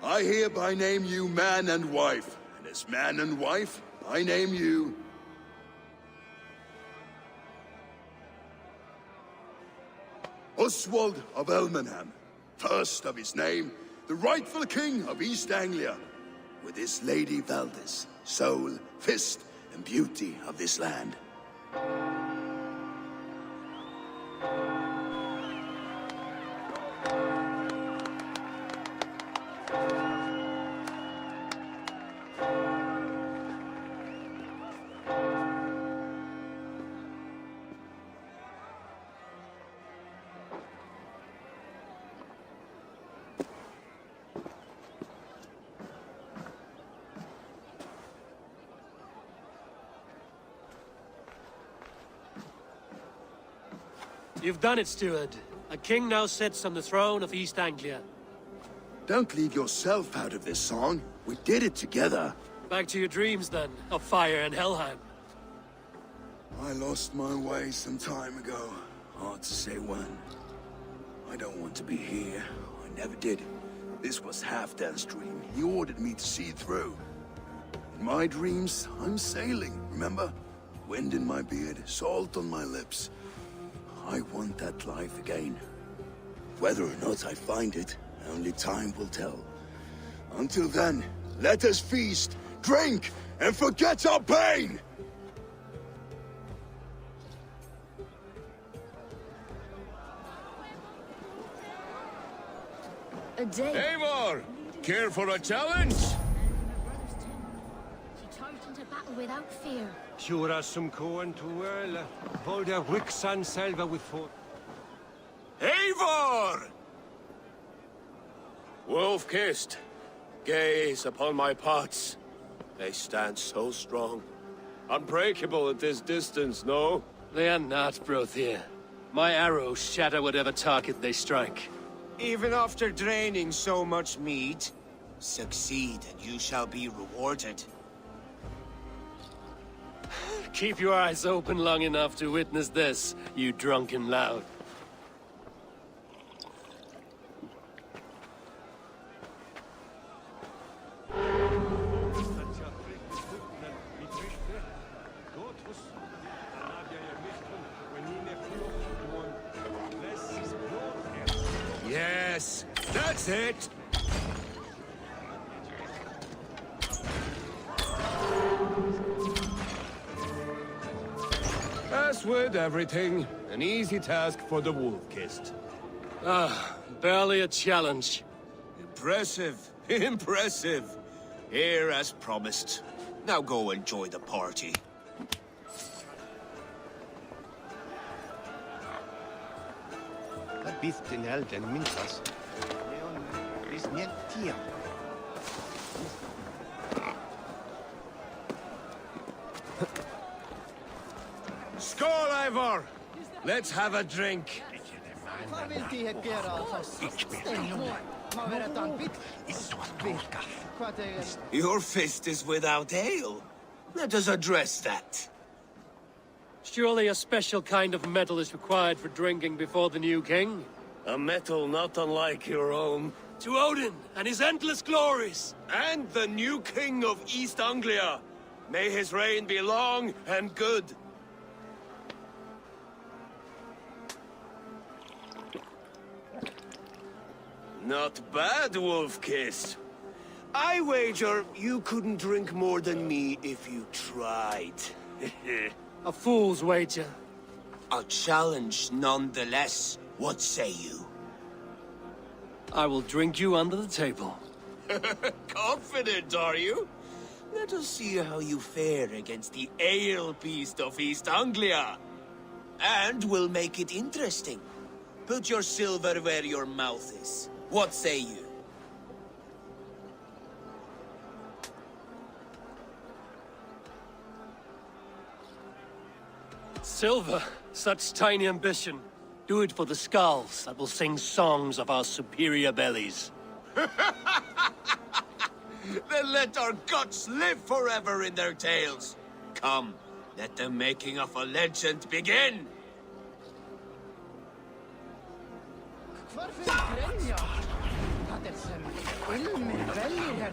Speaker 6: I hereby name you man and wife, and As man and wife, I name you Oswald of Elmenham, first of his name, the rightful king of East Anglia, with his lady Valdis, soul, fist, and beauty of this land.
Speaker 5: You've done it, steward. A king now sits on the throne of East Anglia.
Speaker 6: Don't leave yourself out of this song. We did it together.
Speaker 5: Back to your dreams, then, of fire and Helheim.
Speaker 6: I lost my way some time ago. Hard to say when. I don't want to be here. I never did. This was Halfdan's dream. He ordered me to see through. In my dreams, I'm sailing, remember? Wind in my beard, salt on my lips. I want that life again. Whether or not I find it, only time will tell. Until then, let us feast, drink, and forget our pain!
Speaker 14: A day.
Speaker 1: Eivor! Care for a challenge?
Speaker 14: She charged into battle without fear.
Speaker 19: Sjura som koen tuel, volda wixan selva with for.
Speaker 12: Eivor! Wolf-kissed, gaze upon my pots. They stand so strong. Unbreakable at this distance, no?
Speaker 5: They are not, Brothir. My arrows shatter whatever target they strike.
Speaker 16: Even after draining so much meat, succeed and you shall be rewarded.
Speaker 5: Keep your eyes open long enough to witness this, you drunken lout.
Speaker 1: Yes, that's it! As with everything, an easy task for the wolf-kissed.
Speaker 5: Ah, barely a challenge.
Speaker 16: Impressive, impressive. Here as promised. Now go enjoy the party.
Speaker 17: Biften elden mintas.
Speaker 1: Skål, Eivor! Let's have a drink.
Speaker 16: Your fist is without ale. Let us address that.
Speaker 5: Surely a special kind of metal is required for drinking before the new king?
Speaker 12: A metal not unlike your own.
Speaker 5: To Odin and his endless glories!
Speaker 12: And the new king of East Anglia. May his reign be long and good. Not bad, Wolf-kissed. I wager you couldn't drink more than me if you tried.
Speaker 5: A fool's wager.
Speaker 16: A challenge nonetheless. What say you?
Speaker 5: I will drink you under the table.
Speaker 16: Confident, are you? Let us see how you fare against the ale beast of East Anglia. And we'll make it interesting. Put your silver where your mouth is. What say you?
Speaker 5: Silver, such tiny ambition. Do it for the skulls that will sing songs of our superior bellies.
Speaker 16: Then let our guts live forever in their tails. Come, let the making of a legend begin.
Speaker 2: Varför grenja? Det sem ilmi veljer her.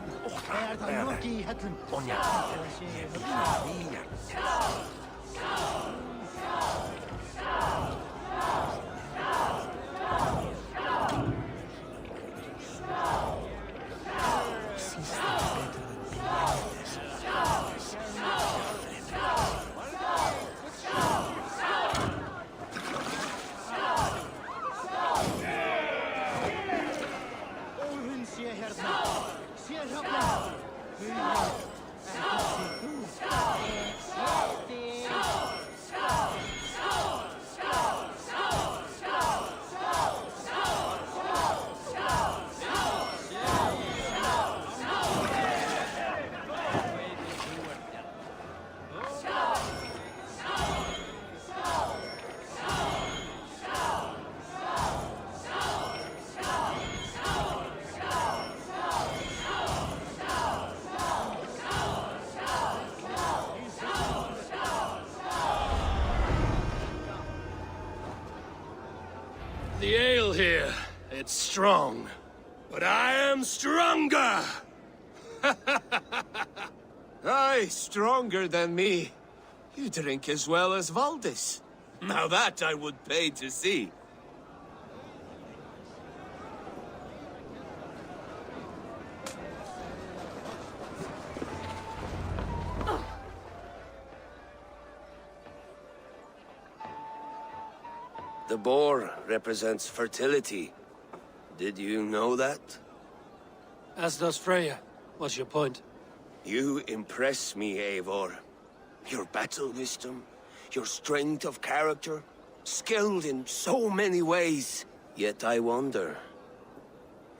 Speaker 5: The ale here, it's strong. But I am stronger!
Speaker 16: Aye, stronger than me. You drink as well as Valdis. Now that I would pay to see.
Speaker 5: The boar represents fertility. Did you know that? As does Freya. What's your point?
Speaker 16: You impress me, Eivor. Your battle wisdom, your strength of character, skilled in so many ways. Yet I wonder,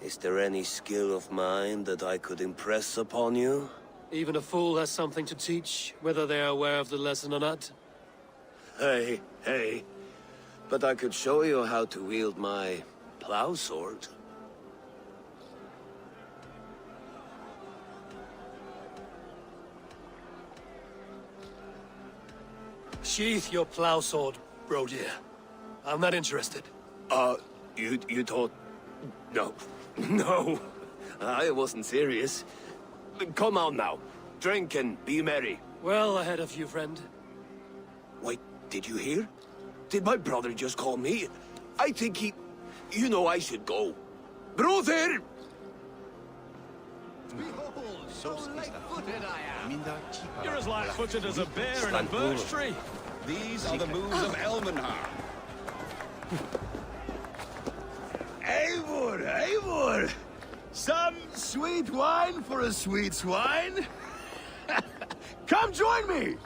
Speaker 16: is there any skill of mine that I could impress upon you?
Speaker 5: Even a fool has something to teach, whether they are aware of the lesson or not.
Speaker 16: Hey. But I could show you how to wield my plow sword.
Speaker 5: Sheath your plow sword, bro dear. I'm not interested.
Speaker 16: You thought... No. No. I wasn't serious. Come on now. Drink and be merry.
Speaker 5: Well ahead of you, friend.
Speaker 16: Wait, did you hear? Did my brother just call me? I think he... You know I should go. Brother!
Speaker 19: So light-footed I am.
Speaker 12: You're as light-footed as a bear in a birch tree. These are the moves of Elmenhar.
Speaker 6: Eivor! Some sweet wine for a sweet swine? Come join me!